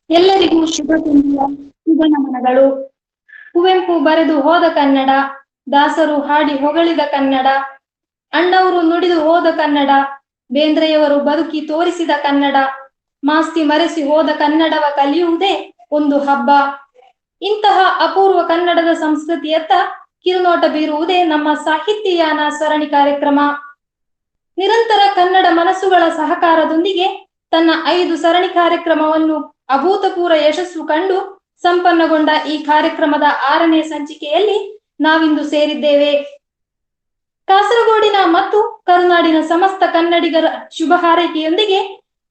ಎಲ್ಲರಿಗೂ ಶುಭ ಸಂಧ್ಯಾ ಶುಭ ನಮನಗಳು. ಕುವೆಂಪು ಬರೆದು ಹೋದ ಕನ್ನಡ, ದಾಸರು ಹಾಡಿ ಹೊಗಳಿದ ಕನ್ನಡ, ಅಣ್ಣವರು ನುಡಿದು ಹೋದ ಕನ್ನಡ, ಬೇಂದ್ರೆಯವರು ಬದುಕಿ ತೋರಿಸಿದ ಕನ್ನಡ, ಮಾಸ್ತಿ ಮರೆಸಿ ಹೋದ ಕನ್ನಡವ ಕಲಿಯುವುದೇ ಒಂದು ಹಬ್ಬ. ಇಂತಹ ಅಪೂರ್ವ ಕನ್ನಡದ ಸಂಸ್ಕೃತಿಯತ್ತ ಕಿರುನೋಟ ಬೀರುವುದೇ ನಮ್ಮ ಸಾಹಿತ್ಯಯಾನ ಸರಣಿ ಕಾರ್ಯಕ್ರಮ. ನಿರಂತರ ಕನ್ನಡ ಮನಸ್ಸುಗಳ ಸಹಕಾರದೊಂದಿಗೆ ತನ್ನ 5 ಸರಣಿ ಕಾರ್ಯಕ್ರಮವನ್ನು ಅಭೂತಪೂರ್ವ ಯಶಸ್ಸು ಕಂಡು ಸಂಪನ್ನಗೊಂಡ ಈ ಕಾರ್ಯಕ್ರಮದ 6ನೇ ಸಂಚಿಕೆಯಲ್ಲಿ ನಾವಿಂದು ಸೇರಿದ್ದೇವೆ. ಕಾಸರಗೋಡಿನ ಮತ್ತು ಕರುನಾಡಿನ ಸಮಸ್ತ ಕನ್ನಡಿಗರ ಶುಭ ಹಾರೈಕೆಯೊಂದಿಗೆ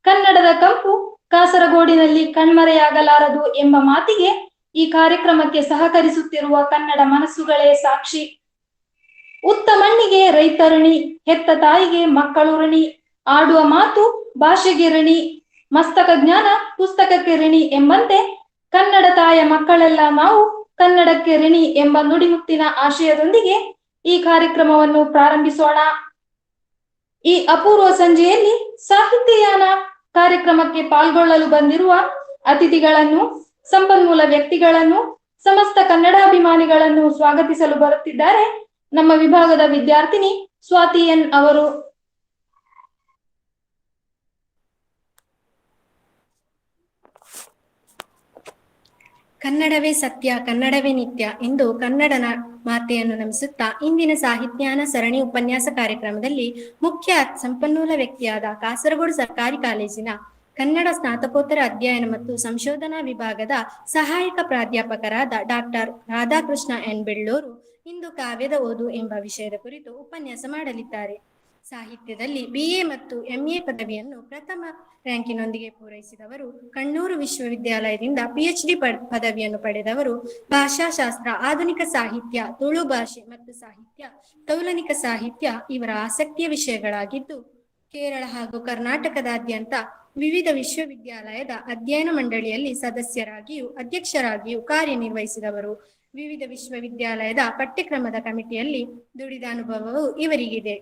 ಕನ್ನಡದ ಕಂಪು ಕಾಸರಗೋಡಿನಲ್ಲಿ ಕಣ್ಮರೆಯಾಗಲಾರದು ಎಂಬ ಮಾತಿಗೆ ಈ ಕಾರ್ಯಕ್ರಮಕ್ಕೆ ಸಹಕರಿಸುತ್ತಿರುವ ಕನ್ನಡ ಮನಸ್ಸುಗಳೇ ಸಾಕ್ಷಿ. ಉತ್ತ ಮಣ್ಣಿಗೆ ರೈತಋಣಿ, ಹೆತ್ತ ತಾಯಿಗೆ ಮಕ್ಕಳು ಋಣಿ, ಆಡುವ ಮಾತು ಭಾಷೆಗೆ ಋಣಿ, ಮಸ್ತಕ ಜ್ಞಾನ ಪುಸ್ತಕಕ್ಕೆ ಋಣಿ ಎಂಬಂತೆ ಕನ್ನಡ ತಾಯ ಮಕ್ಕಳೆಲ್ಲ ನಾವು ಕನ್ನಡಕ್ಕೆ ಋಣಿ ಎಂಬ ನುಡಿಮುತ್ತಿನ ಆಶಯದೊಂದಿಗೆ ಈ ಕಾರ್ಯಕ್ರಮವನ್ನು ಪ್ರಾರಂಭಿಸೋಣ. ಈ ಅಪೂರ್ವ ಸಂಜೆಯಲ್ಲಿ ಸಾಹಿತ್ಯಯಾನ ಕಾರ್ಯಕ್ರಮಕ್ಕೆ ಪಾಲ್ಗೊಳ್ಳಲು ಬಂದಿರುವ ಅತಿಥಿಗಳನ್ನು, ಸಂಪನ್ಮೂಲ ವ್ಯಕ್ತಿಗಳನ್ನು, ಸಮಸ್ತ ಕನ್ನಡಾಭಿಮಾನಿಗಳನ್ನು ಸ್ವಾಗತಿಸಲು ಬರುತ್ತಿದ್ದಾರೆ ನಮ್ಮ ವಿಭಾಗದ ವಿದ್ಯಾರ್ಥಿನಿ ಸ್ವಾತಿ ಎನ್ ಅವರು. ಕನ್ನಡವೇ ಸತ್ಯ, ಕನ್ನಡವೇ ನಿತ್ಯ ಎಂದು ಕನ್ನಡ ಮಾತೆಯನ್ನು ನಮಿಸುತ್ತಾ ಇಂದಿನ ಸಾಹಿತ್ಯಾನ ಸರಣಿ ಉಪನ್ಯಾಸ ಕಾರ್ಯಕ್ರಮದಲ್ಲಿ ಮುಖ್ಯ ಸಂಪನ್ಮೂಲ ವ್ಯಕ್ತಿಯಾದ ಕಾಸರಗೋಡು ಸರ್ಕಾರಿ ಕಾಲೇಜಿನ ಕನ್ನಡ ಸ್ನಾತಕೋತ್ತರ ಅಧ್ಯಯನ ಮತ್ತು ಸಂಶೋಧನಾ ವಿಭಾಗದ ಸಹಾಯಕ ಪ್ರಾಧ್ಯಾಪಕರಾದ ಡಾಕ್ಟರ್ ರಾಧಾಕೃಷ್ಣ ಎನ್ ಬೆಳ್ಳೂರು ಇಂದು ಕಾವ್ಯದ ಓದು ಎಂಬ ವಿಷಯದ ಕುರಿತು ಉಪನ್ಯಾಸ ಮಾಡಲಿದ್ದಾರೆ. ಸಾಹಿತ್ಯದಲ್ಲಿ BA ಮತ್ತು MA ಪದವಿಯನ್ನು ಪ್ರಥಮ ರ್ಯಾಂಕಿನೊಂದಿಗೆ ಪೂರೈಸಿದವರು, ಕಣ್ಣೂರು ವಿಶ್ವವಿದ್ಯಾಲಯದಿಂದ PhD ಪದವಿಯನ್ನು ಪಡೆದವರು, ಭಾಷಾಶಾಸ್ತ್ರ, ಆಧುನಿಕ ಸಾಹಿತ್ಯ, ತುಳು ಭಾಷೆ ಮತ್ತು ಸಾಹಿತ್ಯ, ತೌಲನಿಕ ಸಾಹಿತ್ಯ ಇವರ ಆಸಕ್ತಿಯ ವಿಷಯಗಳಾಗಿದ್ದು, ಕೇರಳ ಹಾಗೂ ಕರ್ನಾಟಕದಾದ್ಯಂತ ವಿವಿಧ ವಿಶ್ವವಿದ್ಯಾಲಯದ ಅಧ್ಯಯನ ಮಂಡಳಿಯಲ್ಲಿ ಸದಸ್ಯರಾಗಿಯೂ ಅಧ್ಯಕ್ಷರಾಗಿಯೂ ಕಾರ್ಯನಿರ್ವಹಿಸಿದವರು. ವಿವಿಧ ವಿಶ್ವವಿದ್ಯಾಲಯದ ಪಠ್ಯಕ್ರಮದ ಕಮಿಟಿಯಲ್ಲಿ ದುಡಿದ ಅನುಭವವು ಇವರಿಗಿದೆ.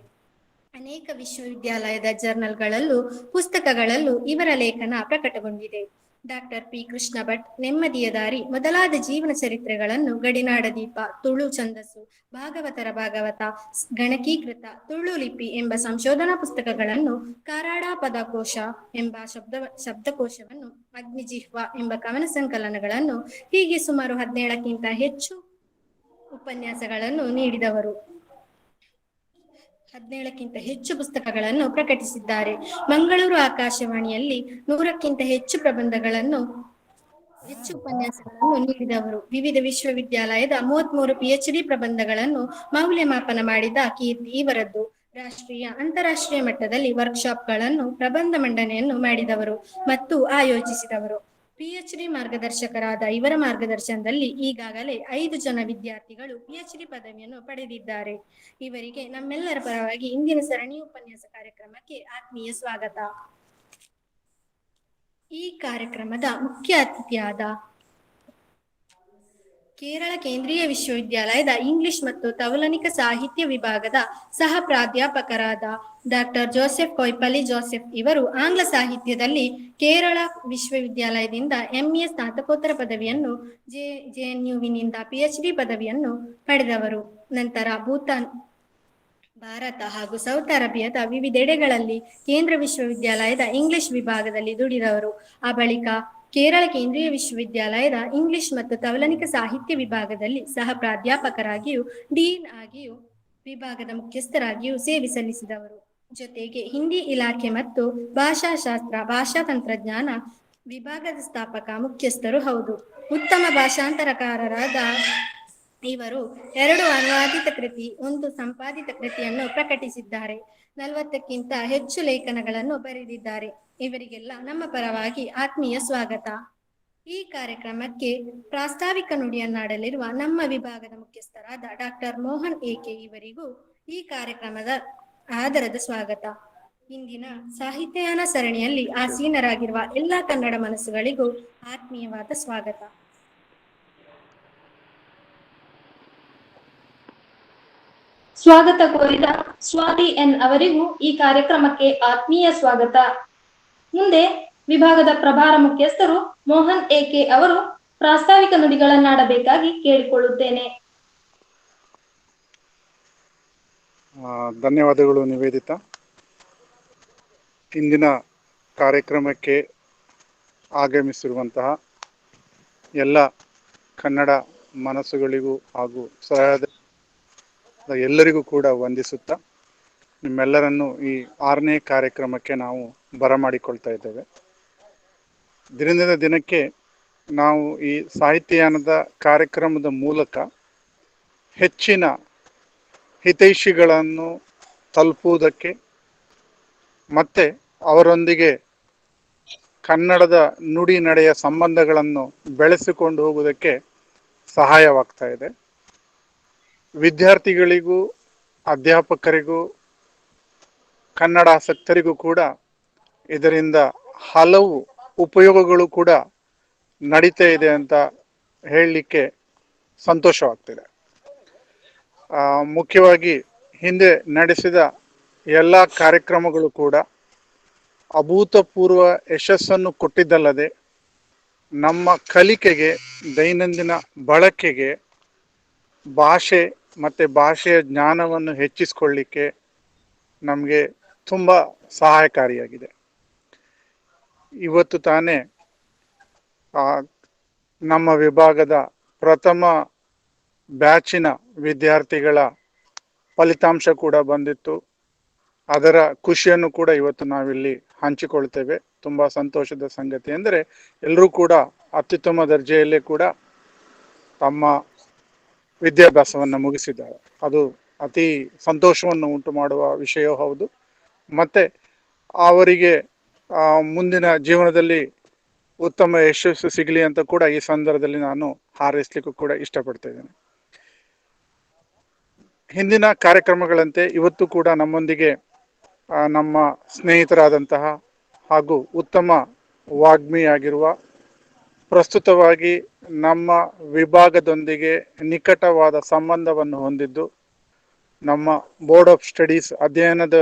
ಅನೇಕ ವಿಶ್ವವಿದ್ಯಾಲಯದ ಜರ್ನಲ್ಗಳಲ್ಲೂ ಪುಸ್ತಕಗಳಲ್ಲೂ ಇವರ ಲೇಖನ ಪ್ರಕಟಗೊಂಡಿದೆ. Doctor P. ಕೃಷ್ಣ ಭಟ್ ನೆಮ್ಮದಿಯ ದಾರಿ ಮೊದಲಾದ ಜೀವನ ಚರಿತ್ರೆಗಳನ್ನು, ಗಡಿನಾಡ ದೀಪ, ತುಳು ಛಂದಸ್ಸು, ಭಾಗವತರ ಭಾಗವತ, ಗಣಕೀಕೃತ, ತುಳು ಲಿಪಿ ಎಂಬ ಸಂಶೋಧನಾ ಪುಸ್ತಕಗಳನ್ನು, ಕಾರಾಡ ಪದಕೋಶ ಎಂಬ ಶಬ್ದಕೋಶವನ್ನು, ಅಗ್ನಿಜಿಹ್ವ ಎಂಬ ಕವನ ಸಂಕಲನಗಳನ್ನು, ಹೀಗೆ ಸುಮಾರು 17ಕ್ಕಿಂತ ಹೆಚ್ಚು ಉಪನ್ಯಾಸಗಳನ್ನು ನೀಡಿದವರು. 17ಕ್ಕಿಂತ ಹೆಚ್ಚು ಪುಸ್ತಕಗಳನ್ನು ಪ್ರಕಟಿಸಿದ್ದಾರೆ. ಮಂಗಳೂರು ಆಕಾಶವಾಣಿಯಲ್ಲಿ 100ಕ್ಕಿಂತ ಹೆಚ್ಚು ಉಪನ್ಯಾಸಗಳನ್ನು ನೀಡಿದವರು. ವಿವಿಧ ವಿಶ್ವವಿದ್ಯಾಲಯದ 33 PhD ಪ್ರಬಂಧಗಳನ್ನು ಮೌಲ್ಯಮಾಪನ ಮಾಡಿದ ಕೀರ್ತಿ ಇವರದ್ದು. ರಾಷ್ಟ್ರೀಯ ಅಂತಾರಾಷ್ಟ್ರೀಯ ಮಟ್ಟದಲ್ಲಿ ವರ್ಕ್ಶಾಪ್ಗಳನ್ನು, ಪ್ರಬಂಧ ಮಂಡನೆಯನ್ನು ಮಾಡಿದವರು ಮತ್ತು ಆಯೋಜಿಸಿದವರು. PhD ಮಾರ್ಗದರ್ಶಕರಾದ ಇವರ ಮಾರ್ಗದರ್ಶನದಲ್ಲಿ ಈಗಾಗಲೇ 5 ಜನ ವಿದ್ಯಾರ್ಥಿಗಳು PhD ಪದವಿಯನ್ನು ಪಡೆದಿದ್ದಾರೆ. ಇವರಿಗೆ ನಮ್ಮೆಲ್ಲರ ಪರವಾಗಿ ಇಂದಿನ ಸರಣಿ ಉಪನ್ಯಾಸ ಕಾರ್ಯಕ್ರಮಕ್ಕೆ ಆತ್ಮೀಯ ಸ್ವಾಗತ. ಈ ಕಾರ್ಯಕ್ರಮದ ಮುಖ್ಯ ಅತಿಥಿಯಾದ ಕೇರಳ ಕೇಂದ್ರೀಯ ವಿಶ್ವವಿದ್ಯಾಲಯದ ಇಂಗ್ಲಿಷ್ ಮತ್ತು ತೌಲನಿಕ ಸಾಹಿತ್ಯ ವಿಭಾಗದ ಸಹ ಪ್ರಾಧ್ಯಾಪಕರಾದ ಡಾಕ್ಟರ್ ಜೋಸೆಫ್ ಕೊಯ್ಪಲ್ಲಿ ಜೋಸೆಫ್ ಇವರು ಆಂಗ್ಲ ಸಾಹಿತ್ಯದಲ್ಲಿ ಕೇರಳ ವಿಶ್ವವಿದ್ಯಾಲಯದಿಂದ MA ಸ್ನಾತಕೋತ್ತರ ಪದವಿಯನ್ನು, JNUವಿನಿಂದ PhD ಪದವಿಯನ್ನು ಪಡೆದವರು. ನಂತರ ಭೂತಾನ್, ಭಾರತ ಹಾಗೂ ಸೌತ್ ಅರೇಬಿಯಾದ ವಿವಿಧೆಡೆಗಳಲ್ಲಿ ಕೇಂದ್ರ ವಿಶ್ವವಿದ್ಯಾಲಯದ ಇಂಗ್ಲಿಷ್ ವಿಭಾಗದಲ್ಲಿ ದುಡಿದವರು. ಆ ಬಳಿಕ ಕೇರಳ ಕೇಂದ್ರೀಯ ವಿಶ್ವವಿದ್ಯಾಲಯದ ಇಂಗ್ಲಿಷ್ ಮತ್ತು ತೌಲನಿಕ ಸಾಹಿತ್ಯ ವಿಭಾಗದಲ್ಲಿ ಸಹ ಪ್ರಾಧ್ಯಾಪಕರಾಗಿಯೂ, ಡೀನ್ ಆಗಿಯೂ, ವಿಭಾಗದ ಮುಖ್ಯಸ್ಥರಾಗಿಯೂ ಸೇವೆ ಸಲ್ಲಿಸಿದವರು. ಜೊತೆಗೆ ಹಿಂದಿ ಇಲಾಖೆ ಮತ್ತು ಭಾಷಾಶಾಸ್ತ್ರ, ಭಾಷಾ ತಂತ್ರಜ್ಞಾನ ವಿಭಾಗದ ಸ್ಥಾಪಕ ಮುಖ್ಯಸ್ಥರು ಹೌದು. ಉತ್ತಮ ಭಾಷಾಂತರಕಾರರಾದ ಇವರು 2 ಅನುವಾದಿತ ಕೃತಿ, 1 ಸಂಪಾದಿತ ಕೃತಿಯನ್ನು ಪ್ರಕಟಿಸಿದ್ದಾರೆ. 40ಕ್ಕಿಂತ ಹೆಚ್ಚು ಲೇಖನಗಳನ್ನು ಬರೆದಿದ್ದಾರೆ. ಇವರಿಗೆಲ್ಲ ನಮ್ಮ ಪರವಾಗಿ ಆತ್ಮೀಯ ಸ್ವಾಗತ. ಈ ಕಾರ್ಯಕ್ರಮಕ್ಕೆ ಪ್ರಾಸ್ತಾವಿಕ ನುಡಿಯನ್ನಾಡಲಿರುವ ನಮ್ಮ ವಿಭಾಗದ ಮುಖ್ಯಸ್ಥರಾದ ಡಾಕ್ಟರ್ ಮೋಹನ್ AK ಇವರಿಗೂ ಈ ಕಾರ್ಯಕ್ರಮದ ಆದರದ ಸ್ವಾಗತ. ಇಂದಿನ ಸಾಹಿತ್ಯಯಾನ ಸರಣಿಯಲ್ಲಿ ಆಸೀನರಾಗಿರುವ ಎಲ್ಲ ಕನ್ನಡ ಮನಸ್ಸುಗಳಿಗೂ ಆತ್ಮೀಯವಾದ ಸ್ವಾಗತ. ಸ್ವಾಗತ ಕೋರಿದ ಸ್ವಾತಿ ಎನ್ ಅವರಿಗೂ ಈ ಕಾರ್ಯಕ್ರಮಕ್ಕೆ ಆತ್ಮೀಯ ಸ್ವಾಗತ. ಮುಂದೆ ವಿಭಾಗದ ಪ್ರಭಾರ ಮುಖ್ಯಸ್ಥರು ಮೋಹನ್ ಎಕೆ ಅವರು ಪ್ರಾಸ್ತಾವಿಕ ನುಡಿಗಳನ್ನಾಡಬೇಕಾಗಿ ಕೇಳಿಕೊಳ್ಳುತ್ತೇನೆ. ಧನ್ಯವಾದಗಳು ನಿವೇದಿತಾ. ಇಂದಿನ ಕಾರ್ಯಕ್ರಮಕ್ಕೆ ಆಗಮಿಸಿರುವಂತಹ ಎಲ್ಲ ಕನ್ನಡ ಮನಸ್ಸುಗಳಿಗೂ ಹಾಗೂ ಸಹಾಯದ ಎಲ್ಲರಿಗೂ ಕೂಡ ವಂದಿಸುತ್ತಾ ನಿಮ್ಮೆಲ್ಲರನ್ನು ಈ 6ನೇ ಕಾರ್ಯಕ್ರಮಕ್ಕೆ ನಾವು ಬರಮಾಡಿಕೊಳ್ತಾ ಇದ್ದೇವೆ. ದಿನದಿಂದ ದಿನಕ್ಕೆ ನಾವು ಈ ಸಾಹಿತ್ಯಯಾನದ ಕಾರ್ಯಕ್ರಮದ ಮೂಲಕ ಹೆಚ್ಚಿನ ಹಿತೈಷಿಗಳನ್ನು ತಲುಪುವುದಕ್ಕೆ ಮತ್ತು ಅವರೊಂದಿಗೆ ಕನ್ನಡದ ನುಡಿ ನಡೆಯ ಸಂಬಂಧಗಳನ್ನು ಬೆಳೆಸಿಕೊಂಡು ಹೋಗುವುದಕ್ಕೆ ಸಹಾಯವಾಗ್ತಾ ಇದೆ. ವಿದ್ಯಾರ್ಥಿಗಳಿಗೂ ಅಧ್ಯಾಪಕರಿಗೂ ಕನ್ನಡಾಸಕ್ತರಿಗೂ ಕೂಡ ಇದರಿಂದ ಹಲವು ಉಪಯೋಗಗಳು ಕೂಡ ನಡೀತಾ ಇದೆ ಅಂತ ಹೇಳಲಿಕ್ಕೆ ಸಂತೋಷವಾಗ್ತಿದೆ. ಮುಖ್ಯವಾಗಿ ಹಿಂದೆ ನಡೆಸಿದ ಎಲ್ಲ ಕಾರ್ಯಕ್ರಮಗಳು ಕೂಡ ಅಭೂತಪೂರ್ವ ಯಶಸ್ಸನ್ನು ಕೊಟ್ಟಿದ್ದಲ್ಲದೆ ನಮ್ಮ ಕಲಿಕೆಗೆ, ದೈನಂದಿನ ಬಳಕೆಗೆ, ಭಾಷೆ ಮತ್ತು ಭಾಷೆಯ ಜ್ಞಾನವನ್ನು ಹೆಚ್ಚಿಸಿಕೊಳ್ಳಿಕ್ಕೆ ನಮಗೆ ತುಂಬ ಸಹಾಯಕಾರಿಯಾಗಿದೆ. ಇವತ್ತು ತಾನೇ ನಮ್ಮ ವಿಭಾಗದ ಪ್ರಥಮ ಬ್ಯಾಚಿನ ವಿದ್ಯಾರ್ಥಿಗಳ ಫಲಿತಾಂಶ ಕೂಡ ಬಂದಿತ್ತು. ಅದರ ಖುಷಿಯನ್ನು ಕೂಡ ಇವತ್ತು ನಾವಿಲ್ಲಿ ಹಂಚಿಕೊಳ್ತೇವೆ. ತುಂಬ ಸಂತೋಷದ ಸಂಗತಿ ಅಂದರೆ ಎಲ್ಲರೂ ಕೂಡ ಅತ್ಯುತ್ತಮ ದರ್ಜೆಯಲ್ಲೇ ಕೂಡ ತಮ್ಮ ವಿದ್ಯಾಭ್ಯಾಸವನ್ನು ಮುಗಿಸಿದ್ದಾರೆ. ಅದು ಅತಿ ಸಂತೋಷವನ್ನು ಉಂಟು ಮಾಡುವ ವಿಷಯ ಹೌದು. ಮತ್ತು ಅವರಿಗೆ ಮುಂದಿನ ಜೀವನದಲ್ಲಿ ಉತ್ತಮ ಯಶಸ್ಸು ಸಿಗಲಿ ಅಂತ ಕೂಡ ಈ ಸಂದರ್ಭದಲ್ಲಿ ನಾನು ಹಾರೈಸಲಿಕ್ಕೂ ಕೂಡ ಇಷ್ಟಪಡ್ತಾ ಇದ್ದೇನೆ. ಹಿಂದಿನ ಕಾರ್ಯಕ್ರಮಗಳಂತೆ ಇವತ್ತು ಕೂಡ ನಮ್ಮೊಂದಿಗೆ ನಮ್ಮ ಸ್ನೇಹಿತರಾದಂತಹ ಹಾಗೂ ಉತ್ತಮ ವಾಗ್ಮಿಯಾಗಿರುವ, ಪ್ರಸ್ತುತವಾಗಿ ನಮ್ಮ ವಿಭಾಗದೊಂದಿಗೆ ನಿಕಟವಾದ ಸಂಬಂಧವನ್ನು ಹೊಂದಿದ್ದು, ನಮ್ಮ ಬೋರ್ಡ್ ಆಫ್ ಸ್ಟಡೀಸ್ ಅಧ್ಯಯನದ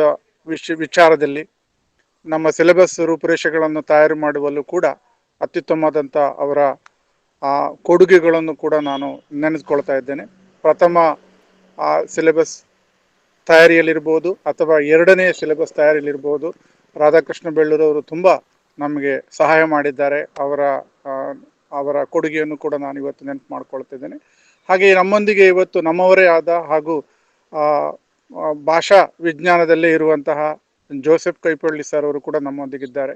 ವಿಚಾರದಲ್ಲಿ ನಮ್ಮ ಸಿಲೆಬಸ್ ರೂಪುರೇಷೆಗಳನ್ನು ತಯಾರು ಮಾಡುವಲ್ಲೂ ಕೂಡ ಅತ್ಯುತ್ತಮವಾದಂಥ ಅವರ ಕೊಡುಗೆಗಳನ್ನು ಕೂಡ ನಾನು ನೆನೆಸ್ಕೊಳ್ತಾ ಇದ್ದೇನೆ. ಪ್ರಥಮ ಸಿಲೆಬಸ್ ತಯಾರಿಯಲ್ಲಿರ್ಬೋದು ಅಥವಾ 2ನೇ ಸಿಲೆಬಸ್ ತಯಾರಿಯಲ್ಲಿರ್ಬೋದು ರಾಧಾಕೃಷ್ಣ ಬೆಳ್ಳೂರವರು ತುಂಬ ನಮಗೆ ಸಹಾಯ ಮಾಡಿದ್ದಾರೆ. ಅವರ ಕೊಡುಗೆಯನ್ನು ಕೂಡ ನಾನು ಇವತ್ತು ನೆನಪು ಮಾಡ್ಕೊಳ್ತಿದ್ದೇನೆ. ಹಾಗೆ ನಮ್ಮೊಂದಿಗೆ ಇವತ್ತು ನಮ್ಮವರೇ ಆದ ಹಾಗೂ ಭಾಷಾ ವಿಜ್ಞಾನದಲ್ಲೇ ಇರುವಂತಹ ಜೋಸೆಫ್ ಕೈಪಳ್ಳಿ ಸರ್ ಅವರು ಕೂಡ ನಮ್ಮೊಂದಿಗಿದ್ದಾರೆ.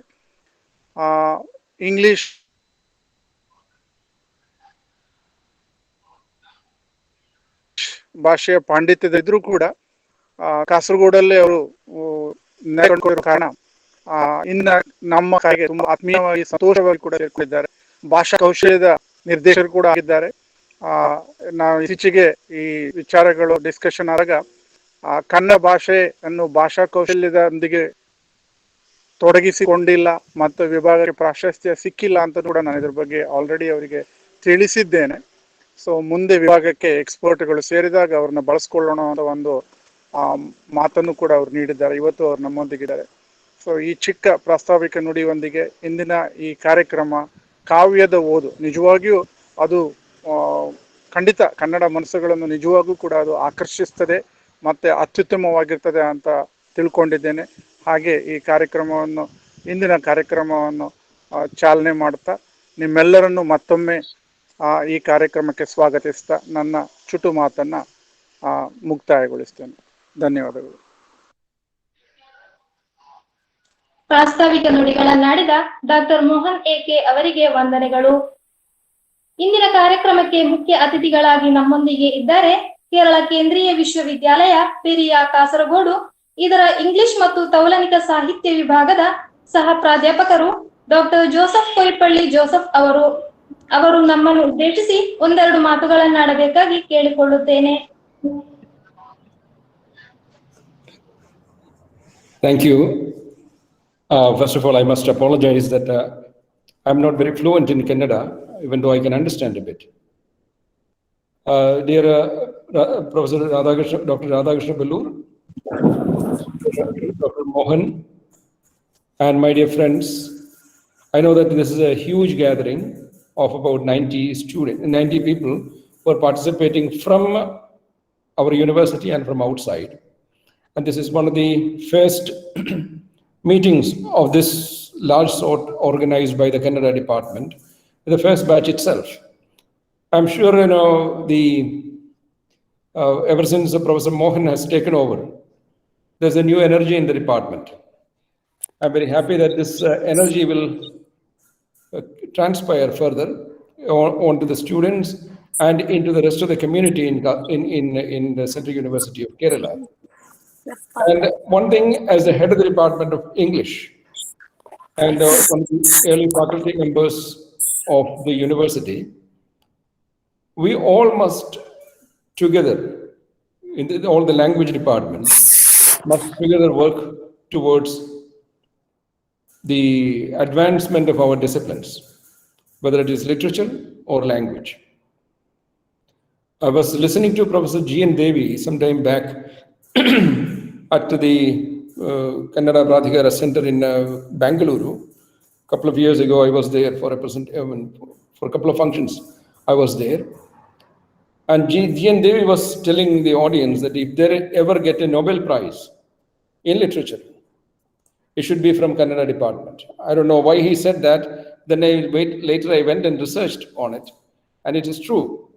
ಇಂಗ್ಲಿಷ್ ಭಾಷೆಯ ಪಾಂಡಿತ್ಯದಿದ್ರೂ ಕೂಡ ಕಾಸರಗೋಡಲ್ಲೇ ಅವರು ಕಾರಣ ಇನ್ನು ನಮ್ಮ ಕಾಯಿಗೆ ತುಂಬಾ ಆತ್ಮೀಯವಾಗಿ ಸಂತೋಷವಾಗಿ ಕೂಡ ಸೇರ್ಕೊಂಡಿದ್ದಾರೆ. ಭಾಷಾ ಕೌಶಲ್ಯದ ನಿರ್ದೇಶಕರು ಕೂಡ ಆಗಿದ್ದಾರೆ. ನಾವು ಇತ್ತೀಚೆಗೆ ಈ ವಿಚಾರಗಳು ಡಿಸ್ಕಷನ್ ಆದಾಗ ಕನ್ನಡ ಭಾಷೆಯನ್ನು ಭಾಷಾ ಕೌಶಲ್ಯದೊಂದಿಗೆ ತೊಡಗಿಸಿಕೊಂಡಿಲ್ಲ ಮತ್ತು ವಿಭಾಗಕ್ಕೆ ಪ್ರಾಶಸ್ತ್ಯ ಸಿಕ್ಕಿಲ್ಲ ಅಂತ ಕೂಡ ನಾನು ಇದ್ರ ಬಗ್ಗೆ ಆಲ್ರೆಡಿ ಅವರಿಗೆ ತಿಳಿಸಿದ್ದೇನೆ. ಸೊ ಮುಂದೆ ವಿಭಾಗಕ್ಕೆ ಎಕ್ಸ್ಪರ್ಟ್ಗಳು ಸೇರಿದಾಗ ಅವ್ರನ್ನ ಬಳಸ್ಕೊಳ್ಳೋಣ ಅಂತ ಒಂದು ಮಾತನ್ನು ಕೂಡ ಅವ್ರು ನೀಡಿದ್ದಾರೆ. ಇವತ್ತು ಅವ್ರು ನಮ್ಮೊಂದಿಗಿದ್ದಾರೆ. ಸೊ ಈ ಚಿಕ್ಕ ಪ್ರಾಸ್ತಾವಿಕ ನುಡಿಯೊಂದಿಗೆ ಇಂದಿನ ಈ ಕಾರ್ಯಕ್ರಮ ಕಾವ್ಯದ ಓದು ನಿಜವಾಗಿಯೂ ಅದು ಖಂಡಿತ ಕನ್ನಡ ಮನಸ್ಸುಗಳನ್ನು ನಿಜವಾಗೂ ಕೂಡ ಅದು ಆಕರ್ಷಿಸ್ತದೆ ಮತ್ತು ಅತ್ಯುತ್ತಮವಾಗಿರ್ತದೆ ಅಂತ ತಿಳ್ಕೊಂಡಿದ್ದೇನೆ. ಹಾಗೆ ಈ ಕಾರ್ಯಕ್ರಮವನ್ನು ಇಂದಿನ ಕಾರ್ಯಕ್ರಮವನ್ನು ಚಾಲನೆ ಮಾಡ್ತಾ ನಿಮ್ಮೆಲ್ಲರನ್ನು ಮತ್ತೊಮ್ಮೆ ಈ ಕಾರ್ಯಕ್ರಮಕ್ಕೆ ಸ್ವಾಗತಿಸ್ತಾ ನನ್ನ ಚುಟು ಮಾತನ್ನು ಮುಕ್ತಾಯಗೊಳಿಸ್ತೇನೆ. ಧನ್ಯವಾದಗಳು. ಪ್ರಾಸ್ತಾವಿಕ ನುಡಿಗಳನ್ನಾಡಿದ ಡಾಕ್ಟರ್ ಮೋಹನ್ ಎಕೆ ಅವರಿಗೆ ವಂದನೆಗಳು. ಇಂದಿನ ಕಾರ್ಯಕ್ರಮಕ್ಕೆ ಮುಖ್ಯ ಅತಿಥಿಗಳಾಗಿ ನಮ್ಮೊಂದಿಗೆ ಇದ್ದಾರೆ ಕೇರಳ ಕೇಂದ್ರೀಯ ವಿಶ್ವವಿದ್ಯಾಲಯ ಪೆರಿಯ ಕಾಸರಗೋಡು ಇದರ ಇಂಗ್ಲಿಷ್ ಮತ್ತು ತೌಲನಿಕ ಸಾಹಿತ್ಯ ವಿಭಾಗದ ಸಹ ಪ್ರಾಧ್ಯಾಪಕರು ಡಾಕ್ಟರ್ ಜೋಸೆಫ್ ಕೊಯ್ಪಳ್ಳಿ ಜೋಸೆಫ್ ಅವರು ನಮ್ಮನ್ನು ಉದ್ದೇಶಿಸಿ ಒಂದೆರಡು ಮಾತುಗಳನ್ನಾಡಬೇಕಾಗಿ ಕೇಳಿಕೊಳ್ಳುತ್ತೇನೆ. Thank you. First of all, I must apologize that I'm not very fluent in Kannada, even though I can understand a bit. Dear Professor Radhakrishna, Dr. Radhakrishna Belur, Dr. Mohan, and my dear friends I know that this is a huge gathering of about 90 people who are participating from our university and from outside. And this is one of the first meetings of this large sort organized by the Kannada department, the first batch itself. I'm sure, ever since Professor Mohan has taken over, there's a new energy in the department. I'm very happy that this energy will transpire further onto the students and into the rest of the community in the Central University of Kerala. And one thing, as the head of the Department of English and one of the early faculty members of the university, we all must together, all the language departments, must together work towards the advancement of our disciplines, whether it is literature or language. I was listening to Professor G.N. Devi sometime back at the Kannada Pradhikara Center in Bangalore. A couple of years ago, I was there for a couple of functions. I was there. And G.N. Devi was telling the audience that if they ever get a Nobel Prize in literature, it should be from Kannada department. I don't know why he said that. Then later I went and researched on it. And it is true.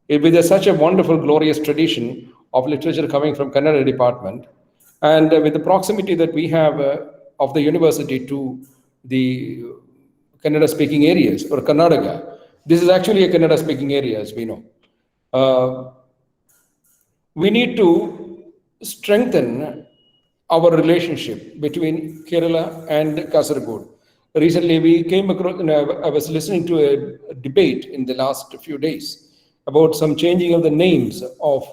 With such a wonderful, glorious tradition of literature coming from Kannada department, and with the proximity that we have of the university to the Kannada speaking areas or Karnataka, this is actually a Kannada speaking area, as we know. We need to strengthen our relationship between Kerala and Kasaragod. Recently, we came across, I was listening to a debate in the last few days about some changing of the names of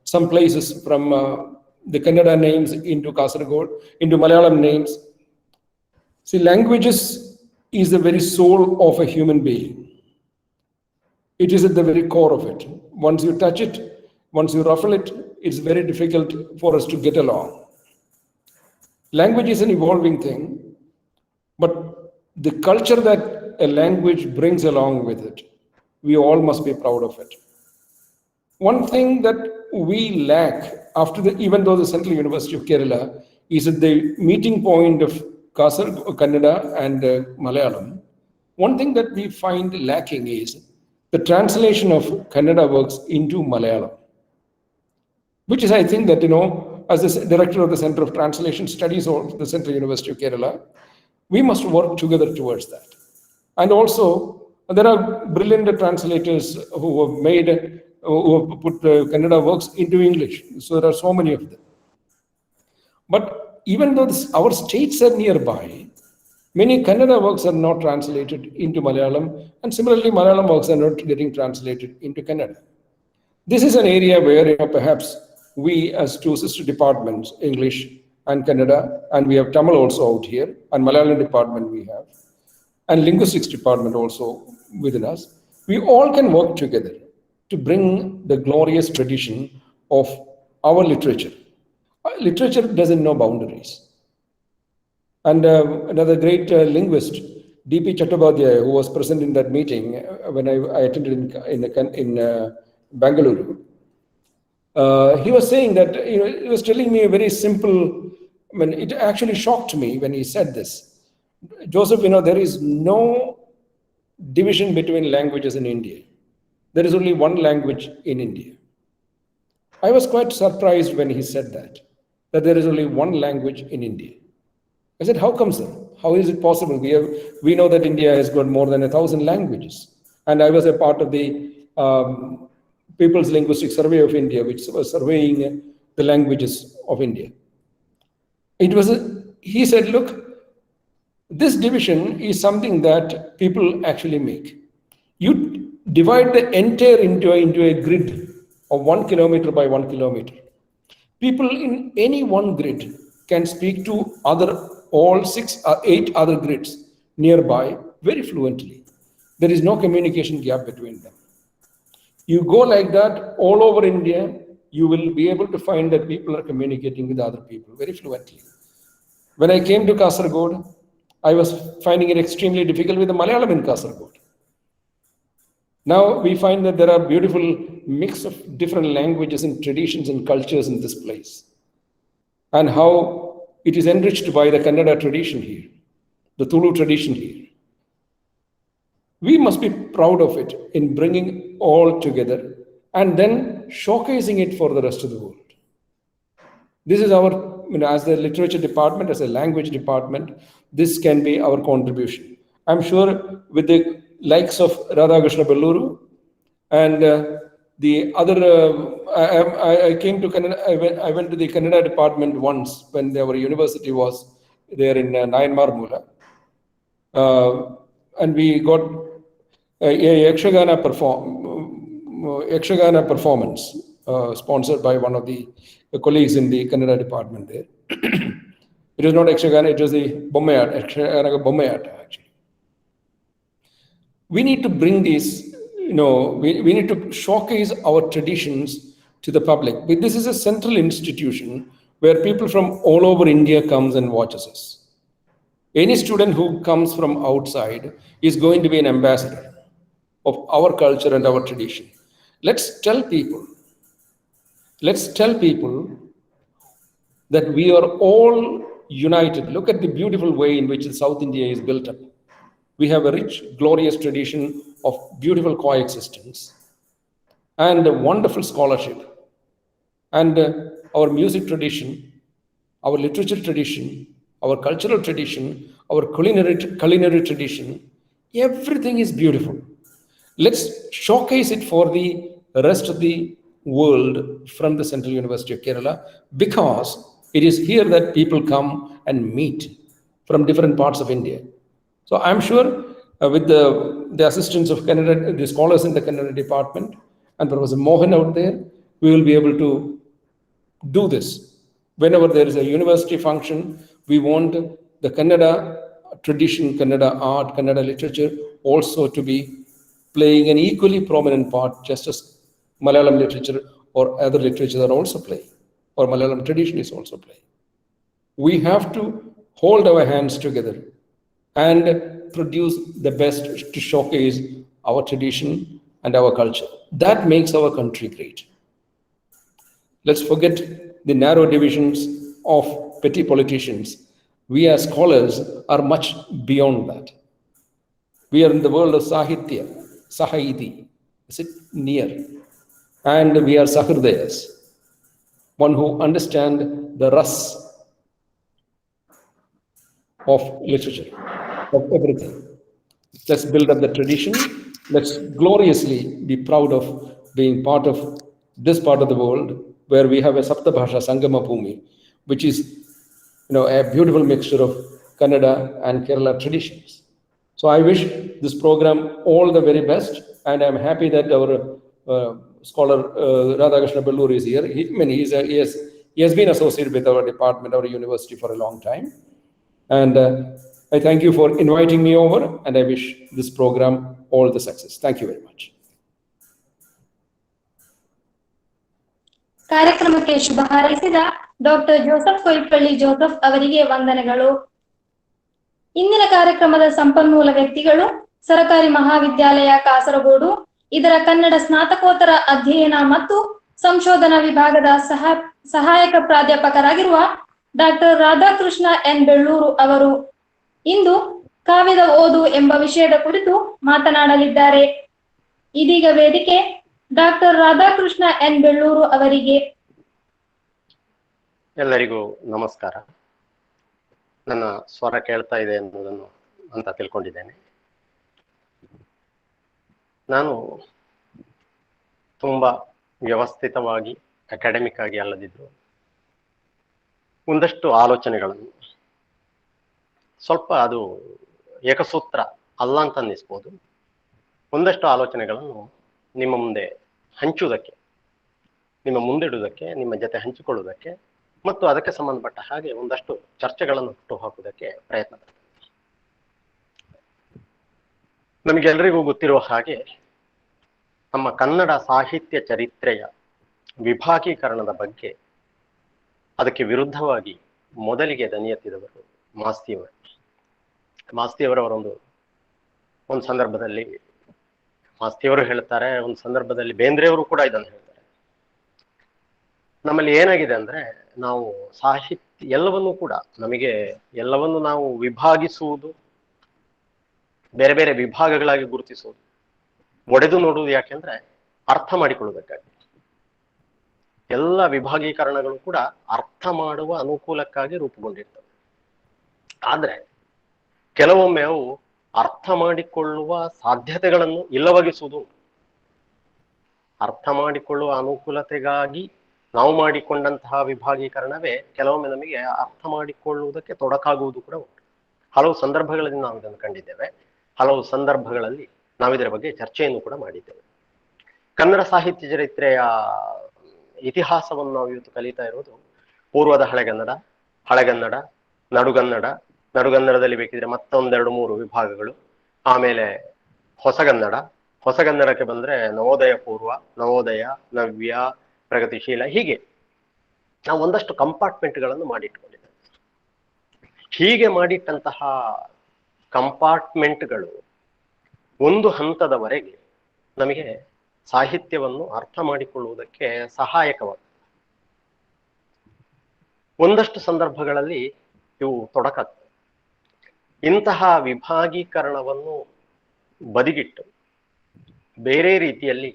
some places from the Kannada names into Kasaragod, into Malayalam names. See, languages is the very soul of a human being. It is at the very core of it. Once you touch it, once you ruffle it, it's very difficult for us to get along. Language is an evolving thing, but the culture that a language brings along with it, we all must be proud of it. One thing that we lack even though the Central University of Kerala is at the meeting point of Kannada and Malayalam, one thing that we find lacking is the translation of Kannada works into Malayalam, which is, I think that, as the director of the Center of Translation Studies of the Central University of Kerala, we must work together towards that. And also, there are brilliant translators who have put Kannada works into English. So there are so many of them. But even though our states are nearby, many Kannada works are not translated into Malayalam, and similarly, Malayalam works are not getting translated into Kannada. This is an area where perhaps we, as two sister departments, English and Kannada, and we have Tamil also out here, and Malayalam department we have, and linguistics department also within us, we all can work together to bring the glorious tradition of our literature. Literature doesn't know boundaries. And another great linguist, D.P. Chattopadhyay, who was present in that meeting when I attended in Bangalore, he was saying that, he was telling me a very simple, it actually shocked me when he said this. Joseph, there is no division between languages in India. There is only one language in India. I was quite surprised when he said that there is only one language in India. I said, how come, sir? How is it possible? We know that India has got more than 1,000 languages. And I was a part of the People's Linguistic Survey of India, which was surveying the languages of India. He said, look, this division is something that people actually make. You divide the entire into a grid of 1 kilometer by 1 kilometer. People in any one grid can speak to all 6 or 8 other grids nearby very fluently. There is no communication gap between them. You go like that all over India, you will be able to find that people are communicating with other people very fluently. When I came to Kasaragod, I was finding it extremely difficult with the Malayalam in Kasaragod. Now we find that there are beautiful mix of different languages and traditions and cultures in this place, and how it is enriched by the Kannada tradition here, the Tulu tradition here. We must be proud of it in bringing all together and then showcasing it for the rest of the world. This is our, as the literature department, as a language department, this can be our contribution. I'm sure with the likes of Radhakrishna Belluru and the other, I came to Kannada, I went to the Kannada department once when our university was there in Nayanmar Mula. And we got a Yakshagana performance sponsored by one of the colleagues in the Kannada department there. It was not Yakshagana, it was the Bommayata actually. We need to bring these, we need to showcase our traditions to the public. But this is a central institution where people from all over India comes and watches us. Any student who comes from outside is going to be an ambassador of our culture and our tradition. Let's tell people that we are all united. Look at the beautiful way in which South India is built up. We have a rich, glorious tradition of beautiful coexistence and a wonderful scholarship. And our music tradition, our literature tradition, our cultural tradition, our culinary tradition, everything is beautiful. Let's showcase it for the rest of the world from the Central University of Kerala, because it is here that people come and meet from different parts of India. So I'm sure with the assistance of Kannada, the scholars in the Kannada department, and Professor Mohan out there, we will be able to do this. Whenever there is a university function, we want the Kannada tradition, Kannada art, Kannada literature also to be playing an equally prominent part, just as Malayalam literature or other literature are also playing, or Malayalam tradition is also playing. We have to hold our hands together and produce the best to showcase our tradition and our culture. That makes our country great. Let's forget the narrow divisions of petty politicians. We as scholars are much beyond that. We are in the world of Sahitya, Sahidi, sit near, and we are Sahridayas, one who understand the ras of literature, of everything. Let's build up the tradition. Let's gloriously be proud of being part of this part of the world where we have a Saptabhasha Sangama Bhumi, which is a beautiful mixture of Kannada and Kerala traditions. So I wish this program all the very best, and I'm happy that our scholar Radhakrishna Belluru is here. He has been associated with our department, our university for a long time. And I thank you for inviting me over, and I wish this program all the success. Thank you very much. ಕಾರ್ಯಕ್ರಮಕ್ಕೆ ಶುಭ ಹಾರೈಸಿದ doctor Joseph ಕೊಯ್ಪಳ್ಳಿ Joseph ಅವರಿಗೆ ವಂದನೆಗಳು. ಇಂದಿನ ಕಾರ್ಯಕ್ರಮದ ಸಂಪನ್ಮೂಲ ವ್ಯಕ್ತಿಗಳು ಸರಕಾರಿ ಮಹಾವಿದ್ಯಾಲಯ ಕಾಸರಗೋಡು, ಇದರ ಕನ್ನಡ ಸ್ನಾತಕೋತ್ತರ ಅಧ್ಯಯನ ಮತ್ತು ಸಂಶೋಧನಾ ವಿಭಾಗದ ಸಹಾಯಕ ಪ್ರಾಧ್ಯಾಪಕರಾಗಿರುವ ಡಾಕ್ಟರ್ ರಾಧಾಕೃಷ್ಣ ಎನ್ ಬೆಳ್ಳೂರು ಅವರು ಇಂದು ಕಾವ್ಯದ ಓದು ಎಂಬ ವಿಷಯದ ಕುರಿತು ಮಾತನಾಡಲಿದ್ದಾರೆ. ಇದೀಗ ವೇದಿಕೆ ಡಾಕ್ಟರ್ ರಾಧಾಕೃಷ್ಣ ಎನ್ ಬೆಳ್ಳೂರು ಅವರಿಗೆ. ಎಲ್ಲರಿಗೂ ನಮಸ್ಕಾರ. ನನ್ನ ಸ್ವರ ಕೇಳ್ತಾ ಇದೆ ಎನ್ನುವುದನ್ನು ಅಂತ ತಿಳ್ಕೊಂಡಿದ್ದೇನೆ. ನಾನು ತುಂಬಾ ವ್ಯವಸ್ಥಿತವಾಗಿ ಅಕಾಡೆಮಿಕ್ ಆಗಿ ಅಲ್ಲದಿದ್ರು ಒಂದಷ್ಟು ಆಲೋಚನೆಗಳನ್ನು, ಸ್ವಲ್ಪ ಅದು ಏಕಸೂತ್ರ ಅಲ್ಲ ಅಂತ ಅನ್ನಿಸ್ಬೋದು, ಒಂದಷ್ಟು ಆಲೋಚನೆಗಳನ್ನು ನಿಮ್ಮ ಮುಂದೆ ಹಂಚುವುದಕ್ಕೆ, ನಿಮ್ಮ ಮುಂದಿಡುವುದಕ್ಕೆ, ನಿಮ್ಮ ಜೊತೆ ಹಂಚಿಕೊಳ್ಳುವುದಕ್ಕೆ ಮತ್ತು ಅದಕ್ಕೆ ಸಂಬಂಧಪಟ್ಟ ಹಾಗೆ ಒಂದಷ್ಟು ಚರ್ಚೆಗಳನ್ನು ಹುಟ್ಟು ಹಾಕುವುದಕ್ಕೆ ಪ್ರಯತ್ನ ಪಡ್ತೇನೆ. ನಮಗೆಲ್ಲರಿಗೂ ಗೊತ್ತಿರುವ ಹಾಗೆ ನಮ್ಮ ಕನ್ನಡ ಸಾಹಿತ್ಯ ಚರಿತ್ರೆಯ ವಿಭಾಗೀಕರಣದ ಬಗ್ಗೆ, ಅದಕ್ಕೆ ವಿರುದ್ಧವಾಗಿ ಮೊದಲಿಗೆ ದನಿ ಎತ್ತಿದವರು ಮಾಸ್ತಿಯವರು. ಮಾಸ್ತಿಯವರವರ ಒಂದು ಸಂದರ್ಭದಲ್ಲಿ ಮಾಸ್ತಿಯವರು ಹೇಳ್ತಾರೆ, ಒಂದು ಸಂದರ್ಭದಲ್ಲಿ ಬೇಂದ್ರೆಯವರು ಕೂಡ ಇದನ್ನು ಹೇಳ್ತಾರೆ. ನಮ್ಮಲ್ಲಿ ಏನಾಗಿದೆ ಅಂದ್ರೆ, ನಾವು ಸಾಹಿತ್ಯ ಎಲ್ಲವನ್ನೂ ಕೂಡ ನಮಗೆ ಎಲ್ಲವನ್ನು ನಾವು ವಿಭಾಗಿಸುವುದು, ಬೇರೆ ಬೇರೆ ವಿಭಾಗಗಳಾಗಿ ಗುರುತಿಸುವುದು, ಒಡೆದು ನೋಡುವುದು ಯಾಕೆಂದ್ರೆ ಅರ್ಥ ಮಾಡಿಕೊಳ್ಳುವುದಕ್ಕಾಗಿ. ಎಲ್ಲ ವಿಭಾಗೀಕರಣಗಳು ಕೂಡ ಅರ್ಥ ಮಾಡುವ ಅನುಕೂಲಕ್ಕಾಗಿ ರೂಪುಗೊಂಡಿರ್ತವೆ. ಆದ್ರೆ ಕೆಲವೊಮ್ಮೆ ಅವು ಅರ್ಥ ಮಾಡಿಕೊಳ್ಳುವ ಸಾಧ್ಯತೆಗಳನ್ನು ಇಲ್ಲವಾಗಿಸುವುದು. ಅರ್ಥ ಮಾಡಿಕೊಳ್ಳುವ ಅನುಕೂಲತೆಗಾಗಿ ನಾವು ಮಾಡಿಕೊಂಡಂತಹ ವಿಭಾಗೀಕರಣವೇ ಕೆಲವೊಮ್ಮೆ ನಮಗೆ ಅರ್ಥ ಮಾಡಿಕೊಳ್ಳುವುದಕ್ಕೆ ತೊಡಕಾಗುವುದು ಕೂಡ ಉಂಟು. ಹಲವು ಸಂದರ್ಭಗಳಲ್ಲಿ ನಾವು ಇದನ್ನು ಕಂಡಿದ್ದೇವೆ. ಹಲವು ಸಂದರ್ಭಗಳಲ್ಲಿ ನಾವು ಇದರ ಬಗ್ಗೆ ಚರ್ಚೆಯನ್ನು ಕೂಡ ಮಾಡಿದ್ದೇವೆ. ಕನ್ನಡ ಸಾಹಿತ್ಯ ಚರಿತ್ರೆಯ ಇತಿಹಾಸವನ್ನು ನಾವು ಇವತ್ತು ಕಲಿತಾ ಇರೋದು ಪೂರ್ವದ ಹಳೆಗನ್ನಡ, ಹಳೆಗನ್ನಡ, ನಡುಗನ್ನಡ, ನಡುಗನ್ನಡದಲ್ಲಿ ಬೇಕಿದ್ರೆ ಮತ್ತೊಂದೆರಡು ಮೂರು ವಿಭಾಗಗಳು, ಆಮೇಲೆ ಹೊಸಗನ್ನಡ, ಹೊಸಗನ್ನಡಕ್ಕೆ ಬಂದ್ರೆ ನವೋದಯ ಪೂರ್ವ, ನವೋದಯ, ನವ್ಯ, ಪ್ರಗತಿಶೀಲ, ಹೀಗೆ ನಾವು ಒಂದಷ್ಟು ಕಂಪಾರ್ಟ್ಮೆಂಟ್ಗಳನ್ನು ಮಾಡಿಟ್ಕೊಂಡಿದ್ದೇವೆ. ಹೀಗೆ ಮಾಡಿಟ್ಟಂತಹ ಕಂಪಾರ್ಟ್ಮೆಂಟ್ಗಳು ಒಂದು ಹಂತದವರೆಗೆ ನಮಗೆ ಸಾಹಿತ್ಯವನ್ನು ಅರ್ಥ ಮಾಡಿಕೊಳ್ಳುವುದಕ್ಕೆ ಸಹಾಯಕವಾಗ್ತದೆ. ಒಂದಷ್ಟು ಸಂದರ್ಭಗಳಲ್ಲಿ ಇವು ತೊಡಕಾಗ್ತವೆ. ಇಂತಹ ವಿಭಾಗೀಕರಣವನ್ನು ಬದಿಗಿಟ್ಟು ಬೇರೆ ರೀತಿಯಲ್ಲಿ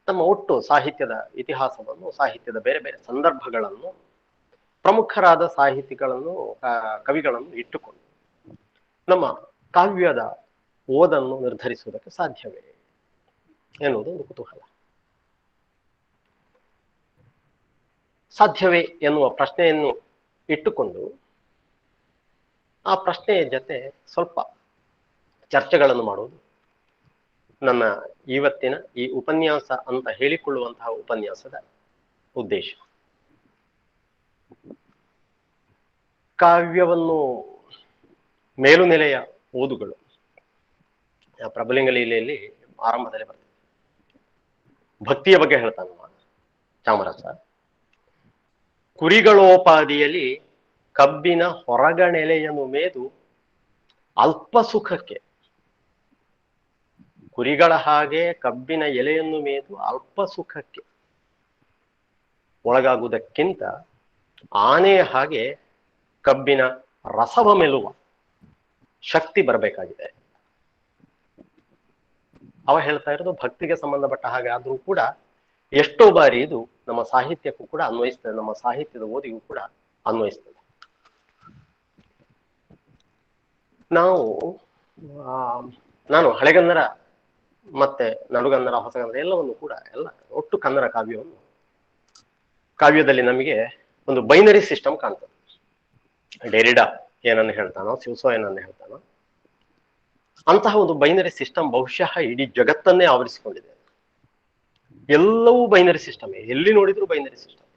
ನಮ್ಮ ಒಟ್ಟು ಸಾಹಿತ್ಯದ ಇತಿಹಾಸವನ್ನು, ಸಾಹಿತ್ಯದ ಬೇರೆ ಬೇರೆ ಸಂದರ್ಭಗಳನ್ನು, ಪ್ರಮುಖರಾದ ಸಾಹಿತಿಗಳನ್ನು, ಕವಿಗಳನ್ನು ಇಟ್ಟುಕೊಂಡು ನಮ್ಮ ಕಾವ್ಯದ ಓದನ್ನು ನಿರ್ಧರಿಸುವುದಕ್ಕೆ ಸಾಧ್ಯವೇ ಎನ್ನುವುದು ಒಂದು ಕುತೂಹಲ. ಸಾಧ್ಯವೇ ಎನ್ನುವ ಪ್ರಶ್ನೆಯನ್ನು ಇಟ್ಟುಕೊಂಡು ಆ ಪ್ರಶ್ನೆಯ ಜೊತೆ ಸ್ವಲ್ಪ ಚರ್ಚೆಗಳನ್ನು ಮಾಡುವುದು ನನ್ನ ಇವತ್ತಿನ ಈ ಉಪನ್ಯಾಸ ಅಂತ ಹೇಳಿಕೊಳ್ಳುವಂತಹ ಉಪನ್ಯಾಸದ ಉದ್ದೇಶ. ಕಾವ್ಯವನ್ನು ಮೇಲುನೆಲೆಯ ಓದುಗಳು ಪ್ರಭುಲಿಂಗ ಲೀಲೆಯಲ್ಲಿ ಆರಂಭದಲ್ಲಿ ಬರ್ತದೆ. ಭಕ್ತಿಯ ಬಗ್ಗೆ ಹೇಳ್ತಾನವ ಚಾಮರಸ. ಕುರಿಗಳೋಪಾದಿಯಲ್ಲಿ ಕಬ್ಬಿನ ಹೊರಗನೆಲೆಯನ್ನು ಮೇದು ಅಲ್ಪ ಸುಖಕ್ಕೆ, ಕುರಿಗಳ ಹಾಗೆ ಕಬ್ಬಿನ ಎಲೆಯನ್ನು ಮೇದು ಅಲ್ಪ ಸುಖಕ್ಕೆ ಒಳಗಾಗುವುದಕ್ಕಿಂತ ಆನೆಯ ಹಾಗೆ ಕಬ್ಬಿನ ರಸವ ಮೆಲುವ ಶಕ್ತಿ ಬರಬೇಕಾಗಿದೆ. ಅವ ಹೇಳ್ತಾ ಇರೋದು ಭಕ್ತಿಗೆ ಸಂಬಂಧಪಟ್ಟ ಹಾಗೆ ಆದ್ರೂ ಕೂಡ ಎಷ್ಟೋ ಬಾರಿ ಇದು ನಮ್ಮ ಸಾಹಿತ್ಯಕ್ಕೂ ಕೂಡ ಅನ್ವಯಿಸ್ತದೆ, ನಮ್ಮ ಸಾಹಿತ್ಯದ ಓದಿಗೂ ಕೂಡ ಅನ್ವಯಿಸ್ತದೆ. ನಾನು ಹಳೆಗನ್ನಡ ಮತ್ತೆ ನಡುಗನ್ನಡ, ಹೊಸಗನ್ನಡ ಎಲ್ಲವನ್ನು ಕೂಡ ಒಟ್ಟು ಕನ್ನಡ ಕಾವ್ಯದಲ್ಲಿ ನಮಗೆ ಒಂದು ಬೈನರಿ ಸಿಸ್ಟಮ್ ಕಾಣ್ತದೆ. ಡೆರಿಡಾ ಏನನ್ನು ಹೇಳ್ತಾನೋ, ಸಿಲ್ಸೋ ಏನನ್ನು ಹೇಳ್ತಾನೋ, ಅಂತಹ ಒಂದು ಬೈನರಿ ಸಿಸ್ಟಮ್ ಬಹುಶಃ ಇಡೀ ಜಗತ್ತನ್ನೇ ಆವರಿಸಿಕೊಂಡಿದೆ. ಎಲ್ಲವೂ ಬೈನರಿ ಸಿಸ್ಟಮ್, ಎಲ್ಲಿ ನೋಡಿದ್ರು ಬೈನರಿ ಸಿಸ್ಟಮ್.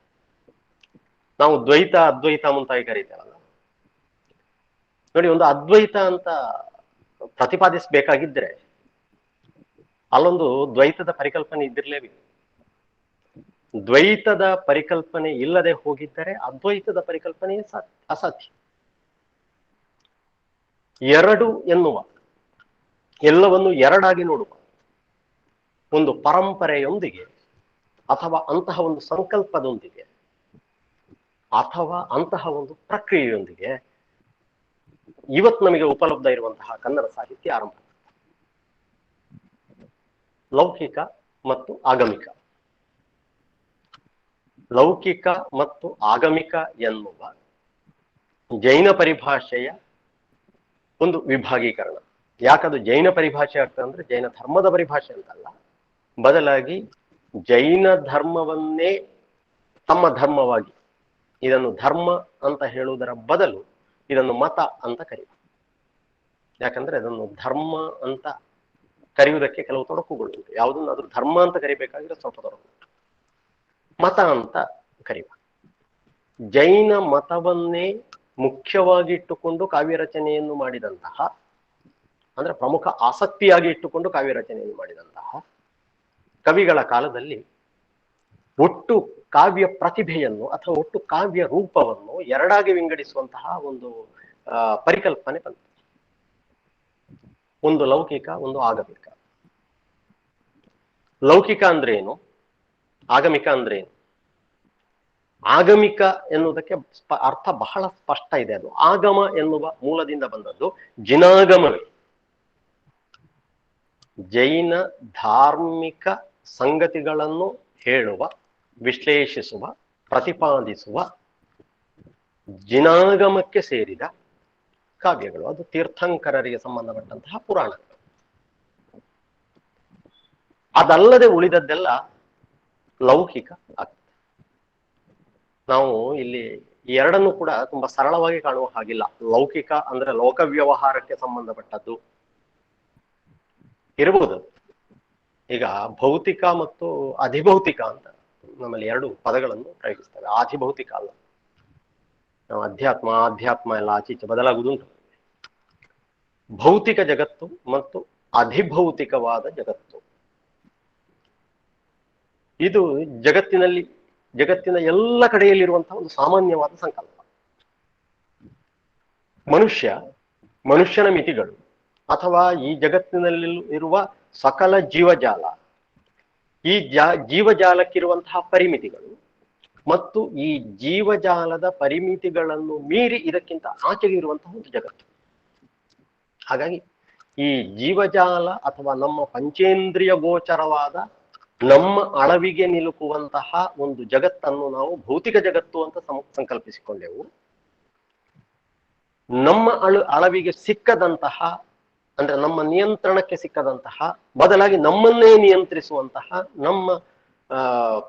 ನಾವು ದ್ವೈತ ಅದ್ವೈತ ಮುಂತಾಗಿ ಕರೀತೇವಲ್ಲ ನೋಡಿ, ಒಂದು ಅದ್ವೈತ ಅಂತ ಪ್ರತಿಪಾದಿಸಬೇಕಾಗಿದ್ರೆ ಅಲ್ಲೊಂದು ದ್ವೈತದ ಪರಿಕಲ್ಪನೆ ಇದ್ದಿರ್ಲೇಬೇಕು. ದ್ವೈತದ ಪರಿಕಲ್ಪನೆ ಇಲ್ಲದೆ ಹೋಗಿದ್ದರೆ ಅದ್ವೈತದ ಪರಿಕಲ್ಪನೆ ಅಸಾಧ್ಯ. ಎರಡು ಎನ್ನುವ, ಎಲ್ಲವನ್ನು ಎರಡಾಗಿ ನೋಡುವ ಒಂದು ಪರಂಪರೆಯೊಂದಿಗೆ, ಅಥವಾ ಅಂತಹ ಒಂದು ಸಂಕಲ್ಪದೊಂದಿಗೆ, ಅಥವಾ ಅಂತಹ ಒಂದು ಪ್ರಕ್ರಿಯೆಯೊಂದಿಗೆ ಇವತ್ತು ನಮಗೆ ಉಪಲಬ್ಧ ಇರುವಂತಹ ಕನ್ನಡ ಸಾಹಿತ್ಯ ಆರಂಭ. ಲೌಕಿಕ ಮತ್ತು ಆಗಮಿಕ, ಲೌಕಿಕ ಮತ್ತು ಆಗಮಿಕ ಎನ್ನುವ ಜೈನ ಪರಿಭಾಷೆಯ ಒಂದು ವಿಭಾಗೀಕರಣ. ಯಾಕದು ಜೈನ ಪರಿಭಾಷೆ ಆಗ್ತದೆ ಅಂದ್ರೆ ಜೈನ ಧರ್ಮದ ಪರಿಭಾಷೆ ಅಂತಲ್ಲ, ಬದಲಾಗಿ ಜೈನ ಧರ್ಮವನ್ನೇ ತಮ್ಮ ಧರ್ಮವಾಗಿ, ಇದನ್ನು ಧರ್ಮ ಅಂತ ಹೇಳುವುದರ ಬದಲು ಇದನ್ನು ಮತ ಅಂತ ಕರೆಯುವ. ಯಾಕಂದ್ರೆ ಅದನ್ನು ಧರ್ಮ ಅಂತ ಕರೆಯುವುದಕ್ಕೆ ಕೆಲವು ತೊಡಕುಗಳು ಉಂಟು. ಯಾವುದನ್ನಾದ್ರೂ ಧರ್ಮ ಅಂತ ಕರಿಬೇಕಾದ್ರೆ ಸ್ವಲ್ಪ ತೊಡಕು, ಮತ ಅಂತ ಕರೆಯುವ. ಜೈನ ಮತವನ್ನೇ ಮುಖ್ಯವಾಗಿ ಇಟ್ಟುಕೊಂಡು ಕಾವ್ಯ ರಚನೆಯನ್ನು ಮಾಡಿದಂತಹ, ಅಂದ್ರೆ ಪ್ರಮುಖ ಆಸಕ್ತಿಯಾಗಿ ಇಟ್ಟುಕೊಂಡು ಕಾವ್ಯ ರಚನೆಯನ್ನು ಮಾಡಿದಂತಹ ಕವಿಗಳ ಕಾಲದಲ್ಲಿ ಒಟ್ಟು ಕಾವ್ಯ ಪ್ರತಿಭೆಯನ್ನು ಅಥವಾ ಒಟ್ಟು ಕಾವ್ಯ ರೂಪವನ್ನು ಎರಡಾಗಿ ವಿಂಗಡಿಸುವಂತಹ ಒಂದು ಪರಿಕಲ್ಪನೆ ಬಂತು. ಒಂದು ಲೌಕಿಕ, ಒಂದು ಆಗಮಿಕ. ಲೌಕಿಕ ಅಂದ್ರೆ ಏನು, ಆಗಮಿಕ ಅಂದ್ರೆ ಏನು? ಆಗಮಿಕ ಎನ್ನುವುದಕ್ಕೆ ಅರ್ಥ ಬಹಳ ಸ್ಪಷ್ಟ ಇದೆ. ಅದು ಆಗಮ ಎನ್ನುವ ಮೂಲದಿಂದ ಬಂದದ್ದು. ಜಿನಾಗಮವೇ ಜೈನ ಧಾರ್ಮಿಕ ಸಂಗತಿಗಳನ್ನು ಹೇಳುವ, ವಿಶ್ಲೇಷಿಸುವ, ಪ್ರತಿಪಾದಿಸುವ ಜಿನಾಗಮಕ್ಕೆ ಸೇರಿದ ಕಾವ್ಯಗಳು. ಅದು ತೀರ್ಥಂಕರರಿಗೆ ಸಂಬಂಧಪಟ್ಟಂತಹ ಪುರಾಣಗಳು. ಅದಲ್ಲದೆ ಉಳಿದದ್ದೆಲ್ಲ ಲೌಕಿಕ ಆಗ್ತದೆ. ನಾವು ಇಲ್ಲಿ ಎರಡನ್ನು ಕೂಡ ತುಂಬಾ ಸರಳವಾಗಿ ಕಾಣುವ ಹಾಗಿಲ್ಲ. ಲೌಕಿಕ ಅಂದ್ರೆ ಲೋಕ ವ್ಯವಹಾರಕ್ಕೆ ಸಂಬಂಧಪಟ್ಟದ್ದು ಇರಬಹುದು. ಈಗ ಭೌತಿಕ ಮತ್ತು ಅಧಿಭೌತಿಕ ಅಂತ ನಮ್ಮಲ್ಲಿ ಎರಡು ಪದಗಳನ್ನು ಪ್ರಯೋಗಿಸ್ತೇವೆ. ಅಧಿಭೌತಿಕ ಅಲ್ಲ, ನಾವು ಆಧ್ಯಾತ್ಮ ಎಲ್ಲ ಆಚೀಚೆ ಬದಲಾಗುವುದುಂಟು. ಭೌತಿಕ ಜಗತ್ತು ಮತ್ತು ಅಧಿಭೌತಿಕವಾದ ಜಗತ್ತು, ಇದು ಜಗತ್ತಿನ ಎಲ್ಲ ಕಡೆಯಲ್ಲಿರುವಂತಹ ಒಂದು ಸಾಮಾನ್ಯವಾದ ಸಂಕಲ್ಪ. ಮನುಷ್ಯನ ಮಿತಿಗಳು ಅಥವಾ ಈ ಜಗತ್ತಿನಲ್ಲಿ ಇರುವ ಸಕಲ ಜೀವಜಾಲ, ಈ ಜೀವಜಾಲಕ್ಕಿರುವಂತಹ ಪರಿಮಿತಿಗಳು ಮತ್ತು ಈ ಜೀವಜಾಲದ ಪರಿಮಿತಿಗಳನ್ನು ಮೀರಿ ಇದಕ್ಕಿಂತ ಆಚೆಗೆ ಇರುವಂತಹ ಒಂದು ಜಗತ್ತು. ಹಾಗಾಗಿ ಈ ಜೀವಜಾಲ ಅಥವಾ ನಮ್ಮ ಪಂಚೇಂದ್ರಿಯ ಗೋಚರವಾದ, ನಮ್ಮ ಅಳವಿಗೆ ನಿಲುಕುವಂತಹ ಒಂದು ಜಗತ್ತನ್ನು ನಾವು ಭೌತಿಕ ಜಗತ್ತು ಅಂತ ಸಂಕಲ್ಪಿಸಿಕೊಂಡೆವು. ನಮ್ಮ ಅಳವಿಗೆ ಸಿಕ್ಕದಂತಹ, ಅಂದ್ರೆ ನಮ್ಮ ನಿಯಂತ್ರಣಕ್ಕೆ ಸಿಕ್ಕದಂತಹ, ಬದಲಾಗಿ ನಮ್ಮನ್ನೇ ನಿಯಂತ್ರಿಸುವಂತಹ, ನಮ್ಮ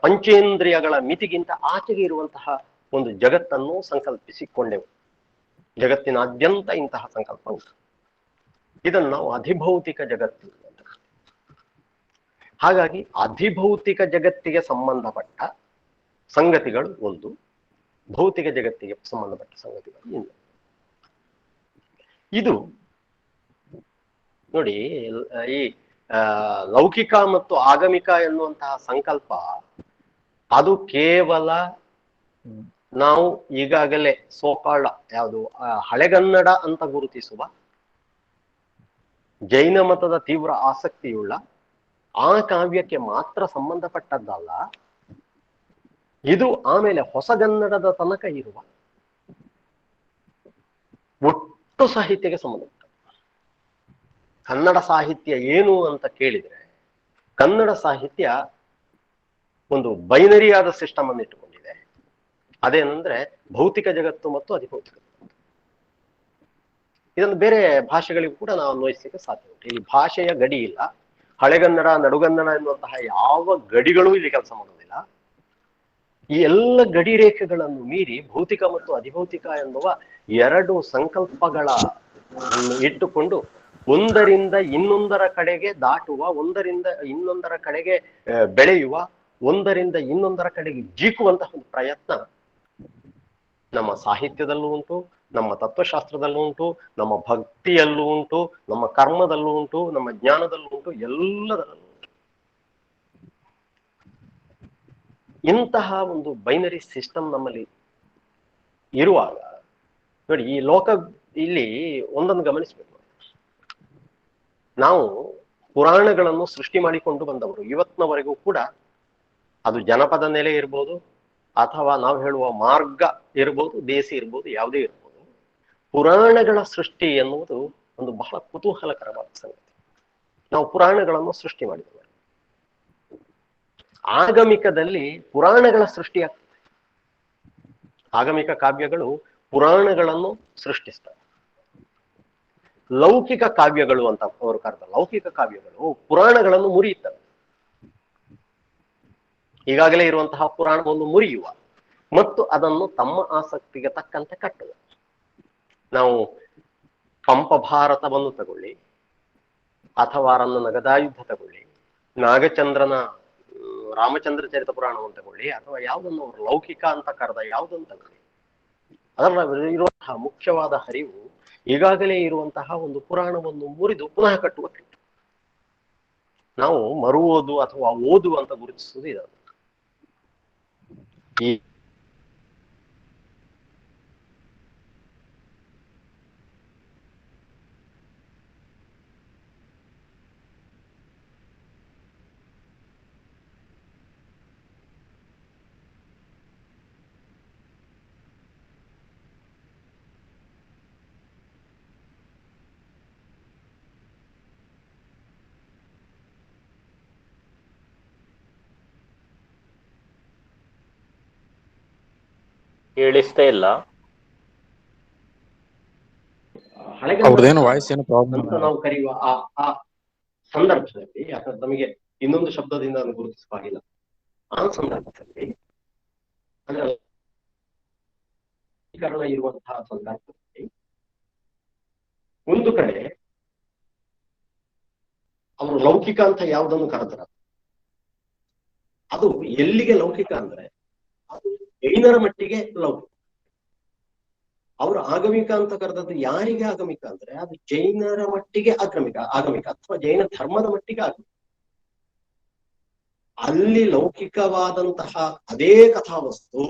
ಪಂಚೇಂದ್ರಿಯಗಳ ಮಿತಿಗಿಂತ ಆಚೆಗೆ ಇರುವಂತಹ ಒಂದು ಜಗತ್ತನ್ನು ಸಂಕಲ್ಪಿಸಿಕೊಂಡೆವು. ಜಗತ್ತಿನಾದ್ಯಂತ ಇಂತಹ ಸಂಕಲ್ಪ ಉಂಟು. ಇದನ್ನು ನಾವು ಅಧಿಭೌತಿಕ ಜಗತ್ತು ಅಂತ. ಹಾಗಾಗಿ ಅಧಿಭೌತಿಕ ಜಗತ್ತಿಗೆ ಸಂಬಂಧಪಟ್ಟ ಸಂಗತಿಗಳು ಒಂದು, ಭೌತಿಕ ಜಗತ್ತಿಗೆ ಸಂಬಂಧಪಟ್ಟ ಸಂಗತಿಗಳು ಇನ್ನು. ಇದು ನೋಡಿ, ಈ ಲೌಕಿಕ ಮತ್ತು ಆಗಮಿಕ ಎನ್ನುವಂತಹ ಸಂಕಲ್ಪ ಅದು ಕೇವಲ ನಾವು ಈಗಾಗಲೇ ಸೋಕಾಳ ಯಾವುದು ಹಳೆಗನ್ನಡ ಅಂತ ಗುರುತಿಸುವ ಜೈನ ಮತದ ತೀವ್ರ ಆಸಕ್ತಿಯುಳ್ಳ ಆ ಕಾವ್ಯಕ್ಕೆ ಮಾತ್ರ ಸಂಬಂಧಪಟ್ಟದ್ದಲ್ಲ. ಇದು ಆಮೇಲೆ ಹೊಸಗನ್ನಡದ ತನಕ ಇರುವ ಒಟ್ಟು ಸಾಹಿತ್ಯಕ್ಕೆ ಸಂಬಂಧಪಟ್ಟ. ಕನ್ನಡ ಸಾಹಿತ್ಯ ಏನು ಅಂತ ಕೇಳಿದ್ರೆ, ಕನ್ನಡ ಸಾಹಿತ್ಯ ಒಂದು ಬೈನರಿಯಾದ ಸಿಸ್ಟಮ್ ಅನ್ನು ಇಟ್ಟುಕೊಂಡಿದೆ. ಅದೇನಂದ್ರೆ ಭೌತಿಕ ಜಗತ್ತು ಮತ್ತು ಅಧಿಭೌತಿಕ ಜಗತ್ತು. ಇದನ್ನು ಬೇರೆ ಭಾಷೆಗಳಿಗೂ ಕೂಡ ನಾವು ಅನ್ವಯಿಸಲಿಕ್ಕೆ ಸಾಧ್ಯ ಉಂಟು. ಇಲ್ಲಿ ಭಾಷೆಯ ಗಡಿ ಇಲ್ಲ. ಹಳೆಗನ್ನಡ, ನಡುಗನ್ನಡ ಎನ್ನುವಂತಹ ಯಾವ ಗಡಿಗಳೂ ಇಲ್ಲಿ ಕೆಲಸ ಮಾಡೋದಿಲ್ಲ. ಈ ಎಲ್ಲ ಗಡಿ ರೇಖೆಗಳನ್ನು ಮೀರಿ ಭೌತಿಕ ಮತ್ತು ಅಧಿಭೌತಿಕ ಎನ್ನುವ ಎರಡು ಸಂಕಲ್ಪಗಳ ಇಟ್ಟುಕೊಂಡು ಒಂದರಿಂದ ಇನ್ನೊಂದರ ಕಡೆಗೆ ದಾಟುವ, ಒಂದರಿಂದ ಇನ್ನೊಂದರ ಕಡೆಗೆ ಬೆಳೆಯುವ, ಒಂದರಿಂದ ಇನ್ನೊಂದರ ಕಡೆಗೆ ಜೀಕುವಂತಹ ಒಂದು ಪ್ರಯತ್ನ ನಮ್ಮ ಸಾಹಿತ್ಯದಲ್ಲೂ ಉಂಟು, ನಮ್ಮ ತತ್ವಶಾಸ್ತ್ರದಲ್ಲೂ ಉಂಟು, ನಮ್ಮ ಭಕ್ತಿಯಲ್ಲೂ ಉಂಟು, ನಮ್ಮ ಕರ್ಮದಲ್ಲೂ ಉಂಟು, ನಮ್ಮ ಜ್ಞಾನದಲ್ಲೂ ಉಂಟು, ಎಲ್ಲದರಲ್ಲೂ ಉಂಟು. ಇಂತಹ ಒಂದು ಬೈನರಿ ಸಿಸ್ಟಮ್ ನಮ್ಮಲ್ಲಿ ಇರುವಾಗ ನೋಡಿ, ಈ ಲೋಕ ಇಲ್ಲಿ ಒಂದನ್ನು ಗಮನಿಸಬೇಕು. ನಾವು ಪುರಾಣಗಳನ್ನು ಸೃಷ್ಟಿ ಮಾಡಿಕೊಂಡು ಬಂದವರು ಇವತ್ತಿನವರೆಗೂ ಕೂಡ. ಅದು ಜನಪದ ನೆಲೆ ಇರ್ಬೋದು, ಅಥವಾ ನಾವು ಹೇಳುವ ಮಾರ್ಗ ಇರ್ಬೋದು, ದೇಸಿ ಇರ್ಬೋದು, ಯಾವುದೇ ಇರ್ಬೋದು, ಪುರಾಣಗಳ ಸೃಷ್ಟಿ ಎನ್ನುವುದು ಒಂದು ಬಹಳ ಕುತೂಹಲಕರವಾದ ಸಂಗತಿ. ನಾವು ಪುರಾಣಗಳನ್ನು ಸೃಷ್ಟಿ ಮಾಡಿದ್ದೇವೆ. ಆಗಮಿಕದಲ್ಲಿ ಪುರಾಣಗಳ ಸೃಷ್ಟಿಯಾಗ್ತದೆ. ಆಗಮಿಕ ಕಾವ್ಯಗಳು ಪುರಾಣಗಳನ್ನು ಸೃಷ್ಟಿಸ್ತವೆ. ಲೌಕಿಕ ಕಾವ್ಯಗಳು ಅಂತ ಅವರು ಕರೆದ ಲೌಕಿಕ ಕಾವ್ಯಗಳು ಪುರಾಣಗಳನ್ನು ಮುರಿಯುತ್ತವೆ. ಈಗಾಗಲೇ ಇರುವಂತಹ ಪುರಾಣವನ್ನು ಮುರಿಯುವ ಮತ್ತು ಅದನ್ನು ತಮ್ಮ ಆಸಕ್ತಿಗೆ ತಕ್ಕಂತೆ ಕಟ್ಟುವ. ನಾವು ಪಂಪ ಭಾರತವನ್ನು ತಗೊಳ್ಳಿ, ಅಥವಾ ರನ್ನ ಗದಾಯುದ್ಧ ತಗೊಳ್ಳಿ, ನಾಗಚಂದ್ರನ ರಾಮಚಂದ್ರ ಚರಿತ ಪುರಾಣವನ್ನು ತಗೊಳ್ಳಿ, ಅಥವಾ ಯಾವುದನ್ನು ಅವರು ಲೌಕಿಕ ಅಂತ ಕರೆದ ಯಾವುದನ್ನು ತಗೊಳ್ಳಿ, ಅದರಲ್ಲಿ ಇರುವಂತಹ ಮುಖ್ಯವಾದ ಹರಿವು ಈಗಾಗಲೇ ಇರುವಂತಹ ಒಂದು ಪುರಾಣವನ್ನು ಮುರಿದು ಪುನಃ ಕಟ್ಟುವ ಕಟ್ಟು. ನಾವು ಮರು ಓದು ಅಥವಾ ಓದು ಅಂತ ಗುರುತಿಸುವುದು ಇದನ್ನು. ಈ ಕೇಳಿಸ್ತಾ ಇಲ್ಲ. ಅವ್ರದ್ದೇನು ವಾಯ್ಸ್ ಏನು ಪ್ರಾಬ್ಲಮ್ ಅಂತ ನಾವು ಕರೆಯುವ ಆ ಸಂದರ್ಭದಲ್ಲಿ, ಯಾಕಂದ್ರೆ ನಮಗೆ ಇನ್ನೊಂದು ಶಬ್ದದಿಂದ ಅದನ್ನು ಗುರುತಿಸುವಾಗಿಲ್ಲ, ಆ ಸಂದರ್ಭದಲ್ಲಿ ಅಂದ್ರೆ ಇರುವಂತಹ ಸಂದರ್ಭದಲ್ಲಿ ಒಂದು ಕಡೆ ಅವರು ಲೌಕಿಕ ಅಂತ ಯಾವುದನ್ನು ಕರೆದ್ರ, ಅದು ಎಲ್ಲಿಗೆ ಲೌಕಿಕ ಅಂದ್ರೆ ಅದು ಜೈನರ ಮಟ್ಟಿಗೆ ಲೌಕಿಕ. ಅವರು ಆಗಮಿಕ ಅಂತ ಕರೆದದ್ದು ಯಾರಿಗೆ ಆಗಮಿಕ ಅಂದ್ರೆ ಅದು ಜೈನರ ಮಟ್ಟಿಗೆ ಆಗಮಿಕ ಅಥವಾ ಜೈನ ಧರ್ಮದ ಮಟ್ಟಿಗೆ ಆಗಮಿಕ. ಅಲ್ಲಿ ಲೌಕಿಕವಾದಂತಹ ಅದೇ ಕಥಾವಸ್ತು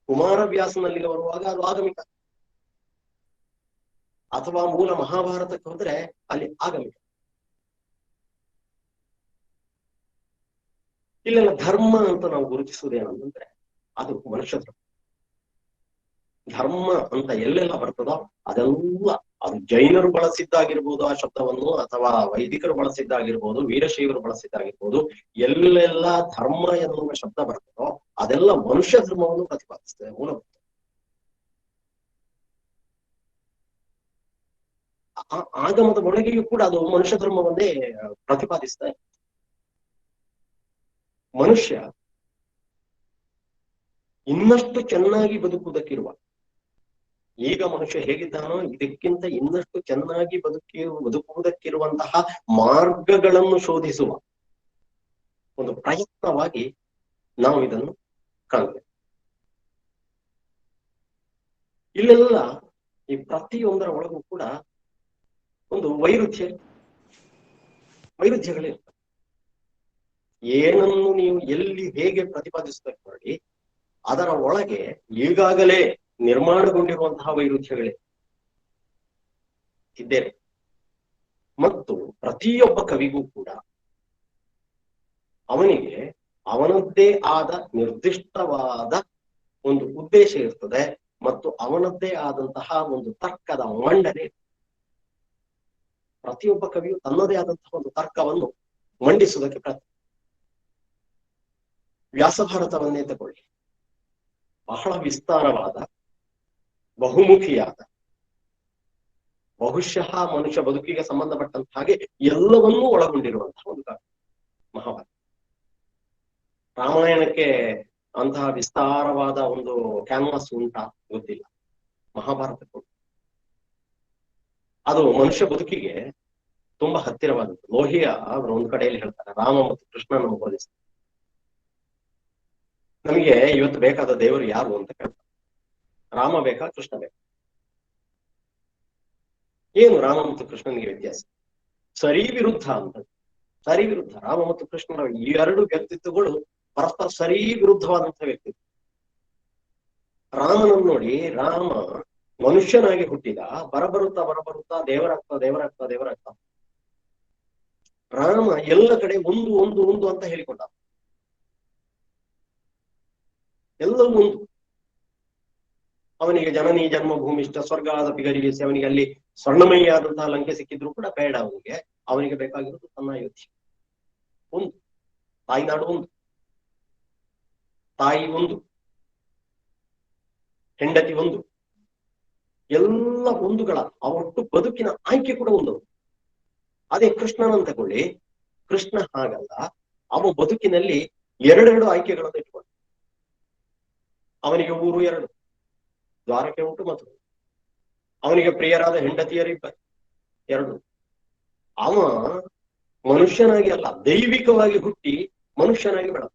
ಕುಮಾರವ್ಯಾಸನಲ್ಲಿ ಬರುವಾಗ ಅದು ಆಗಮಿಕ, ಅಥವಾ ಮೂಲ ಮಹಾಭಾರತಕ್ಕೆ ಹೋದ್ರೆ ಅಲ್ಲಿ ಆಗಮಿಕ. ಇಲ್ಲೆಲ್ಲ ಧರ್ಮ ಅಂತ ನಾವು ಗುರುತಿಸುವುದೇನಂದ್ರೆ ಅದು ಮನುಷ್ಯ ಧರ್ಮ. ಧರ್ಮ ಅಂತ ಎಲ್ಲೆಲ್ಲ ಬರ್ತದೋ ಅದೆಲ್ಲ ಅದು ಜೈನರು ಬಳಸಿದ್ದಾಗಿರ್ಬೋದು ಆ ಶಬ್ದವನ್ನು, ಅಥವಾ ವೈದಿಕರು ಬಳಸಿದ್ದಾಗಿರ್ಬೋದು, ವೀರಶೈವರು ಬಳಸಿದ್ದಾಗಿರ್ಬೋದು, ಎಲ್ಲೆಲ್ಲ ಧರ್ಮ ಎನ್ನುವ ಶಬ್ದ ಬರ್ತದೋ ಅದೆಲ್ಲ ಮನುಷ್ಯ ಧರ್ಮವನ್ನು ಪ್ರತಿಪಾದಿಸ್ತದೆ ಮೂಲಭೂತ. ಆಗಮದ ಒಳಗೆಯೂ ಕೂಡ ಅದು ಮನುಷ್ಯ ಧರ್ಮವನ್ನೇ ಪ್ರತಿಪಾದಿಸ್ತದೆ. ಮನುಷ್ಯ ಇನ್ನಷ್ಟು ಚೆನ್ನಾಗಿ ಬದುಕುವುದಕ್ಕಿರುವ, ಈಗ ಮನುಷ್ಯ ಹೇಗಿದ್ದಾನೋ ಇದಕ್ಕಿಂತ ಇನ್ನಷ್ಟು ಚೆನ್ನಾಗಿ ಬದುಕುವುದಕ್ಕಿರುವಂತಹ ಮಾರ್ಗಗಳನ್ನು ಶೋಧಿಸುವ ಒಂದು ಪ್ರಯತ್ನವಾಗಿ ನಾವು ಇದನ್ನು ಕಾಣಬೇಕು. ಇಲ್ಲೆಲ್ಲ ಈ ಪ್ರತಿಯೊಂದರ ಒಳಗೂ ಕೂಡ ಒಂದು ವೈರುಧ್ಯಗಳಿರ್ತವೆ. ಏನನ್ನು ನೀವು ಎಲ್ಲಿ ಹೇಗೆ ಪ್ರತಿಪಾದಿಸಬೇಕು ನೋಡಿ, ಅದರ ಒಳಗೆ ಈಗಾಗಲೇ ನಿರ್ಮಾಣಗೊಂಡಿರುವಂತಹ ವೈರುಧ್ಯಗಳೇ ಇದ್ದೇವೆ. ಮತ್ತು ಪ್ರತಿಯೊಬ್ಬ ಕವಿಗೂ ಕೂಡ ಅವನಿಗೆ ಅವನದ್ದೇ ಆದ ನಿರ್ದಿಷ್ಟವಾದ ಒಂದು ಉದ್ದೇಶ ಇರ್ತದೆ ಮತ್ತು ಅವನದ್ದೇ ಆದಂತಹ ಒಂದು ತರ್ಕದ ಮಂಡನೆ. ಪ್ರತಿಯೊಬ್ಬ ಕವಿಯು ತನ್ನದೇ ಆದಂತಹ ಒಂದು ತರ್ಕವನ್ನು ಮಂಡಿಸುವುದಕ್ಕೆ ಪ್ರಯತ್ನ. ವ್ಯಾಸಭಾರತವನ್ನೇ ತಗೊಳ್ಳಿ, ಬಹಳ ವಿಸ್ತಾರವಾದ, ಬಹುಮುಖಿಯಾದ, ಬಹುಶಃ ಮನುಷ್ಯ ಬದುಕಿಗೆ ಸಂಬಂಧಪಟ್ಟಂತ ಹಾಗೆ ಎಲ್ಲವನ್ನೂ ಒಳಗೊಂಡಿರುವಂತಹ ಒಂದು ಕಾವ್ಯ ಮಹಾಭಾರತ. ರಾಮಾಯಣಕ್ಕೆ ಅಂತಹ ವಿಸ್ತಾರವಾದ ಒಂದು ಕ್ಯಾನ್ವಾಸ್ ಉಂಟಾ ಗೊತ್ತಿಲ್ಲ, ಮಹಾಭಾರತಕ್ಕೂ ಅದು ಮನುಷ್ಯ ಬದುಕಿಗೆ ತುಂಬಾ ಹತ್ತಿರವಾದದ್ದು. ಲೋಹಿಯ ಅವರು ಒಂದು ಕಡೆಯಲ್ಲಿ ಹೇಳ್ತಾರೆ, ರಾಮ ಮತ್ತು ಕೃಷ್ಣನನ್ನು ಹೋಲಿಸ್ತಾರೆ. ನಮಗೆ ಇವತ್ತು ಬೇಕಾದ ದೇವರು ಯಾರು ಅಂತ ಕೇಳ್ತಾರೆ. ರಾಮ ಬೇಕಾ, ಕೃಷ್ಣ ಬೇಕಾ? ಏನು ರಾಮ ಮತ್ತು ಕೃಷ್ಣನಿಗೆ ವ್ಯತ್ಯಾಸ? ಸರಿ ವಿರುದ್ಧ ಅಂತ. ಸರಿ ವಿರುದ್ಧ. ರಾಮ ಮತ್ತು ಕೃಷ್ಣನ ಈ ಎರಡು ವ್ಯಕ್ತಿತ್ವಗಳು ಪರಸ್ಪರ ಸರಿ ವಿರುದ್ಧವಾದಂತಹ ವ್ಯಕ್ತಿತ್ವ. ರಾಮನನ್ನು ನೋಡಿ, ರಾಮ ಮನುಷ್ಯನಾಗಿ ಹುಟ್ಟಿದ, ಬರಬರುತ್ತಾ ದೇವರಾಗ್ತಾ. ರಾಮ ಎಲ್ಲ ಕಡೆ ಒಂದು ಒಂದು ಒಂದು ಅಂತ ಹೇಳಿಕೊಂಡ, ಎಲ್ಲವೂ ಒಂದು. ಅವನಿಗೆ ಜನನಿ ಜನ್ಮಭೂಮಿಷ್ಠ ಸ್ವರ್ಗಾದ ಪಿಗರಿಸಿ, ಅವನಿಗೆ ಅಲ್ಲಿ ಸ್ವರ್ಣಮಯಿಯಾದಂತಹ ಲಂಕೆ ಸಿಕ್ಕಿದ್ರು ಕೂಡ ಬೇಡ ಅವನಿಗೆ ಬೇಕಾಗಿರೋದು ತನ್ನ ಅಯೋಧ್ಯೆ. ಒಂದು ತಾಯ್ನಾಡು, ಒಂದು ತಾಯಿ, ಒಂದು ಹೆಂಡತಿ, ಒಂದು ಎಲ್ಲ ಒಂದುಗಳ ಒಟ್ಟು ಬದುಕಿನ ಆಯ್ಕೆ ಕೂಡ ಒಂದು. ಅದೇ ಕೃಷ್ಣನನ್ನು ತಗೊಳ್ಳಿ, ಕೃಷ್ಣ ಹಾಗಲ್ಲ. ಅವ ಬದುಕಿನಲ್ಲಿ ಎರಡೆರಡು ಆಯ್ಕೆಗಳನ್ನು ಇಟ್ಕೊಂಡು, ಅವನಿಗೆ ಊರು ಎರಡು, ದ್ವಾರಕೆ ಉಂಟು ಮತ್ತು ಅವನಿಗೆ ಪ್ರಿಯರಾದ ಹೆಂಡತಿಯರಿಬ್ಬರು, ಎರಡು. ಅವ ಮನುಷ್ಯನಾಗಿ ಅಲ್ಲ, ದೈವಿಕವಾಗಿ ಹುಟ್ಟಿ ಮನುಷ್ಯನಾಗಿ ಬೆಳೆದ.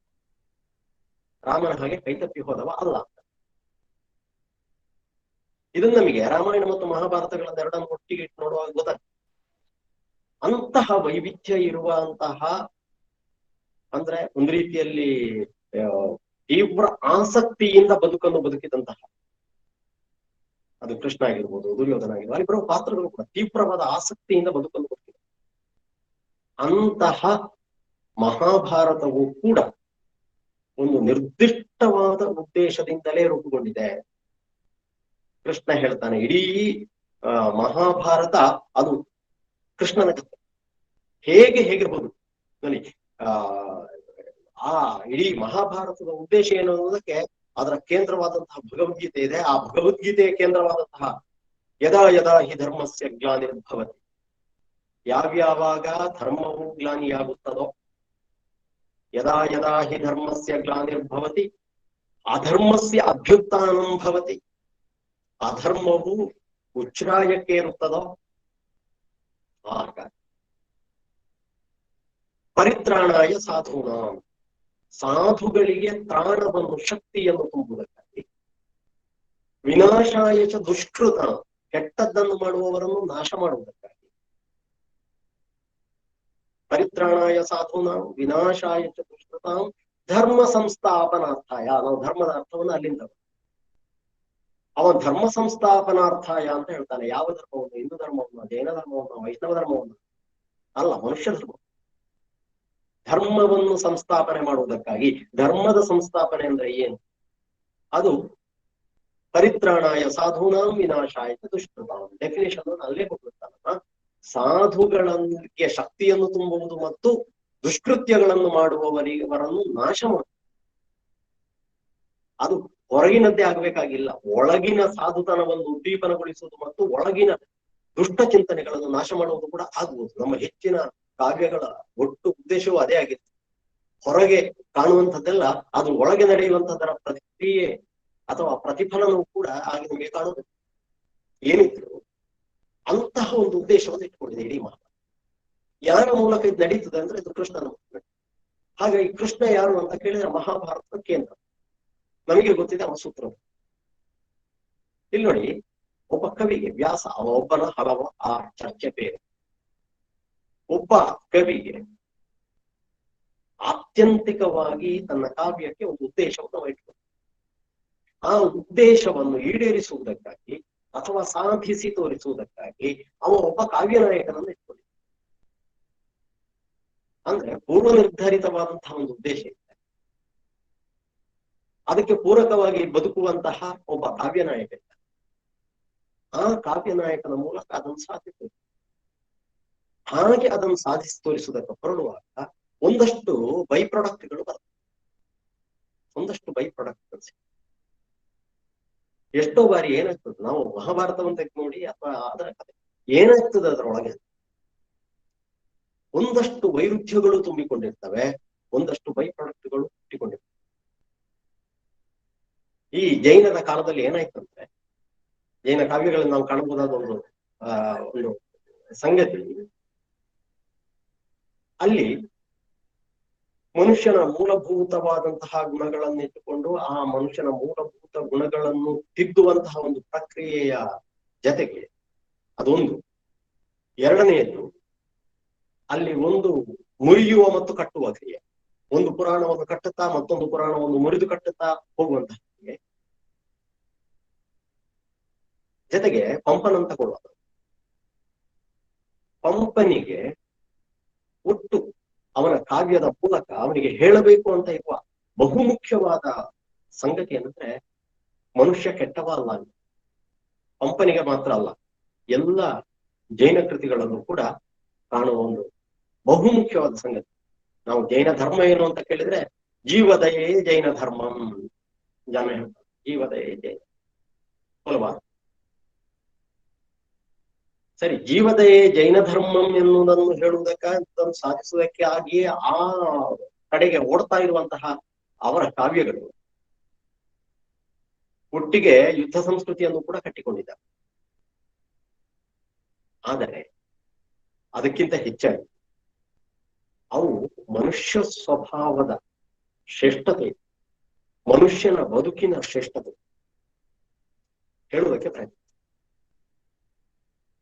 ರಾಮನ ಹಾಗೆ ಕೈತಪ್ಪಿ ಹೋದವ ಅಲ್ಲ. ಇದನ್ನು ನಮಗೆ ರಾಮಾಯಣ ಮತ್ತು ಮಹಾಭಾರತಗಳನ್ನ ಎರಡನ್ನು ಒಟ್ಟಿಗೆ ಇಟ್ಟು ನೋಡುವಾಗ ಗೊತ್ತಾಗ್ತದೆ. ಅಂತಹ ವೈವಿಧ್ಯ ಇರುವಂತಹ, ಅಂದ್ರೆ ಒಂದು ರೀತಿಯಲ್ಲಿ ತೀವ್ರ ಆಸಕ್ತಿಯಿಂದ ಬದುಕನ್ನು ಬದುಕಿದಂತಹ, ಅದು ಕೃಷ್ಣ ಆಗಿರ್ಬೋದು, ದುರ್ಯೋಧನ ಆಗಿರ್ಬೋದು, ಅಲ್ಲಿ ಬರುವ ಪಾತ್ರಗಳು ಕೂಡ ತೀವ್ರವಾದ ಆಸಕ್ತಿಯಿಂದ ಬದುಕನ್ನು ಬದುಕಿದೆ. ಅಂತಹ ಮಹಾಭಾರತವು ಕೂಡ ಒಂದು ನಿರ್ದಿಷ್ಟವಾದ ಉದ್ದೇಶದಿಂದಲೇ ರೂಪುಗೊಂಡಿದೆ. ಕೃಷ್ಣ ಹೇಳ್ತಾನೆ, ಇಡೀ ಮಹಾಭಾರತ ಅದು ಕೃಷ್ಣನ ಕಥೆ. ಹೇಗೆ ಹೋದು ನೋಡಿ, ಆ ಇಡೀ ಮಹಾಭಾರತದ ಉದ್ದೇಶ ಏನು ಅನ್ನೋದಕ್ಕೆ ಅದರ ಕೇಂದ್ರವಾದಂತಹ ಭಗವದ್ಗೀತೆ ಇದೆ. ಆ ಭಗವದ್ಗೀತೆಯ ಕೇಂದ್ರವಾದಂತಹ ಯದಾ ಯದಾ ಹಿ ಧರ್ಮಸ್ಯ ಗ್ಲಾನಿರ್ಭವತಿ, ಯಾವ್ಯಾವಾಗ ಧರ್ಮವು ಗ್ಲಾನಿಯಾಗುತ್ತದೋ, ಯದಾ ಯದಾ ಹಿ ಧರ್ಮಸ್ಯ ಗ್ಲಾನಿರ್ಭವತಿ ಅಧರ್ಮಸ್ಯ ಅಭ್ಯುತ್ಥಾನಂ ಭವತಿ, ಅಧರ್ಮವು ಉಚ್ಛ್ರಾಯಕ್ಕೆ ಇರುತ್ತದೋ ಆಗ ಪರಿತ್ರಾಣಾಯ ಸಾಧೂನಾಂ, ಸಾಧುಗಳಿಗೆ ತ್ರಾಣವನ್ನು ಶಕ್ತಿಯನ್ನು ತುಂಬುವುದಕ್ಕಾಗಿ, ವಿನಾಶಾಯ ಚ ದುಷ್ಕೃತ, ಕೆಟ್ಟದ್ದನ್ನು ಮಾಡುವವರನ್ನು ನಾಶ ಮಾಡುವುದಕ್ಕಾಗಿ, ಪರಿತ್ರಾಣಾಯ ಸಾಧೂನಾಂ ವಿನಾಶಾಯ ಚ ದುಷ್ಕೃತಾಂ ಧರ್ಮ ಸಂಸ್ಥಾಪನಾರ್ಥಾಯ. ನಾವು ಧರ್ಮದ ಅರ್ಥವನ್ನು ಅಲ್ಲಿಂದ ಅವ ಧರ್ಮ ಸಂಸ್ಥಾಪನಾರ್ಥಾಯ ಅಂತ ಹೇಳ್ತಾನೆ. ಯಾವ ಧರ್ಮವನ್ನು? ಹಿಂದೂ ಧರ್ಮವನ್ನು, ಜೈನ ಧರ್ಮವನ್ನು, ವೈಷ್ಣವ ಧರ್ಮವನ್ನು ಅಲ್ಲ, ಮನುಷ್ಯ ಧರ್ಮ. ಧರ್ಮವನ್ನು ಸಂಸ್ಥಾಪನೆ ಮಾಡುವುದಕ್ಕಾಗಿ. ಧರ್ಮದ ಸಂಸ್ಥಾಪನೆ ಅಂದ್ರೆ ಏನು? ಅದು ಪರಿತ್ರಾಣಾಯ ಸಾಧೂನಾಂ ವಿನಾಶಾಯ ದುಷ್ಕೃತಾಂ. ಡೆಫಿನೇಷನ್ ಅಲ್ಲೇ ಕೊಟ್ಟಿರ್ತಾನ. ಸಾಧುಗಳಿಗೆ ಶಕ್ತಿಯನ್ನು ತುಂಬುವುದು ಮತ್ತು ದುಷ್ಕೃತ್ಯಗಳನ್ನು ಮಾಡುವವರನ್ನು ನಾಶ ಮಾಡುವುದು. ಅದು ಹೊರಗಿನದ್ದೇ ಆಗ್ಬೇಕಾಗಿಲ್ಲ, ಒಳಗಿನ ಸಾಧುತನವನ್ನು ಉದ್ದೀಪನಗೊಳಿಸುವುದು ಮತ್ತು ಒಳಗಿನ ದುಷ್ಟ ಚಿಂತನೆಗಳನ್ನು ನಾಶ ಮಾಡುವುದು ಕೂಡ ಆಗುವುದು. ನಮ್ಮ ಹೆಚ್ಚಿನ ಕಾವ್ಯಗಳ ಒಟ್ಟು ಉದ್ದೇಶವೂ ಅದೇ ಆಗಿತ್ತು. ಹೊರಗೆ ಕಾಣುವಂಥದ್ದೆಲ್ಲ ಅದು ಒಳಗೆ ನಡೆಯುವಂತಹದರ ಪ್ರತಿಕ್ರಿಯೆ ಅಥವಾ ಪ್ರತಿಫಲನವೂ ಕೂಡ ಆಗಿ ನಮಗೆ ಕಾಣುವುದು. ಏನಿದ್ರು ಅಂತಹ ಒಂದು ಉದ್ದೇಶವನ್ನು ಇಟ್ಕೊಂಡಿದೆ ಇಡೀ ಮಹಾಭಾರತ. ಯಾರ ಮೂಲಕ ಇದು ನಡೀತದೆ ಅಂದ್ರೆ ಇದು ಕೃಷ್ಣನ ಮೂಲಕ. ಹಾಗಾಗಿ ಕೃಷ್ಣ ಯಾರು ಅಂತ ಕೇಳಿದ್ರೆ ಮಹಾಭಾರತದ ಕೇಂದ್ರ. ನಮಗೆ ಗೊತ್ತಿದೆ ಅವನ ಸೂತ್ರ. ಇಲ್ಲಿ ನೋಡಿ, ಒಬ್ಬ ಕವಿಗೆ ವ್ಯಾಸ, ಅವ ಒಬ್ಬನ ಹಲವ ಆ ಚರ್ಚೆ ಬೇರೆ. ಒಬ್ಬ ಕವಿಗೆ ಆತ್ಯಂತಿಕವಾಗಿ ತನ್ನ ಕಾವ್ಯಕ್ಕೆ ಒಂದು ಉದ್ದೇಶವನ್ನು ಇಟ್ಕೊಂಡು ಆ ಉದ್ದೇಶವನ್ನು ಈಡೇರಿಸುವುದಕ್ಕಾಗಿ ಅಥವಾ ಸಾಧಿಸಿ ತೋರಿಸುವುದಕ್ಕಾಗಿ ಅವ ಒಬ್ಬ ಕಾವ್ಯ ನಾಯಕನನ್ನು ಇಟ್ಕೊಂಡಿದ್ದ. ಅಂದ್ರೆ ಪೂರ್ವ ನಿರ್ಧರಿತವಾದಂತಹ ಒಂದು ಉದ್ದೇಶ ಇದೆ, ಅದಕ್ಕೆ ಪೂರಕವಾಗಿ ಬದುಕುವಂತಹ ಒಬ್ಬ ಕಾವ್ಯ ನಾಯಕ ಇದ್ದ. ಆ ಕಾವ್ಯ ನಾಯಕನ ಮೂಲಕ ಅದನ್ನು ಸಾಧಿಸಿ, ಹಾಗೆ ಅದನ್ನು ಸಾಧಿಸಿ ತೋರಿಸುವುದಕ್ಕೆ ಹೊರಡುವಾಗ ಒಂದಷ್ಟು ಬೈ ಪ್ರಾಡಕ್ಟ್ಗಳು ಬರ್ತವೆ. ಒಂದಷ್ಟು ಬೈ ಪ್ರಾಡಕ್ಟ್ಗಳು ಎಷ್ಟೋ ಬಾರಿ ಏನಾಗ್ತದೆ, ನಾವು ಮಹಾಭಾರತವನ್ನು ತೆಗೆದು ನೋಡಿ ಅಥವಾ ಅದರ ಕಥೆ ಏನಾಗ್ತದೆ ಅದರೊಳಗೆ, ಒಂದಷ್ಟು ವೈರುಧ್ಯಗಳು ತುಂಬಿಕೊಂಡಿರ್ತವೆ, ಒಂದಷ್ಟು ಬೈ ಪ್ರಾಡಕ್ಟ್ಗಳು ಹುಟ್ಟಿಕೊಂಡಿರ್ತವೆ. ಈ ಜೈನದ ಕಾಲದಲ್ಲಿ ಏನಾಯ್ತಂದ್ರೆ, ಜೈನ ಕಾವ್ಯಗಳಲ್ಲಿ ನಾವು ಕಾಣಬಹುದಾದ ಒಂದು ಸಂಗತಿ, ಅಲ್ಲಿ ಮನುಷ್ಯನ ಮೂಲಭೂತವಾದಂತಹ ಗುಣಗಳನ್ನು ಇಟ್ಟುಕೊಂಡು ಆ ಮನುಷ್ಯನ ಮೂಲಭೂತ ಗುಣಗಳನ್ನು ತಿದ್ದುವಂತಹ ಒಂದು ಪ್ರಕ್ರಿಯೆಯ ಜೊತೆಗೆ ಅದೊಂದು. ಎರಡನೆಯದು, ಅಲ್ಲಿ ಒಂದು ಮುರಿಯುವ ಮತ್ತು ಕಟ್ಟುವ ಕ್ರಿಯೆ. ಒಂದು ಪುರಾಣವನ್ನು ಕಟ್ಟುತ್ತಾ ಮತ್ತೊಂದು ಪುರಾಣವನ್ನು ಮುರಿದು ಕಟ್ಟುತ್ತಾ ಹೋಗುವಂತಹ ಕ್ರಿಯೆ. ಜೊತೆಗೆ ಪಂಪನಂತ ಕೊಡುವುದು. ಪಂಪನಿಗೆ ಒಟ್ಟು ಅವನ ಕಾವ್ಯದ ಮೂಲಕ ಅವನಿಗೆ ಹೇಳಬೇಕು ಅಂತ ಇರುವ ಬಹುಮುಖ್ಯವಾದ ಸಂಗತಿ ಏನಂದ್ರೆ, ಮನುಷ್ಯ ಕೆಟ್ಟವ ಅಲ್ಲ. ಪಂಪನಿಗೆ ಮಾತ್ರ ಅಲ್ಲ, ಎಲ್ಲ ಜೈನ ಕೃತಿಗಳಲ್ಲೂ ಕೂಡ ಕಾಣುವ ಒಂದು ಬಹುಮುಖ್ಯವಾದ ಸಂಗತಿ. ನಾವು ಜೈನ ಧರ್ಮ ಏನು ಅಂತ ಕೇಳಿದ್ರೆ, ಜೀವದಯೇ ಜೈನ ಧರ್ಮಂ. ಜನ ಹೇಳ್ತಾರೆ ಜೀವದಯೇ ಜೈನ ಅಲ್ವಾ? ಸರಿ, ಜೀವದಯೇ ಜೈನ ಧರ್ಮಂ ಎನ್ನುವುದನ್ನು ಹೇಳುವುದಕ್ಕೆ, ಅದನ್ನು ಸಾಧಿಸುವುದಕ್ಕೆ ಆಗಿಯೇ ಆ ಕಡೆಗೆ ಓಡ್ತಾ ಇರುವಂತಹ ಅವರ ಕಾವ್ಯಗಳು ಒಟ್ಟಿಗೆ ಯುದ್ಧ ಸಂಸ್ಕೃತಿಯನ್ನು ಕೂಡ ಕಟ್ಟಿಕೊಂಡಿದ್ದಾರೆ. ಆದರೆ ಅದಕ್ಕಿಂತ ಹೆಚ್ಚಾಗಿ ಅವು ಮನುಷ್ಯ ಸ್ವಭಾವದ ಶ್ರೇಷ್ಠತೆ, ಮನುಷ್ಯನ ಬದುಕಿನ ಶ್ರೇಷ್ಠತೆ ಹೇಳುವುದಕ್ಕೆ ಪ್ರಯತ್ನ.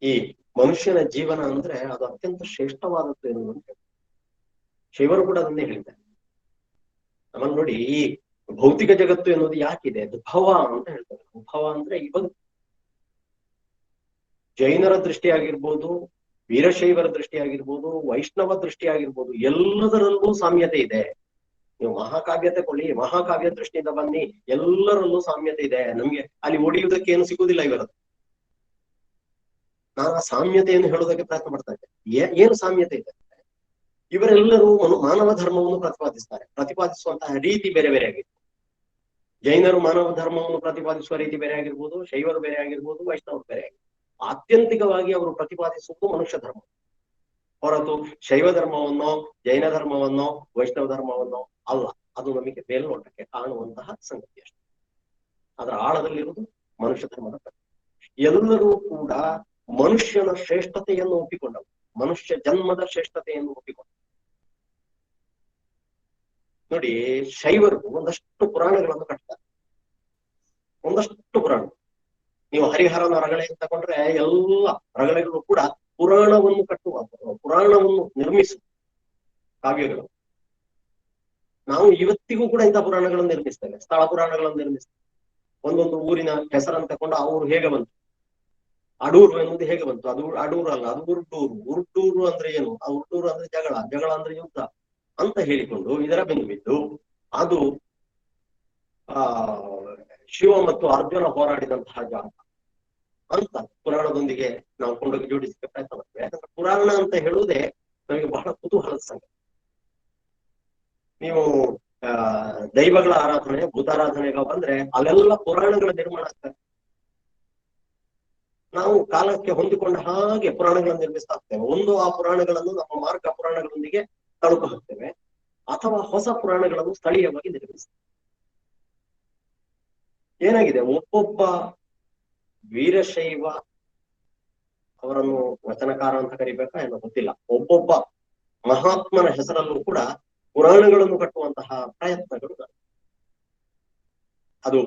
ಈ ಮನುಷ್ಯನ ಜೀವನ ಅಂದ್ರೆ ಅದು ಅತ್ಯಂತ ಶ್ರೇಷ್ಠವಾದದ್ದು ಎನ್ನುವಂತೆ ಶಿವರು ಕೂಡ ಅದನ್ನೇ ಹೇಳಿದ್ದಾರೆ. ನಮ್ಮನ್ನು ನೋಡಿ, ಈ ಭೌತಿಕ ಜಗತ್ತು ಎನ್ನುವುದು ಯಾಕಿದೆ? ದುಭವ ಅಂತ ಹೇಳ್ತಾರೆ. ದುಭವ ಅಂದ್ರೆ ಈ ಬದುಕು. ಜೈನರ ದೃಷ್ಟಿಯಾಗಿರ್ಬೋದು, ವೀರಶೈವರ ದೃಷ್ಟಿಯಾಗಿರ್ಬೋದು, ವೈಷ್ಣವ ದೃಷ್ಟಿಯಾಗಿರ್ಬೋದು, ಎಲ್ಲದರಲ್ಲೂ ಸಾಮ್ಯತೆ ಇದೆ. ನೀವು ಮಹಾಕಾವ್ಯತೆ ಕೊಳ್ಳಿ, ಮಹಾಕಾವ್ಯ ದೃಷ್ಟಿಯಿಂದ ಬನ್ನಿ, ಎಲ್ಲರಲ್ಲೂ ಸಾಮ್ಯತೆ ಇದೆ. ನಮ್ಗೆ ಅಲ್ಲಿ ಒಡೆಯುವುದಕ್ಕೆ ಏನು ಸಿಗುವುದಿಲ್ಲ ಇವರದ್ದು. ನಾನು ಆ ಸಾಮ್ಯತೆಯನ್ನು ಹೇಳೋದಕ್ಕೆ ಪ್ರಯತ್ನ ಮಾಡ್ತಾ ಇದ್ದೆ. ಏನು ಸಾಮ್ಯತೆ ಇದೆ? ಇವರೆಲ್ಲರೂ ಮಾನವ ಧರ್ಮವನ್ನು ಪ್ರತಿಪಾದಿಸ್ತಾರೆ. ಪ್ರತಿಪಾದಿಸುವಂತಹ ರೀತಿ ಬೇರೆ ಬೇರೆ ಆಗಿತ್ತು. ಜೈನರು ಮಾನವ ಧರ್ಮವನ್ನು ಪ್ರತಿಪಾದಿಸುವ ರೀತಿ ಬೇರೆ ಆಗಿರ್ಬೋದು, ಶೈವರು ಬೇರೆ ಆಗಿರ್ಬೋದು, ವೈಷ್ಣವರು ಬೇರೆ ಆಗಿರ್ಬೋದು. ಆತ್ಯಂತಿಕವಾಗಿ ಅವರು ಪ್ರತಿಪಾದಿಸುವುದು ಮನುಷ್ಯ ಧರ್ಮ ಹೊರತು ಶೈವ ಧರ್ಮವನ್ನೋ, ಜೈನ ಧರ್ಮವನ್ನೋ, ವೈಷ್ಣವ ಧರ್ಮವನ್ನೋ ಅಲ್ಲ. ಅದು ನಮಗೆ ಮೇಲ್ನೋಟಕ್ಕೆ ಕಾಣುವಂತಹ ಸಂಗತಿ ಅಷ್ಟೇ. ಅದರ ಆಳದಲ್ಲಿರುವುದು ಮನುಷ್ಯ ಧರ್ಮದ ಪ್ರತಿ. ಎಲ್ಲರೂ ಕೂಡ ಮನುಷ್ಯನ ಶ್ರೇಷ್ಠತೆಯನ್ನು ಒಪ್ಪಿಕೊಂಡವು, ಮನುಷ್ಯ ಜನ್ಮದ ಶ್ರೇಷ್ಠತೆಯನ್ನು ಒಪ್ಪಿಕೊಂಡವು. ನೋಡಿ, ಶೈವರು ಒಂದಷ್ಟು ಪುರಾಣಗಳನ್ನು ಕಟ್ತಾರೆ, ಒಂದಷ್ಟು ಪುರಾಣ. ನೀವು ಹರಿಹರನ ರಗಳೆ ತಗೊಂಡ್ರೆ ಎಲ್ಲ ರಗಳೆಗಳು ಕೂಡ ಪುರಾಣವನ್ನು ಕಟ್ಟುವ, ಪುರಾಣವನ್ನು ನಿರ್ಮಿಸುವ ಕಾವ್ಯಗಳು. ನಾವು ಇವತ್ತಿಗೂ ಕೂಡ ಇಂಥ ಪುರಾಣಗಳನ್ನು ನಿರ್ಮಿಸ್ತೇವೆ, ಸ್ಥಳ ಪುರಾಣಗಳನ್ನು ನಿರ್ಮಿಸ್ತೇವೆ. ಒಂದೊಂದು ಊರಿನ ಹೆಸರನ್ನು ತಗೊಂಡು ಆ ಊರು ಹೇಗೆ ಬಂತು, ಅಡೂರು ಎನ್ನುವುದು ಹೇಗೆ ಬಂತು, ಅದು ಅಡೂರು ಅಲ್ಲ, ಅದು ಉರುಟೂರು. ಉರುಟೂರು ಅಂದ್ರೆ ಏನು, ಆ ಉರುಟೂರು ಅಂದ್ರೆ ಜಗಳ, ಜಗಳ ಅಂದ್ರೆ ಯುದ್ಧ ಅಂತ ಹೇಳಿಕೊಂಡು ಇದರ ಬೆನ್ನು ಬಿದ್ದು ಅದು ಶಿವ ಮತ್ತು ಅರ್ಜುನ ಹೋರಾಡಿದಂತಹ ಜಾಗ ಅಂತ ಪುರಾಣದೊಂದಿಗೆ ನಾವು ಕೊಂಡೋಗಿ ಜೋಡಿಸಲಿಕ್ಕೆ ಪ್ರಯತ್ನ ಮಾಡ್ತೇವೆ. ಯಾಕಂದ್ರೆ ಪುರಾಣ ಅಂತ ಹೇಳುವುದೇ ನಮಗೆ ಬಹಳ ಕುತೂಹಲದ ಸಂಗತಿ. ನೀವು ದೈವಗಳ ಆರಾಧನೆ, ಭೂತಾರಾಧನೆಗೆ ಬಂದ್ರೆ ಅಲ್ಲೆಲ್ಲ ಪುರಾಣಗಳ ನಿರ್ಮಾಣ ಆಗ್ತದೆ. ನಾವು ಕಾಲಕ್ಕೆ ಹೊಂದಿಕೊಂಡ ಹಾಗೆ ಪುರಾಣಗಳನ್ನು ನಿರ್ಮಿಸ್ತಾ ಹೋಗ್ತೇವೆ. ಒಂದು ಆ ಪುರಾಣಗಳನ್ನು ನಮ್ಮ ಮಾರ್ಗ ಪುರಾಣಗಳೊಂದಿಗೆ ತಳುಕು ಹಾಕ್ತೇವೆ, ಅಥವಾ ಹೊಸ ಪುರಾಣಗಳನ್ನು ಸ್ಥಳೀಯವಾಗಿ ನಿರ್ಮಿಸ್ತೇವೆ. ಏನಾಗಿದೆ, ಒಬ್ಬೊಬ್ಬ ವೀರಶೈವ, ಅವರನ್ನು ವಚನಕಾರ ಅಂತ ಕರಿಬೇಕಾ ಏನೋ ಗೊತ್ತಿಲ್ಲ, ಒಬ್ಬೊಬ್ಬ ಮಹಾತ್ಮನ ಹೆಸರಲ್ಲೂ ಕೂಡ ಪುರಾಣಗಳನ್ನು ಕಟ್ಟುವಂತಹ ಪ್ರಯತ್ನಗಳು ಅದು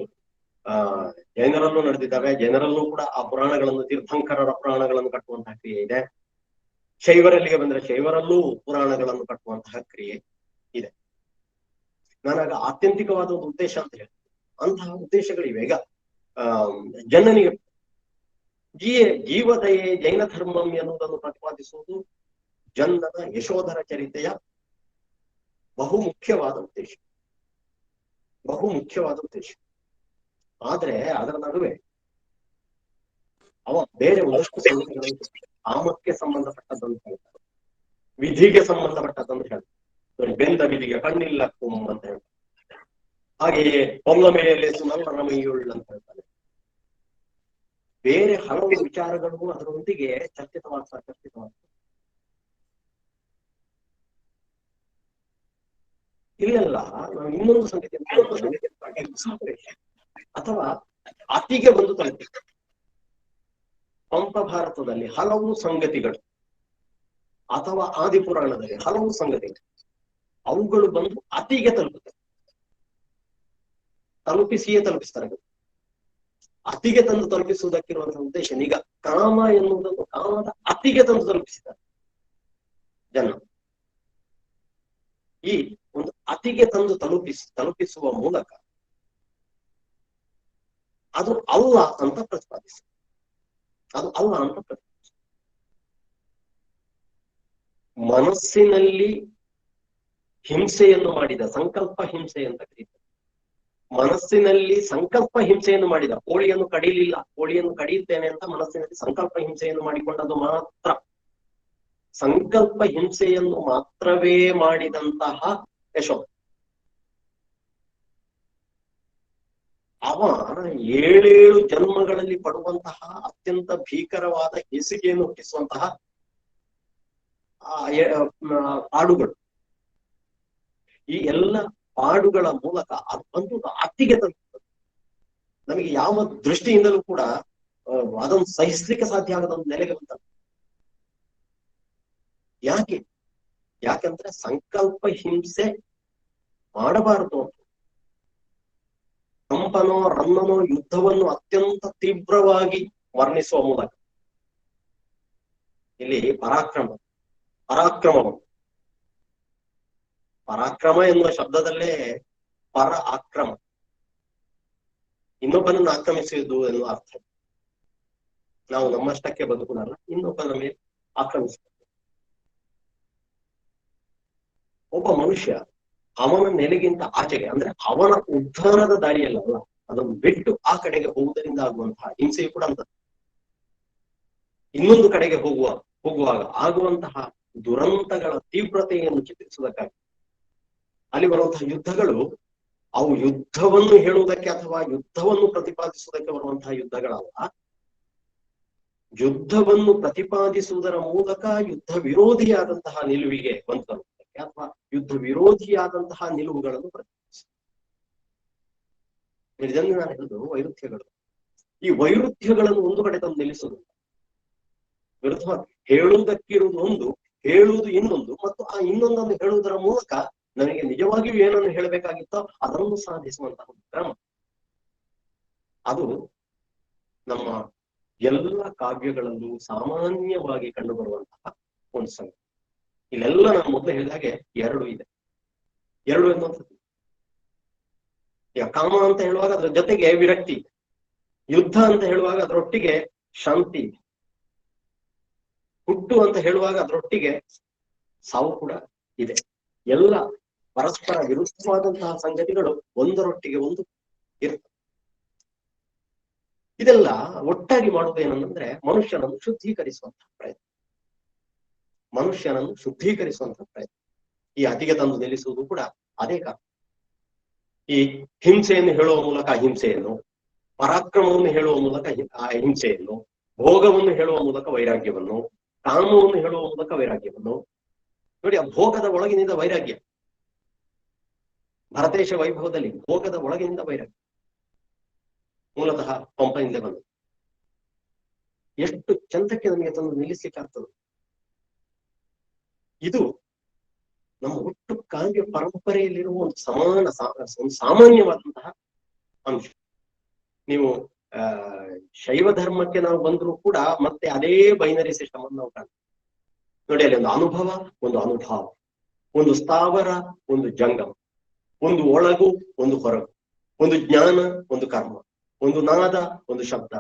ಜೈನರಲ್ಲೂ ನಡೆದಿದ್ದಾವೆ. ಜೈನರಲ್ಲೂ ಕೂಡ ಆ ಪುರಾಣಗಳನ್ನು, ತೀರ್ಥಂಕರರ ಪುರಾಣಗಳನ್ನು ಕಟ್ಟುವಂತಹ ಕ್ರಿಯೆ ಇದೆ. ಶೈವರಲ್ಲಿಗೆ ಬಂದ್ರೆ ಶೈವರಲ್ಲೂ ಪುರಾಣಗಳನ್ನು ಕಟ್ಟುವಂತಹ ಕ್ರಿಯೆ ಇದೆ. ನಾನಾಗ ಆತ್ಯಂತಿಕವಾದ ಒಂದು ಉದ್ದೇಶ ಅಂತ ಹೇಳ್ತೀನಿ. ಅಂತಹ ಉದ್ದೇಶಗಳಿವೆ. ಈಗ ಜನನಿಗೆ ಜೀವದಯೆ ಜೈನ ಧರ್ಮಂ ಎನ್ನುವುದನ್ನು ಪ್ರತಿಪಾದಿಸುವುದು ಜನ್ನನ ಯಶೋಧರ ಚರಿತೆಯ ಬಹುಮುಖ್ಯವಾದ ಉದ್ದೇಶ, ಬಹುಮುಖ್ಯವಾದ ಉದ್ದೇಶ. ಆದ್ರೆ ಅದರ ನಡುವೆ ಅವ ಬೇರೆ ಒಂದಷ್ಟು ಸಂಗತಿಗಳನ್ನು ಕಾಮಕ್ಕೆ ಸಂಬಂಧಪಟ್ಟದಂತ ಹೇಳ್ತಾರೆ, ವಿಧಿಗೆ ಸಂಬಂಧಪಟ್ಟದಂತ ಹೇಳ್ತಾರೆ. ಬೆಂದ ವಿಧಿಗೆ ಕಣ್ಣಿಲ್ಲ ಕುಂ ಅಂತ ಹೇಳ್ತಾರೆ. ಹಾಗೆಯೇ ಒಮ್ಮ ಮೇಲೆ ಸುನಲ್ಲರ ಮೈಯುಳ್ಳ ಅಂತ ಹೇಳ್ತಾನೆ. ಬೇರೆ ಹಲವು ವಿಚಾರಗಳು ಅದರೊಂದಿಗೆ ಚರ್ಚಿತವಾಗ್ತದೆ. ಇಲ್ಲೆಲ್ಲ ನಾವು ಇನ್ನೊಂದು ಸಂಗತಿ ಅಥವಾ ಅತಿಗೆ ಬಂದು ತಲುಪಿ ಪಂಪ ಭಾರತದಲ್ಲಿ ಹಲವು ಸಂಗತಿಗಳು ಅಥವಾ ಆದಿಪುರಾಣದಲ್ಲಿ ಹಲವು ಸಂಗತಿಗಳು ಅವುಗಳು ಬಂದು ಅತಿಗೆ ತಲುಪುತ್ತವೆ, ತಲುಪಿಸಿಯೇ ತಲುಪಿಸ್ತಾರೆ. ಅತಿಗೆ ತಂದು ತಲುಪಿಸುವುದಕ್ಕಿರುವಂತಹ ಉದ್ದೇಶ. ಈಗ ಕಾಮ ಎನ್ನುವುದನ್ನು ಕಾಮದ ಅತಿಗೆ ತಂದು ತಲುಪಿಸಿದ್ದಾರೆ ಜನ. ಈ ಒಂದು ಅತಿಗೆ ತಂದು ತಲುಪಿಸುವ ಮೂಲಕ ಅದು ಅಲ್ಲ ಅಂತ ಪ್ರತಿಪಾದಿಸ, ಅದು ಅಲ್ಲ ಅಂತ ಪ್ರತಿಪಾದಿಸ. ಮನಸ್ಸಿನಲ್ಲಿ ಹಿಂಸೆಯನ್ನು ಮಾಡಿದ ಸಂಕಲ್ಪ ಹಿಂಸೆ ಅಂತ ಕರೀತಾರೆ. ಮನಸ್ಸಿನಲ್ಲಿ ಸಂಕಲ್ಪ ಹಿಂಸೆಯನ್ನು ಮಾಡಿದ, ಕೋಳಿಯನ್ನು ಕಡಿಲಿಲ್ಲ, ಕೋಳಿಯನ್ನು ಕಡಿಯುತ್ತೇನೆ ಅಂತ ಮನಸ್ಸಿನಲ್ಲಿ ಸಂಕಲ್ಪ ಹಿಂಸೆಯನ್ನು ಮಾಡಿಕೊಂಡದ್ದು ಮಾತ್ರ, ಸಂಕಲ್ಪ ಹಿಂಸೆಯನ್ನು ಮಾತ್ರವೇ ಮಾಡಿದಂತಹ ಯಶೋ ಅವ 7 ಜನ್ಮಗಳಲ್ಲಿ ಪಡುವಂತಹ ಅತ್ಯಂತ ಭೀಕರವಾದ ಹೇಸಿಗೆಯನ್ನು ಹುಟ್ಟಿಸುವಂತಹ ಪಾಡುಗಳು, ಈ ಎಲ್ಲ ಪಾಡುಗಳ ಮೂಲಕ ಅದು ಅತಿಗೆ ತಲುಪುತ್ತದೆ. ನಮಗೆ ಯಾವ ದೃಷ್ಟಿಯಿಂದಲೂ ಕೂಡ ಅದನ್ನು ಸಹಿಸ್ಲಿಕ್ಕೆ ಸಾಧ್ಯ ಆಗದ ಒಂದು ನೆಲೆಗೆ ಬಂತ. ಯಾಕಂದ್ರೆ ಸಂಕಲ್ಪ ಹಿಂಸೆ ಮಾಡಬಾರದು ಅಂತ ಕಂಪನೋ ರನ್ನನೋ ಯುದ್ಧವನ್ನು ಅತ್ಯಂತ ತೀವ್ರವಾಗಿ ವರ್ಣಿಸುವ ಮೂಲಕ ಇಲ್ಲಿ ಪರಾಕ್ರಮ ಎನ್ನುವ ಶಬ್ದದಲ್ಲೇ ಪರ ಆಕ್ರಮ, ಇನ್ನೊಬ್ಬನನ್ನು ಆಕ್ರಮಿಸುವುದು ಎನ್ನುವ ಅರ್ಥ. ನಾವು ನಮ್ಮಷ್ಟಕ್ಕೆ ಬದುಕುವುದಲ್ಲ, ಇನ್ನೊಬ್ಬನ ಮೇಲೆ ಆಕ್ರಮಿಸುವುದು. ಒಬ್ಬ ಮನುಷ್ಯ ಅವನ ನೆಲೆಗಿಂತ ಆಚೆಗೆ, ಅಂದ್ರೆ ಅವನ ಉದ್ಧಾರದ ದಾರಿಯಲ್ಲ, ಅದನ್ನು ಬಿಟ್ಟು ಆ ಕಡೆಗೆ ಹೋಗುವುದರಿಂದ ಆಗುವಂತಹ ಹಿಂಸೆಯು ಕೂಡ ಅಂತ ಇನ್ನೊಂದು ಕಡೆಗೆ ಹೋಗುವಾಗ ಆಗುವಂತಹ ದುರಂತಗಳ ತೀವ್ರತೆಯನ್ನು ಚಿತ್ರಿಸುವುದಕ್ಕಾಗಿ ಅಲ್ಲಿ ಬರುವಂತಹ ಯುದ್ಧಗಳು ಅವು ಯುದ್ಧವನ್ನು ಹೇಳುವುದಕ್ಕೆ ಅಥವಾ ಯುದ್ಧವನ್ನು ಪ್ರತಿಪಾದಿಸುವುದಕ್ಕೆ ಬರುವಂತಹ ಯುದ್ಧಗಳಲ್ಲ. ಯುದ್ಧವನ್ನು ಪ್ರತಿಪಾದಿಸುವುದರ ಮೂಲಕ ಯುದ್ಧ ವಿರೋಧಿಯಾದಂತಹ ನಿಲುವಿಗೆ ಬಂದು ತರುವುದಕ್ಕೆ ಅಥವಾ ಯುದ್ಧ ವಿರೋಧಿಯಾದಂತಹ ನಿಲುವುಗಳನ್ನು ಪ್ರತಿಪಾದಿಸುವುದು. ಇದನ್ನು ನಾನು ಹೇಳುದು ವೈರುಧ್ಯಗಳು. ಈ ವೈರುಧ್ಯಗಳನ್ನು ಒಂದು ಕಡೆ ತಂದು ನಿಲ್ಲಿಸುವುದು ವಿರುದ್ಧ ಹೇಳುವುದಕ್ಕಿರುವುದು ಒಂದು, ಹೇಳುವುದು ಇನ್ನೊಂದು, ಮತ್ತು ಆ ಇನ್ನೊಂದನ್ನು ಹೇಳುವುದರ ಮೂಲಕ ನನಗೆ ನಿಜವಾಗಿಯೂ ಏನನ್ನು ಹೇಳಬೇಕಾಗಿತ್ತೋ ಅದನ್ನು ಸಾಧಿಸುವಂತಹ ಒಂದು ಕ್ರಮ. ಅದು ನಮ್ಮ ಎಲ್ಲ ಕಾವ್ಯಗಳಲ್ಲೂ ಸಾಮಾನ್ಯವಾಗಿ ಕಂಡುಬರುವಂತಹ ಒಂದು ಸಂಗತಿ. ಇಲ್ಲೆಲ್ಲ ನಾನು ಮೊದಲು ಹೇಳಿದಾಗೆ ಎರಡು ಇದೆ. ಎರಡು ಎನ್ನುವಂಥದ್ದು ಈಗ ಕಾಮ ಅಂತ ಹೇಳುವಾಗ ಅದರ ಜೊತೆಗೆ ವಿರಕ್ತಿ ಇದೆ, ಯುದ್ಧ ಅಂತ ಹೇಳುವಾಗ ಅದರೊಟ್ಟಿಗೆ ಶಾಂತಿ ಇದೆ, ಹುಟ್ಟು ಅಂತ ಹೇಳುವಾಗ ಅದರೊಟ್ಟಿಗೆ ಸಾವು ಕೂಡ ಇದೆ. ಎಲ್ಲ ಪರಸ್ಪರ ವಿರುದ್ಧವಾದಂತಹ ಸಂಗತಿಗಳು ಒಂದರೊಟ್ಟಿಗೆ ಒಂದು ಇರ್ತವೆ. ಇದೆಲ್ಲ ಒಟ್ಟಾಗಿ ಮಾಡುವುದೇನಂದ್ರೆ ಮನುಷ್ಯನನ್ನು ಶುದ್ಧೀಕರಿಸುವಂತಹ ಪ್ರಯತ್ನ, ಮನುಷ್ಯನನ್ನು ಶುದ್ಧೀಕರಿಸುವಂತಹ ಪ್ರಯತ್ನ. ಈ ಅತಿಗೆ ತಂದು ನಿಲ್ಲಿಸುವುದು ಕೂಡ ಅದೇ ಕಾರಣ. ಈ ಹಿಂಸೆಯನ್ನು ಹೇಳುವ ಮೂಲಕ ಅಹಿಂಸೆಯನ್ನು, ಪರಾಕ್ರಮವನ್ನು ಹೇಳುವ ಮೂಲಕ ಹಿಂಸೆಯನ್ನು, ಭೋಗವನ್ನು ಹೇಳುವ ಮೂಲಕ ವೈರಾಗ್ಯವನ್ನು, ಕಾಮವನ್ನು ಹೇಳುವ ಮೂಲಕ ವೈರಾಗ್ಯವನ್ನು ನೋಡಿ. ಆ ಭೋಗದ ಒಳಗಿನಿಂದ ವೈರಾಗ್ಯ, ಭರತೇಶ ವೈಭವದಲ್ಲಿ ಭೋಗದ ಒಳಗಿನಿಂದ ವೈರಾಗ್ಯ ಮೂಲತಃ ಪಂಪನಿಂದ ಬಂದು ಎಷ್ಟು ಚಂದಕ್ಕೆ ನಮಗೆ ತಂದು ನಿಲ್ಲಿಸ್ಲಿಕ್ಕೆ ಆಗ್ತದೆ. ಇದು ನಮ್ಮ ಒಟ್ಟು ಕಾವ್ಯ ಪರಂಪರೆಯಲ್ಲಿರುವ ಒಂದು ಸಾಮಾನ್ಯವಾದಂತಹ ಅಂಶ. ನೀವು ಶೈವ ಧರ್ಮಕ್ಕೆ ನಾವು ಬಂದರೂ ಕೂಡ ಮತ್ತೆ ಅದೇ ಬೈನರಿ ಸಿಸ್ಟಮ್ ಅನ್ನು ನಾವು ಕಾಣ್ತೀವಿ ನೋಡಿ. ಅಲ್ಲಿ ಒಂದು ಅನುಭವ, ಒಂದು ಅನುಭಾವ, ಒಂದು ಸ್ಥಾವರ, ಒಂದು ಜಂಗಮ, ಒಂದು ಒಳಗು, ಒಂದು ಹೊರಗು, ಒಂದು ಜ್ಞಾನ, ಒಂದು ಕರ್ಮ, ಒಂದು ನಾದ, ಒಂದು ಶಬ್ದ,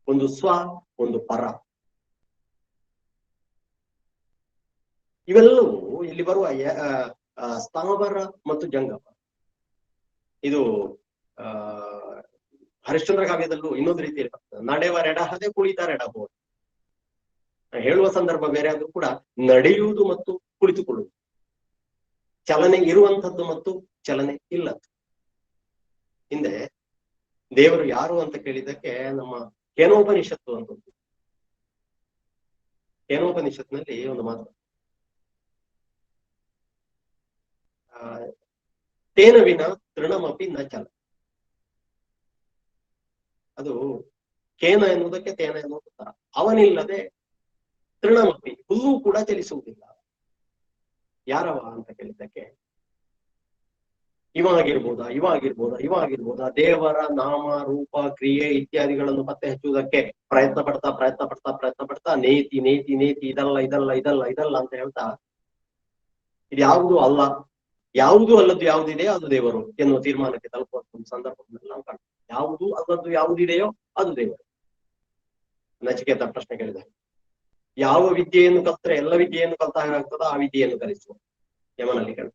ಒಂದು ಸ್ವ, ಒಂದು ಪರ. ಇವೆಲ್ಲವೂ ಇಲ್ಲಿ ಬರುವ ಸ್ಥಾವರ ಮತ್ತು ಜಂಗಮ. ಇದು ಹರಿಶ್ಚಂದ್ರ ಕಾವ್ಯದಲ್ಲೂ ಇನ್ನೊಂದು ರೀತಿ ಇರ್ತದೆ. ನಡೆವರೆಡಹದೆ ಕುಳಿತಾರೆಡಬಹುದು. ಹೇಳುವ ಸಂದರ್ಭ ಬೇರೆ ಆದ್ರೂ ಕೂಡ ನಡೆಯುವುದು ಮತ್ತು ಕುಳಿತುಕೊಳ್ಳುವುದು, ಚಲನೆ ಇರುವಂಥದ್ದು ಮತ್ತು ಚಲನೆ ಇಲ್ಲದ್ದು. ಹಿಂದೆ ದೇವರು ಯಾರು ಅಂತ ಕೇಳಿದ್ದಕ್ಕೆ ನಮ್ಮ ಕೇನೋಪನಿಷತ್ತು ಅಂತ ಒಂದು, ಕೇನೋಪನಿಷತ್ನಲ್ಲಿ ಒಂದು ಮಾತು, ತೇನ ವಿನ ತೃಣಮಪಿ ನ ಚಲ. ಅದು ಕೇನ ಎನ್ನುವುದಕ್ಕೆ ತೇನ ಎನ್ನುವುದು ತರ. ಅವನಿಲ್ಲದೆ ತೃಣಮಪಿ ಹುಲ್ಲು ಕೂಡ ಚಲಿಸುವುದಿಲ್ಲ. ಯಾರವ ಅಂತ ಕೇಳಿದ್ದಕ್ಕೆ ಇವ ಆಗಿರ್ಬೋದಾ ದೇವರ ನಾಮ ರೂಪ ಕ್ರಿಯೆ ಇತ್ಯಾದಿಗಳನ್ನು ಪತ್ತೆ ಹಚ್ಚುವುದಕ್ಕೆ ಪ್ರಯತ್ನ ಪಡ್ತಾ ನೇತಿ ಇದಲ್ಲ ಅಂತ ಹೇಳ್ತಾ ಇದು ಯಾವುದು ಅಲ್ಲ, ಯಾವುದು ಅಲ್ಲದ್ದು ಯಾವುದಿದೆ ಅದು ದೇವರು ಎನ್ನುವ ತೀರ್ಮಾನಕ್ಕೆ ತಲುಪುವ ಒಂದು ಸಂದರ್ಭದಲ್ಲಿ ನಾವು ಕಾಣ್ತೀವಿ. ಯಾವುದು ಅಲ್ಲದ್ದು ಯಾವುದಿದೆಯೋ ಅದು ದೇವರು. ನಚಿಕೇತ ಪ್ರಶ್ನೆ ಕೇಳಿದ, ಯಾವ ವಿದ್ಯೆಯನ್ನು ಕಲ್ತ್ರೆ ಎಲ್ಲ ವಿದ್ಯೆಯನ್ನು ಕಲ್ತ ಹಾಗಾಗ್ತದ, ಆ ವಿದ್ಯೆಯನ್ನು ಕಲಿಸುವ. ಯಮನಲ್ಲಿ ಕೇಳ,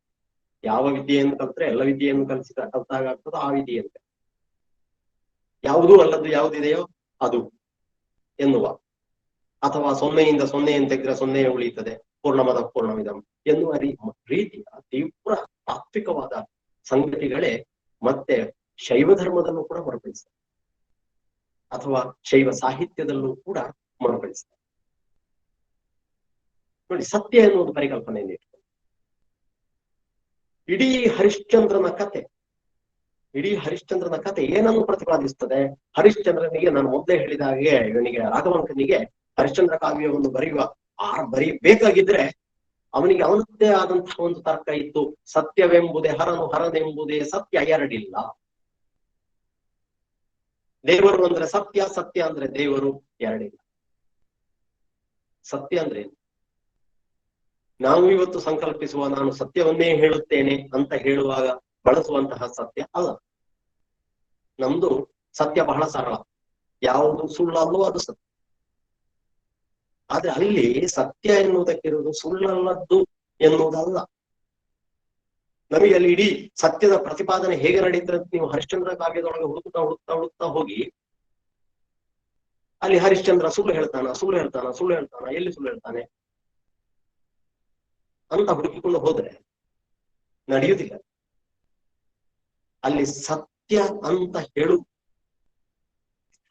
ಯಾವ ವಿದ್ಯೆಯನ್ನು ಕಲ್ತ್ರೆ ಎಲ್ಲ ವಿದ್ಯೆಯನ್ನು ಕಲ್ತ ಹಾಗಾಗ್ತದ, ಆ ವಿದ್ಯೆಯನ್ನು ಯಾವುದು ಅಲ್ಲದ್ದು ಯಾವುದಿದೆಯೋ ಅದು ಎನ್ನುವ, ಅಥವಾ ಸೊನ್ನೆಯಿಂದ ಸೊನ್ನೆಯನ್ನು ತೆಗೆದ್ರೆ ಸೊನ್ನೆಯೇ ಉಳಿಯುತ್ತದೆ, ಪೂರ್ಣಮದ ಪೂರ್ಣವಿದಂ ಎನ್ನುವ ರೀತಿಯ ತೀವ್ರ ತಾತ್ವಿಕವಾದ ಸಂಗತಿಗಳೇ ಮತ್ತೆ ಶೈವ ಧರ್ಮದಲ್ಲೂ ಕೂಡ ಮರುಕಳಿಸ್ತಾರೆ, ಅಥವಾ ಶೈವ ಸಾಹಿತ್ಯದಲ್ಲೂ ಕೂಡ ಮರುಕಳಿಸ್ತಾರೆ. ನೋಡಿ, ಸತ್ಯ ಎನ್ನುವುದು ಪರಿಕಲ್ಪನೆಯನ್ನು ಇಟ್ಕೊಂಡು ಇಡೀ ಹರಿಶ್ಚಂದ್ರನ ಕತೆ ಏನನ್ನು ಪ್ರತಿಪಾದಿಸ್ತದೆ? ಹರಿಶ್ಚಂದ್ರನಿಗೆ ನಾನು ಮೊದಲೇ ಹೇಳಿದ ಹಾಗೆ, ಇವನಿಗೆ ರಾಘವಂಕನಿಗೆ ಹರಿಶ್ಚಂದ್ರ ಕಾವ್ಯವನ್ನು ಬರೀಬೇಕಾಗಿದ್ರೆ ಅವನಿಗೆ ಅವನದ್ದೇ ಆದಂತಹ ಒಂದು ತರ್ಕ ಇತ್ತು. ಸತ್ಯವೆಂಬುದೇ ಹರನೆಂಬುದೇ ಸತ್ಯ ಎರಡಿಲ್ಲ. ದೇವರು ಅಂದ್ರೆ ಸತ್ಯ, ಸತ್ಯ ಅಂದ್ರೆ ದೇವರು ಎರಡಿಲ್ಲ. ಸತ್ಯ ಅಂದ್ರೆ ನಾವು ಇವತ್ತು ಸಂಕಲ್ಪಿಸುವ ನಾನು ಸತ್ಯವನ್ನೇ ಹೇಳುತ್ತೇನೆ ಅಂತ ಹೇಳುವಾಗ ಬಳಸುವಂತಹ ಸತ್ಯ ಅಲ್ಲ. ನಮ್ದು ಸತ್ಯ ಬಹಳ ಸರಳ, ಯಾವುದು ಸುಳ್ಳಲ್ಲೋ ಅದು ಸತ್ಯ. ಆದ್ರೆ ಅಲ್ಲಿ ಸತ್ಯ ಎನ್ನುವುದಕ್ಕಿರುವುದು ಸುಳ್ಳಲ್ಲದ್ದು ಎನ್ನುವುದಲ್ಲ. ನಮಗೆ ಅಲ್ಲಿ ಇಡೀ ಸತ್ಯದ ಪ್ರತಿಪಾದನೆ ಹೇಗೆ ನಡೀತದೆ ಅಂತ ನೀವು ಹರಿಶ್ಚಂದ್ರ ಕಾವ್ಯದೊಳಗೆ ಹುಡುಕ್ತಾ ಹೋಗಿ ಅಲ್ಲಿ ಹರಿಶ್ಚಂದ್ರ ಸುಳ್ಳು ಹೇಳ್ತಾನ, ಎಲ್ಲಿ ಸುಳ್ಳು ಹೇಳ್ತಾನೆ ಅಂತ ಹುಡುಕಿಕೊಂಡು ಹೋದ್ರೆ ನಡೆಯುವುದಿಲ್ಲ. ಅಲ್ಲಿ ಸತ್ಯ ಅಂತ ಹೇಳು,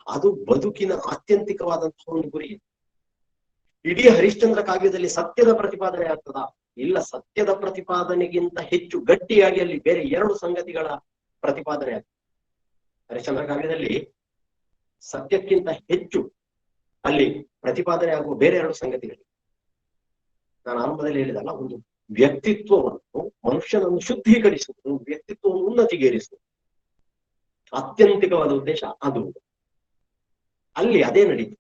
ಅದು ಬದುಕಿನ ಆತ್ಯಂತಿಕವಾದಂತಹ ಒಂದು ಗುರಿ. ಇಡೀ ಹರಿಶ್ಚಂದ್ರ ಕಾವ್ಯದಲ್ಲಿ ಸತ್ಯದ ಪ್ರತಿಪಾದನೆ ಆಗ್ತದ? ಇಲ್ಲ, ಸತ್ಯದ ಪ್ರತಿಪಾದನೆಗಿಂತ ಹೆಚ್ಚು ಗಟ್ಟಿಯಾಗಿ ಅಲ್ಲಿ ಬೇರೆ ಎರಡು ಸಂಗತಿಗಳ ಪ್ರತಿಪಾದನೆ ಆಗ್ತದೆ. ಹರಿಶ್ಚಂದ್ರ ಕಾವ್ಯದಲ್ಲಿ ಸತ್ಯಕ್ಕಿಂತ ಹೆಚ್ಚು ಅಲ್ಲಿ ಪ್ರತಿಪಾದನೆ ಆಗುವ ಬೇರೆ ಎರಡು ಸಂಗತಿಗಳು. ನಾನು ಆರಂಭದಲ್ಲಿ ಹೇಳಿದಲ್ಲ, ಒಂದು ವ್ಯಕ್ತಿತ್ವವನ್ನು, ಮನುಷ್ಯನನ್ನು ಶುದ್ಧೀಕರಿಸುವುದು, ವ್ಯಕ್ತಿತ್ವವನ್ನು ಉನ್ನತಿಗೇರಿಸುವುದು ಆತ್ಯಂತಿಕವಾದ ಉದ್ದೇಶ ಅದು. ಅಲ್ಲಿ ಅದೇ ನಡೀತು.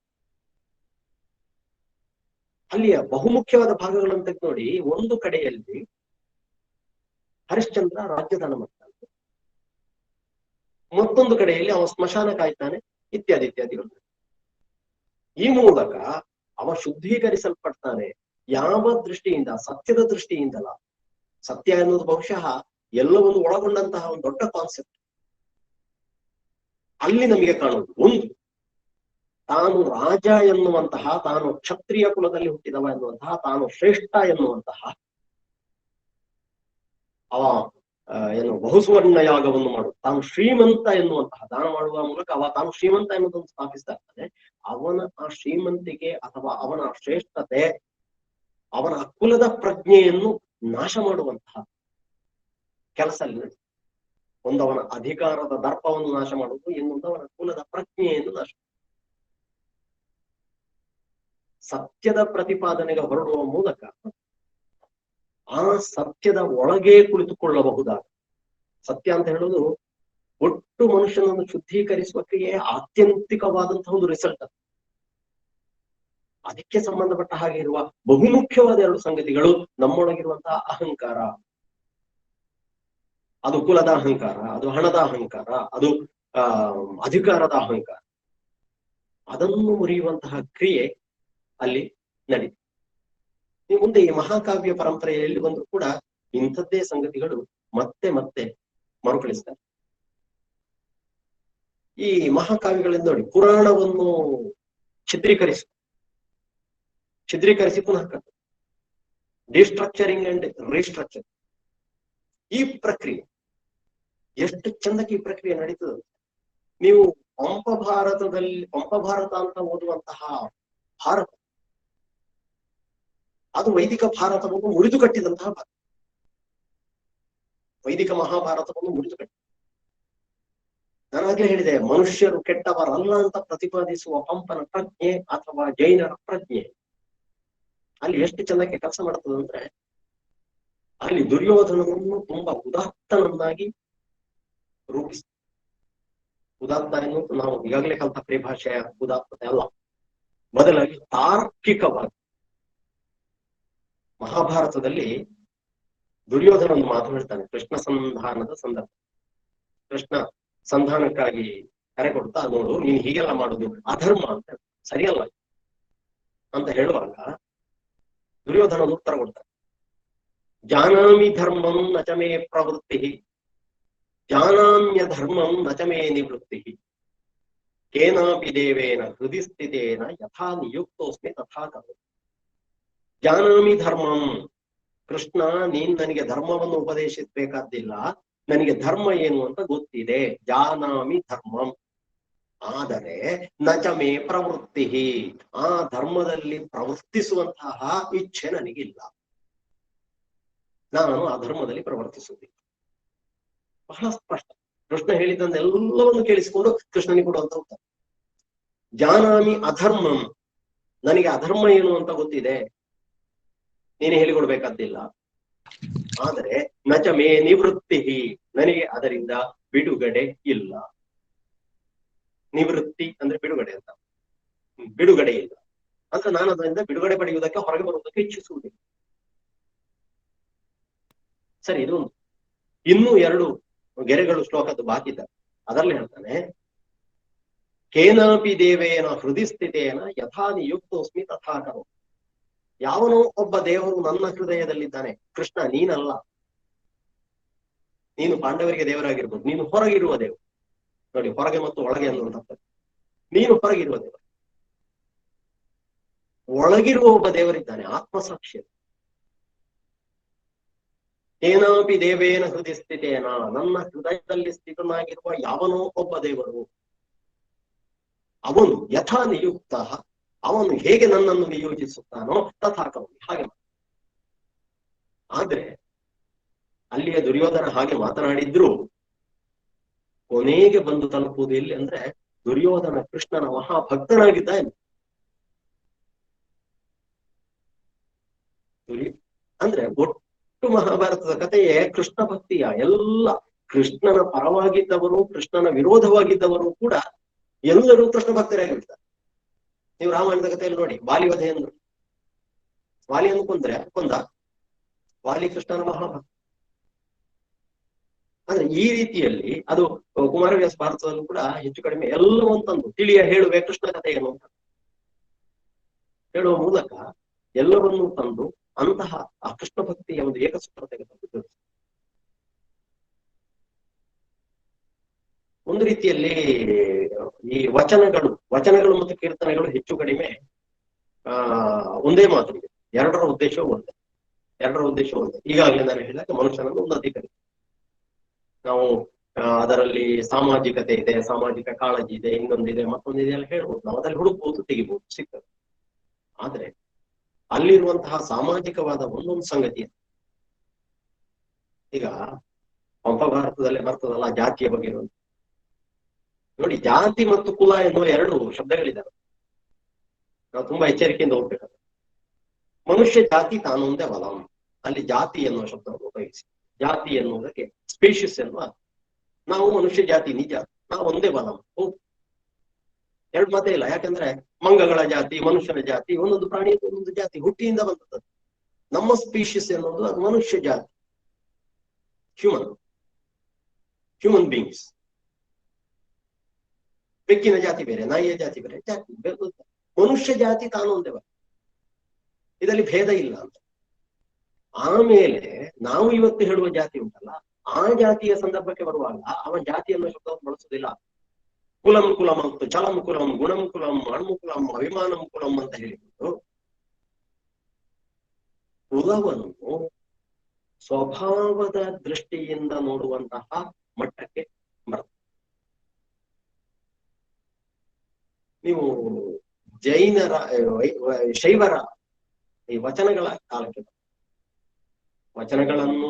ಅಲ್ಲಿಯ ಬಹುಮುಖ್ಯವಾದ ಭಾಗಗಳನ್ನು ತೆಗೆದು ನೋಡಿ. ಒಂದು ಕಡೆಯಲ್ಲಿ ಹರಿಶ್ಚಂದ್ರ ರಾಜ್ಯದಾನ ಮಾಡ್ತಾನೆ, ಮತ್ತೊಂದು ಕಡೆಯಲ್ಲಿ ಅವ ಸ್ಮಶಾನ ಕಾಯ್ತಾನೆ, ಇತ್ಯಾದಿ ಇತ್ಯಾದಿಗಳು. ಈ ಮೂಲಕ ಅವ ಶುದ್ಧೀಕರಿಸಲ್ಪಡ್ತಾನೆ. ಯಾವ ದೃಷ್ಟಿಯಿಂದ? ಸತ್ಯದ ದೃಷ್ಟಿಯಿಂದಲ್ಲ. ಸತ್ಯ ಎನ್ನುವುದು ಬಹುಶಃ ಎಲ್ಲವನ್ನು ಒಳಗೊಂಡಂತಹ ಒಂದು ದೊಡ್ಡ ಕಾನ್ಸೆಪ್ಟ್. ಅಲ್ಲಿ ನಮಗೆ ಕಾಣುವುದು ಒಂದು, ತಾನು ರಾಜ ಎನ್ನುವಂತಹ, ತಾನು ಕ್ಷತ್ರಿಯ ಕುಲದಲ್ಲಿ ಹುಟ್ಟಿದವ ಎನ್ನುವಂತಹ, ತಾನು ಶ್ರೇಷ್ಠ ಎನ್ನುವಂತಹ ಅವ ಏನು ಬಹುಸುವರ್ಣ ಯಾಗವನ್ನು ಮಾಡುವುದು, ತಾನು ಶ್ರೀಮಂತ ಎನ್ನುವಂತಹ, ದಾನ ಮಾಡುವ ಮೂಲಕ ಅವ ತಾನು ಶ್ರೀಮಂತ ಎನ್ನುವುದನ್ನು ಸ್ಥಾಪಿಸ್ತಾ ಇರ್ತಾನೆ. ಅವನ ಆ ಶ್ರೀಮಂತಿಕೆ ಅಥವಾ ಅವನ ಶ್ರೇಷ್ಠತೆ, ಅವನ ಕುಲದ ಪ್ರಜ್ಞೆಯನ್ನು ನಾಶ ಮಾಡುವಂತಹ ಕೆಲಸ ಅಲ್ಲಿ ನಡೆಯುತ್ತೆ. ಒಂದವನ ಅಧಿಕಾರದ ದರ್ಪವನ್ನು ನಾಶ ಮಾಡುವುದು, ಇನ್ನೊಂದವನ ಕುಲದ ಪ್ರಜ್ಞೆಯನ್ನು ನಾಶ. ಸತ್ಯದ ಪ್ರತಿಪಾದನೆಗೆ ಹೊರಡುವ ಮೂಲಕ ಆ ಸತ್ಯದ ಒಳಗೆ ಕುಳಿತುಕೊಳ್ಳಬಹುದಾದ, ಸತ್ಯ ಅಂತ ಹೇಳುವುದು ಒಟ್ಟು ಮನುಷ್ಯನನ್ನು ಶುದ್ಧೀಕರಿಸುವ ಕ್ರಿಯೆ, ಆತ್ಯಂತಿಕವಾದಂತಹ ಒಂದು ರಿಸಲ್ಟ್ ಅದು. ಅದಕ್ಕೆ ಸಂಬಂಧಪಟ್ಟ ಹಾಗೆ ಇರುವ ಬಹುಮುಖ್ಯವಾದ ಎರಡು ಸಂಗತಿಗಳು ನಮ್ಮೊಳಗಿರುವಂತಹ ಅಹಂಕಾರ. ಅದು ಕುಲದ ಅಹಂಕಾರ, ಅದು ಹಣದ ಅಹಂಕಾರ, ಅದು ಅಧಿಕಾರದ ಅಹಂಕಾರ. ಅದನ್ನು ಮುರಿಯುವಂತಹ ಕ್ರಿಯೆ ಅಲ್ಲಿ ನಡೀತು. ಈ ಮುಂದೆ ಈ ಮಹಾಕಾವ್ಯ ಪರಂಪರೆಯಲ್ಲಿ ಬಂದರೂ ಕೂಡ ಇಂಥದ್ದೇ ಸಂಗತಿಗಳು ಮತ್ತೆ ಮತ್ತೆ ಮರುಕಳಿಸ್ತಾರೆ. ಈ ಮಹಾಕಾವ್ಯಗಳಿಂದ ನೋಡಿ, ಪುರಾಣವನ್ನು ಛಿದ್ರೀಕರಿಸಿ ಪುನಃ ಕಟ್ಟು, ಡಿಸ್ಟ್ರಕ್ಚರಿಂಗ್ ಅಂಡ್ ರೀಸ್ಟ್ರಕ್ಚರಿಂಗ್. ಈ ಪ್ರಕ್ರಿಯೆ ಎಷ್ಟು ಚಂದಕ್ಕೆ ಈ ಪ್ರಕ್ರಿಯೆ ನಡೀತದೆ. ನೀವು ಪಂಪ ಭಾರತ ಅಂತ ಓದುವಂತಹ ಭಾರತ, ಅದು ವೈದಿಕ ಭಾರತವನ್ನು ಮುರಿದು ಕಟ್ಟಿದಂತಹ ಭಾರತ. ವೈದಿಕ ಮಹಾಭಾರತವನ್ನು ಮುರಿದು ಕಟ್ಟಿ, ನಾನಾಗ್ಲೇ ಹೇಳಿದೆ, ಮನುಷ್ಯರು ಕೆಟ್ಟವರಲ್ಲ ಅಂತ ಪ್ರತಿಪಾದಿಸುವ ಪಂಪನ ಪ್ರಜ್ಞೆ ಅಥವಾ ಜೈನರ ಪ್ರಜ್ಞೆ ಅಲ್ಲಿ ಎಷ್ಟು ಚೆನ್ನಾಗಿ ಕೆಲಸ ಮಾಡ್ತದೆ ಅಂದ್ರೆ, ಅಲ್ಲಿ ದುರ್ಯೋಧನನನ್ನು ತುಂಬಾ ಉದಾತ್ತನನ್ನಾಗಿ ರೂಪಿಸ. ಉದಾತ್ತ ಎನ್ನುವುದು ನಾವು ಈಗಾಗಲೇ ಕಲಿತ ಪರಿಭಾಷೆಯ ಉದಾತ್ತತೆ ಅಲ್ಲ, ಬದಲಾಗಿ ತಾರ್ಕಿಕವಾಗಿ. ಮಹಾಭಾರತದಲ್ಲಿ ದುರ್ಯೋಧನ ಒಂದು ಮಾತು ಹೇಳ್ತಾನೆ ಕೃಷ್ಣ ಸಂಧಾನದ ಸಂದರ್ಭ. ಕೃಷ್ಣ ಸಂಧಾನಕ್ಕಾಗಿ ಕರೆ ಕೊಡ್ತಾ, ನೋಡು ನೀನ್ ಹೀಗೆಲ್ಲ ಮಾಡುದು ಅಧರ್ಮ ಅಂತ, ಸರಿಯಲ್ಲ ಅಂತ ಹೇಳುವಾಗ ದುರ್ಯೋಧನ ಉತ್ತರ ಕೊಡ್ತಾನೆ, ಜಾನಾಮಿ ಧರ್ಮಂ ನಚಮೇ ಪ್ರವೃತ್ತಿ, ಜಾನಾಮ್ಯ ಧರ್ಮಂ ನಚಮೇ ನಿವೃತ್ತಿ, ಕೇನಾಪಿ ದೇವೇನ ಹೃದಯ ಸ್ಥಿತೇನ ಯಥಾ ನಿಯುಕ್ತೋಸ್ಮಿ ತಥಾ ಕರೋಮಿ. ಜಾನಾಮಿ ಧರ್ಮಂ, ಕೃಷ್ಣ ನೀನ್ ನನಗೆ ಧರ್ಮವನ್ನು ಉಪದೇಶಿಸಬೇಕಾದ್ದಿಲ್ಲ, ನನಗೆ ಧರ್ಮ ಏನು ಅಂತ ಗೊತ್ತಿದೆ. ಜಾನಾಮಿ ಧರ್ಮಂ, ಆದರೆ ನಚಮೇ ಪ್ರವೃತ್ತಿ, ಆ ಧರ್ಮದಲ್ಲಿ ಪ್ರವರ್ತಿಸುವಂತಹ ಇಚ್ಛೆ ನನಗಿಲ್ಲ, ನಾನು ಆ ಧರ್ಮದಲ್ಲಿ ಪ್ರವರ್ತಿಸುವುದಿಲ್ಲ. ಬಹಳ ಸ್ಪಷ್ಟ. ಕೃಷ್ಣ ಹೇಳಿದ್ದನ್ನೆಲ್ಲವನ್ನು ಕೇಳಿಸಿಕೊಂಡು ಕೃಷ್ಣನಿಗೆ ಕೊಡುವಂತ ಉತ್ತರ. ಜಾನಾಮಿ ಅಧರ್ಮಂ, ನನಗೆ ಅಧರ್ಮ ಏನು ಅಂತ ಗೊತ್ತಿದೆ, ನೀನು ಹೇಳಿಕೊಡ್ಬೇಕಾದ್ದಿಲ್ಲ. ಆದರೆ ನಚಮೇ ನಿವೃತ್ತಿ, ನನಗೆ ಅದರಿಂದ ಬಿಡುಗಡೆ ಇಲ್ಲ. ನಿವೃತ್ತಿ ಅಂದ್ರೆ ಬಿಡುಗಡೆ ಅಂತ, ಬಿಡುಗಡೆ ಇಲ್ಲ ಅಂದ್ರೆ ನಾನು ಅದರಿಂದ ಬಿಡುಗಡೆ ಪಡೆಯುವುದಕ್ಕೆ, ಹೊರಗೆ ಬರುವುದಕ್ಕೆ ಇಚ್ಛಿಸುವುದಿಲ್ಲ. ಸರಿ, ಇದು ಇನ್ನೂ ಎರಡು ಗೆರೆಗಳು ಶ್ಲೋಕದ್ದು ಬಾಕಿ ಇದ್ದಾರೆ. ಅದರಲ್ಲಿ ಹೇಳ್ತಾನೆ, ಕೇನಾಪಿ ದೇವೇನ ಹೃದಯ ಸ್ಥಿತೇನ ಯಥಾ ನಿಯುಕ್ತೋಸ್ಮಿ ತಥಾ ಕರೋಮಿ. ಯಾವನೋ ಒಬ್ಬ ದೇವರು ನನ್ನ ಹೃದಯದಲ್ಲಿದ್ದಾನೆ, ಕೃಷ್ಣ ನೀನಲ್ಲ. ನೀನು ಪಾಂಡವರಿಗೆ ದೇವರಾಗಿರ್ಬೋದು, ನೀನು ಹೊರಗಿರುವ ದೇವರು. ನೋಡಿ, ಹೊರಗೆ ಮತ್ತು ಒಳಗೆ ಅನ್ನುವಂಥ, ನೀನು ಹೊರಗಿರುವ ದೇವರು, ಒಳಗಿರುವ ಒಬ್ಬ ದೇವರಿದ್ದಾನೆ, ಆತ್ಮಸಾಕ್ಷಿ. ಕೇನಾಪಿ ದೇವೇನ ಹೃದಯ ಸ್ಥಿತೇನ, ನನ್ನ ಹೃದಯದಲ್ಲಿ ಸ್ಥಿತನಾಗಿರುವ ಯಾವನೋ ಒಬ್ಬ ದೇವರು, ಅವನು ಯಥಾ ನಿಯುಕ್ತ, ಅವನು ಹೇಗೆ ನನ್ನನ್ನು ನಿಯೋಜಿಸುತ್ತಾನೋ ತಥಾ ಕರೋಮಿ, ಹಾಗೆ. ಆದ್ರೆ ಅಲ್ಲಿಯ ದುರ್ಯೋಧನ ಹಾಗೆ ಮಾತನಾಡಿದ್ರು ಕೊನೆಗೆ ಬಂದು ತಲುಪುವುದು ಎಲ್ಲಿ ಅಂದ್ರೆ, ದುರ್ಯೋಧನ ಕೃಷ್ಣನ ಮಹಾಭಕ್ತನಾಗಿದ್ದಾನೆ. ಅಂದ್ರೆ ಒಟ್ಟು ಮಹಾಭಾರತದ ಕಥೆಯೇ ಕೃಷ್ಣ ಭಕ್ತಿಯ. ಎಲ್ಲ ಕೃಷ್ಣನ ಪರವಾಗಿದ್ದವರು, ಕೃಷ್ಣನ ವಿರೋಧವಾಗಿದ್ದವರು ಕೂಡ ಎಲ್ಲರೂ ಕೃಷ್ಣ ಭಕ್ತರಾಗಿರ್ತಾರೆ. ನೀವು ರಾಮಾಯಣದ ಕಥೆಯಲ್ಲಿ ನೋಡಿ, ವಾಲಿ ವಧೆಯನ್ನು, ವಾಲಿಯನ್ನು ಕೊಂದ ವಾಲಿ ಕೃಷ್ಣನ ಮಹಾಭಕ್ತ. ಅಂದ್ರೆ ಈ ರೀತಿಯಲ್ಲಿ ಅದು ಕುಮಾರವ್ಯಾಸ ಭಾರತದಲ್ಲೂ ಕೂಡ ಹೆಚ್ಚು ಕಡಿಮೆ ಎಲ್ಲವಂತಂದು ತಿಳಿಯ ಹೇಳುವೆ ಕೃಷ್ಣ ಕಥೆಯನ್ನು ಅಂತ ಹೇಳುವ ಮೂಲಕ ಎಲ್ಲವನ್ನೂ ತಂದು ಅಂತಹ ಆ ಕೃಷ್ಣ ಭಕ್ತಿಯ ಒಂದು ಏಕಸೂತ್ರತೆಗೆ ತಂದು ಒಂದು ರೀತಿಯಲ್ಲಿ ಈ ವಚನಗಳು ಮತ್ತು ಕೀರ್ತನೆಗಳು ಹೆಚ್ಚು ಕಡಿಮೆ ಒಂದೇ ಮಾತಿದೆ. ಎರಡರ ಉದ್ದೇಶವೂ ಒಂದೇ. ಈಗಾಗಲೇ ನಾನು ಹೇಳಿದಾಗ ಮನುಷ್ಯನನ್ನು ಉನ್ನತೀಕರಿಸಿ, ನಾವು ಅದರಲ್ಲಿ ಸಾಮಾಜಿಕತೆ ಇದೆ, ಸಾಮಾಜಿಕ ಕಾಳಜಿ ಇದೆ, ಇನ್ನೊಂದಿದೆ, ಮತ್ತೊಂದಿದೆ ಎಲ್ಲ ಹೇಳ್ಬೋದು. ನಾವು ಅದರಲ್ಲಿ ಹುಡುಕ್ಬೋದು, ತೆಗಿಬಹುದು, ಸಿಗ್ತದೆ. ಆದ್ರೆ ಅಲ್ಲಿರುವಂತಹ ಸಾಮಾಜಿಕವಾದ ಒಂದೊಂದು ಸಂಗತಿ, ಈಗ ಪಂಪ ಭಾರತದಲ್ಲೇ ಬರ್ತದಲ್ಲ ಜಾತಿಯ ಬಗ್ಗೆ ನೋಡಿ, ಜಾತಿ ಮತ್ತು ಕುಲ ಎನ್ನುವ ಎರಡು ಶಬ್ದಗಳಿದ್ದಾವೆ. ನಾವು ತುಂಬಾ ಎಚ್ಚರಿಕೆಯಿಂದ ಹೋಗ್ಬೇಕಾದ್ರೆ ಮನುಷ್ಯ ಜಾತಿ ತಾನೊಂದೇ ವಲಂ, ಅಲ್ಲಿ ಜಾತಿ ಎನ್ನುವ ಶಬ್ದವನ್ನು ಉಪಯೋಗಿಸಿ. ಜಾತಿ ಎನ್ನುವುದಕ್ಕೆ ಸ್ಪೀಷಿಸ್ ಎನ್ನುವ, ನಾವು ಮನುಷ್ಯ ಜಾತಿ ನಿಜ, ನಾವು ಒಂದೇ ವಲಂ. ಎರಡು ಮಾತೇ ಇಲ್ಲ. ಯಾಕಂದ್ರೆ ಮಂಗಗಳ ಜಾತಿ, ಮನುಷ್ಯನ ಜಾತಿ, ಒಂದೊಂದು ಪ್ರಾಣಿ ಒಂದೊಂದು ಜಾತಿ ಹುಟ್ಟಿಯಿಂದ ಬಂದದ್ದು. ನಮ್ಮ ಸ್ಪೀಷಿಸ್ ಎನ್ನುವುದು ಅದು ಮನುಷ್ಯ ಜಾತಿ, ಹ್ಯೂಮನ್ ಬೀಯಿಂಗ್ಸ್. ಬೆಕ್ಕಿನ ಜಾತಿ ಬೇರೆ, ನಾಯಿಯ ಜಾತಿ ಬೇರೆ, ಜಾತಿ ಮನುಷ್ಯ ಜಾತಿ ತಾನು ಒಂದೇ, ಇದರಲ್ಲಿ ಭೇದ ಇಲ್ಲ ಅಂತ. ಆಮೇಲೆ ನಾವು ಇವತ್ತು ಹೇಳುವ ಜಾತಿ ಉಂಟಲ್ಲ, ಆ ಜಾತಿಯ ಸಂದರ್ಭಕ್ಕೆ ಬರುವಾಗ ಅವನ ಜಾತಿ ಅನ್ನೋ ಶಬ್ದವನ್ನು ಬಳಸುವುದಿಲ್ಲ. ಕುಲಂ ಕುಲಂ ಮತ್ತು ಚಲಂ ಕುಲಂ, ಗುಣಂ ಕುಲಂ, ಅಣು ಕುಲಂ, ಅಭಿಮಾನಂ ಕುಲಂ ಅಂತ ಹೇಳಿಬಿಟ್ಟು ಕುಲವನ್ನು ಸ್ವಭಾವದ ದೃಷ್ಟಿಯಿಂದ ನೋಡುವಂತಹ ಮಟ್ಟಕ್ಕೆ ಬರ್ತದೆ. ನೀವು ಶೈವರ ಈ ವಚನಗಳ ಕಾಲಕ್ಕೆ,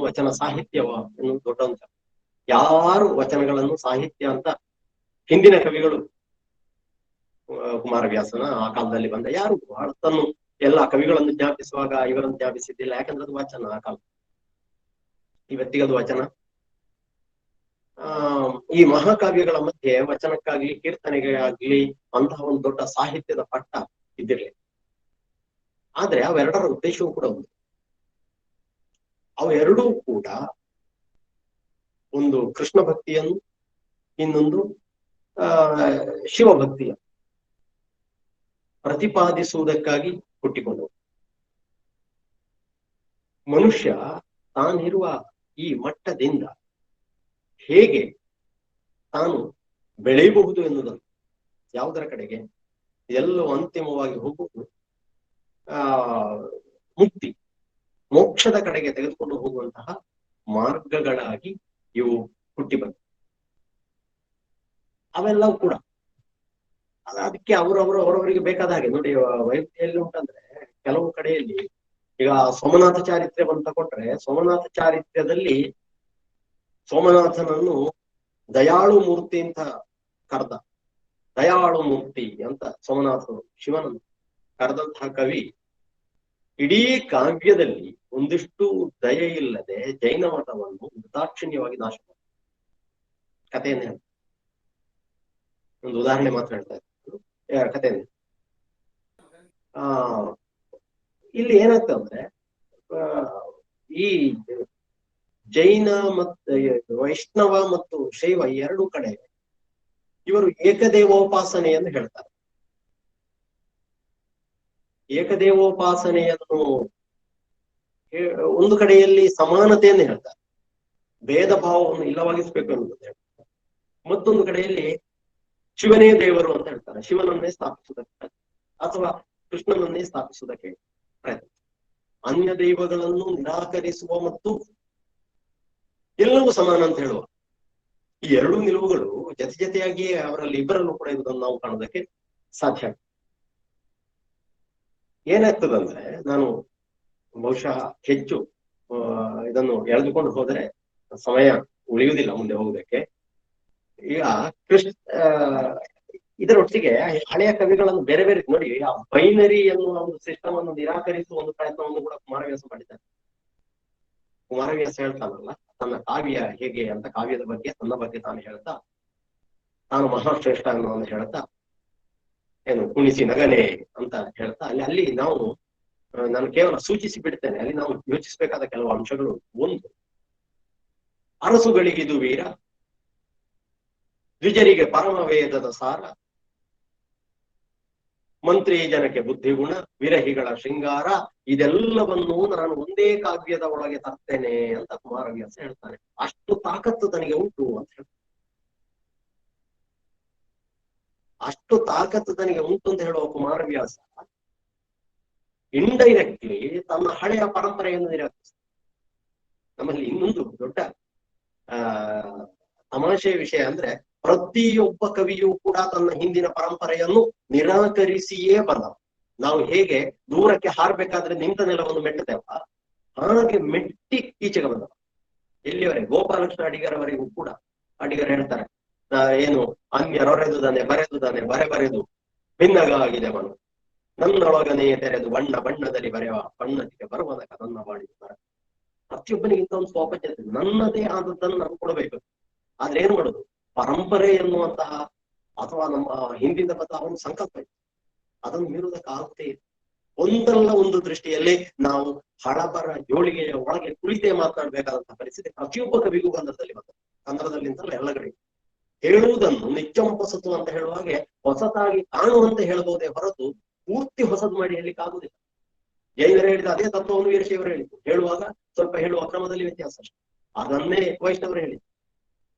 ವಚನ ಸಾಹಿತ್ಯವ ಎನ್ನುವುದು ದೊಡ್ಡ ಅಂಶ. ಯಾರು ವಚನಗಳನ್ನು ಸಾಹಿತ್ಯ ಅಂತ ಹಿಂದಿನ ಕವಿಗಳು, ಕುಮಾರವ್ಯಾಸನ ಆ ಕಾಲದಲ್ಲಿ ಬಂದ ಯಾರು ತನ್ನು ಎಲ್ಲ ಕವಿಗಳನ್ನು ಜ್ಞಾಪಿಸುವಾಗ ಇವರನ್ನು ಜ್ಞಾಪಿಸಿದ್ದಿಲ್ಲ. ಯಾಕಂದ್ರೆ ಅದು ವಚನ ಆ ಕಾಲ, ಇವತ್ತಿಗದು ವಚನ. ಈ ಮಹಾಕಾವ್ಯಗಳ ಮಧ್ಯೆ ವಚನಕ್ಕಾಗ್ಲಿ ಕೀರ್ತನೆಗಾಗ್ಲಿ ಅಂತಹ ಒಂದು ದೊಡ್ಡ ಸಾಹಿತ್ಯದ ಪಟ್ಟ ಇದ್ದಿರ್ಲಿಲ್ಲ. ಆದ್ರೆ ಅವೆರಡರ ಉದ್ದೇಶವೂ ಕೂಡ ಒಂದು, ಅವೆರಡೂ ಕೂಡ ಒಂದು ಕೃಷ್ಣ ಭಕ್ತಿಯನ್ನು, ಇನ್ನೊಂದು ಶಿವಭಕ್ತಿಯ ಪ್ರತಿಪಾದಿಸುವುದಕ್ಕಾಗಿ ಹುಟ್ಟಿಕೊಂಡವು. ಮನುಷ್ಯ ತಾನಿರುವ ಈ ಮಟ್ಟದಿಂದ ಹೇಗೆ ತಾನು ಬೆಳೆಯಬಹುದು ಎನ್ನುವುದನ್ನು, ಯಾವುದರ ಕಡೆಗೆ ಎಲ್ಲವೂ ಅಂತಿಮವಾಗಿ ಹೋಗುವುದು ಮುಕ್ತಿ, ಮೋಕ್ಷದ ಕಡೆಗೆ ತೆಗೆದುಕೊಂಡು ಹೋಗುವಂತಹ ಮಾರ್ಗಗಳಾಗಿ ಇವು ಹುಟ್ಟಿ ಬಂದ. ಅವೆಲ್ಲವೂ ಕೂಡ ಅದಕ್ಕೆ ಅವರವರಿಗೆ ಬೇಕಾದ ಹಾಗೆ ನೋಡಿ. ವೈದ್ಯಲ್ಲಿ ಉಂಟಂದ್ರೆ ಕೆಲವು ಕಡೆಯಲ್ಲಿ, ಈಗ ಸೋಮನಾಥ ಚಾರಿತ್ರ್ಯವನ್ನು ತಗೊಂಡ್ರೆ, ಸೋಮನಾಥ ಚಾರಿತ್ರ್ಯದಲ್ಲಿ ಸೋಮನಾಥನನ್ನು ದಯಾಳು ಮೂರ್ತಿ ಅಂತ ಕರೆದ. ದಯಾಳು ಮೂರ್ತಿ ಅಂತ ಸೋಮನಾಥನು ಶಿವನನ್ನು ಕರೆದಂತಹ ಕವಿ ಇಡೀ ಕಾವ್ಯದಲ್ಲಿ ಒಂದಿಷ್ಟು ದಯೆ ಇಲ್ಲದೆ ಜೈನ ಮತವನ್ನು ನಿರ್ದಾಕ್ಷಿಣ್ಯವಾಗಿ ನಾಶ ಮಾಡಿದ ಕಥೆಯನ್ನೇ ಒಂದು ಉದಾಹರಣೆ ಮಾತ್ರ ಹೇಳ್ತಾ ಇದ್ರು ಕಥೆಯನ್ನು. ಇಲ್ಲಿ ಏನಾಗ್ತದೆ, ಈ ಜೈನ ಮತ್ತು ವೈಷ್ಣವ ಮತ್ತು ಶೈವ ಎರಡು ಕಡೆ ಇವರು ಏಕದೇವೋಪಾಸನೆಯನ್ನು ಹೇಳ್ತಾರೆ. ಏಕದೇವೋಪಾಸನೆಯನ್ನು ಒಂದು ಕಡೆಯಲ್ಲಿ ಸಮಾನತೆಯನ್ನು ಹೇಳ್ತಾರೆ, ಭೇದ ಭಾವವನ್ನು ಇಲ್ಲವಾಗಿಸ್ಬೇಕು ಅನ್ನೋದು ಹೇಳ್ತಾರೆ. ಮತ್ತೊಂದು ಕಡೆಯಲ್ಲಿ ಶಿವನೇ ದೇವರು ಅಂತ ಹೇಳ್ತಾರೆ, ಶಿವನನ್ನೇ ಸ್ಥಾಪಿಸುವುದಕ್ಕೆ ಅಥವಾ ಕೃಷ್ಣನನ್ನೇ ಸ್ಥಾಪಿಸುವುದಕ್ಕೆ ಪ್ರಯತ್ನ. ಅನ್ಯ ದೈವಗಳನ್ನು ನಿರಾಕರಿಸುವ ಮತ್ತು ಎಲ್ಲವೂ ಸಮಾನ ಅಂತ ಹೇಳುವ ಈ ಎರಡೂ ನಿಲುವುಗಳು ಜೊತೆ ಜೊತೆಯಾಗಿ ಅವರಲ್ಲಿ ಇಬ್ಬರಲ್ಲೂ ಕೂಡ ಇರುವುದನ್ನು ನಾವು ಕಾಣೋದಕ್ಕೆ ಸಾಧ್ಯ. ಏನಾಗ್ತದಂದ್ರೆ, ನಾನು ಬಹುಶಃ ಹೆಚ್ಚು ಇದನ್ನು ಎಳೆದುಕೊಂಡು ಹೋದ್ರೆ ಸಮಯ ಉಳಿಯುವುದಿಲ್ಲ ಮುಂದೆ ಹೋಗುವುದಕ್ಕೆ. ಈಗ ಇದರೊಟ್ಟಿಗೆ ಹಳೆಯ ಕವಿಗಳನ್ನು ಬೇರೆ ಬೇರೆ ನೋಡಿ, ಆ ಬೈನರಿ ಎನ್ನುವ ಒಂದು ಸಿಸ್ಟಮ್ ಅನ್ನು ನಿರಾಕರಿಸುವ ಒಂದು ಪ್ರಯತ್ನವನ್ನು ಕೂಡ ಕುಮಾರವ್ಯಾಸ ಮಾಡಿದ್ದಾರೆ. ಕುಮಾರವ್ಯಾಸ ಹೇಳ್ತಾನಲ್ಲ, ತನ್ನ ಕಾವ್ಯ ಹೇಗೆ ಅಂತ, ಕಾವ್ಯದ ಬಗ್ಗೆ ತನ್ನ ಬಗ್ಗೆ ತಾನು ಹೇಳ್ತಾ, ತಾನು ಮಹಾಶ್ರೇಷ್ಠ ಅನ್ನೋದನ್ನು ಹೇಳ್ತಾ, ಏನು ಕುಣಿಸಿ ನಗನೆ ಅಂತ ಹೇಳ್ತಾ, ಅಲ್ಲಿ ನಾನು ಕೇವಲ ಸೂಚಿಸಿ ಬಿಡ್ತೇನೆ. ಅಲ್ಲಿ ನಾವು ಯೋಚಿಸಬೇಕಾದ ಕೆಲವು ಅಂಶಗಳು. ಒಂದು, ಅರಸುಗಳಿಗಿದು ವೀರ, ದ್ವಿಜರಿಗೆ ಪರಮವೇದದ ಸಾರ, ಮಂತ್ರಿ ಜನಕ್ಕೆ ಬುದ್ಧಿಗುಣ, ವಿರಹಿಗಳ ಶೃಂಗಾರ, ಇದೆಲ್ಲವನ್ನೂ ನಾನು ಒಂದೇ ಕಾವ್ಯದ ಒಳಗೆ ತರ್ತೇನೆ ಅಂತ ಕುಮಾರವ್ಯಾಸ ಹೇಳ್ತಾನೆ. ಅಷ್ಟು ತಾಕತ್ತು ತನಗೆ ಉಂಟು ಅಂತ ಹೇಳ್ತಾನೆ. ಅಷ್ಟು ತಾಕತ್ತು ತನಗೆ ಉಂಟು ಅಂತ ಹೇಳುವ ಕುಮಾರವ್ಯಾಸ ಇಂಡೈರೆಕ್ಟ್ಲಿ ತನ್ನ ಹಳೆಯ ಪರಂಪರೆಯನ್ನು ನಿರಾಕರಿಸ್ತಾನೆ. ನಮ್ಮಲ್ಲಿ ಇನ್ನೊಂದು ದೊಡ್ಡ ತಮಾಷೆಯ ವಿಷಯ ಅಂದ್ರೆ, ಪ್ರತಿಯೊಬ್ಬ ಕವಿಯೂ ಕೂಡ ತನ್ನ ಹಿಂದಿನ ಪರಂಪರೆಯನ್ನು ನಿರಾಕರಿಸಿಯೇ ಬಂದ. ನಾವು ಹೇಗೆ ದೂರಕ್ಕೆ ಹಾರಬೇಕಾದ್ರೆ ನಿಂತ ನೆಲವನ್ನು ಮೆಟ್ಟುತ್ತೇವ, ಹಾಗೆ ಮೆಟ್ಟಿ ಈಚೆಗೆ ಬಂದವ. ಎಲ್ಲಿವರೆಗೆ? ಗೋಪಾಲಕೃಷ್ಣ ಅಡಿಗರವರೆಗೂ ಕೂಡ ಅಡಿಗರು ಹೇಳ್ತಾರೆ, ಏನು ಅನ್ಯರೊರೆದುದಾನೆ ಬರೆದುದಾನೆ ಬರೆದು ಭಿನ್ನಗಾಗಿದೆ ಮನು, ನನ್ನೊಳಗನೇ ತೆರೆದು ಬಣ್ಣ ಬಣ್ಣದಲ್ಲಿ ಬರೆಯುವ ಬಣ್ಣದಿಗೆ ಬರುವನಕ ನನ್ನ ಬಾಡಿ ಬರ. ಪ್ರತಿಯೊಬ್ಬನಿಗಿಂತ ಒಂದು ಸ್ವಪಚತೆ, ನನ್ನದೇ ಆದದ್ದನ್ನು ನಾವು ಕೊಡಬೇಕು. ಆದ್ರೆ ಏನ್ ಮಾಡುದು? ಪರಂಪರೆ ಎನ್ನುವಂತಹ ಅಥವಾ ನಮ್ಮ ಹಿಂದಿನ ಬಂದ ಒಂದು ಸಂಕಲ್ಪ ಇದೆ, ಅದನ್ನು ಮೀರುವುದಕ್ಕಾಗುತ್ತೆ. ಒಂದಲ್ಲ ಒಂದು ದೃಷ್ಟಿಯಲ್ಲಿ ನಾವು ಹಳಬರ ಜೋಳಿಗೆಯ ಒಳಗೆ ಕುಳಿತೇ ಮಾತನಾಡಬೇಕಾದಂತಹ ಪರಿಸ್ಥಿತಿ ಪ್ರತಿಯೊಬ್ಬ ಕವಿಗೂ ಕನ್ನಡದಲ್ಲಿ ಬಂದ. ಕನ್ನಡದಲ್ಲಿ ಅಂತಲ್ಲ, ಎಲ್ಲ ಕಡೆ ಹೇಳುವುದನ್ನು ನಿಚ್ಚಂಪಸತು ಅಂತ ಹೇಳುವ ಹಾಗೆ ಹೊಸತಾಗಿ ಕಾಣುವಂತೆ ಹೇಳಬಹುದೇ ಹೊರತು ಪೂರ್ತಿ ಹೊಸದು ಮಾಡಿ ಹೇಳಲಿಕ್ಕೆ ಆಗುದಿಲ್ಲ. ಜೈನರು ಹೇಳಿದ ಅದೇ ತತ್ವವನ್ನು ವೀರಶೈವರು ಹೇಳಿದ್ರು. ಹೇಳುವಾಗ ಸ್ವಲ್ಪ ಹೇಳುವ ಕ್ರಮದಲ್ಲಿ ವ್ಯತ್ಯಾಸ ಅಷ್ಟೇ. ಅದನ್ನೇ ವೈಷ್ಣವರು ಹೇಳಿದ್ರು.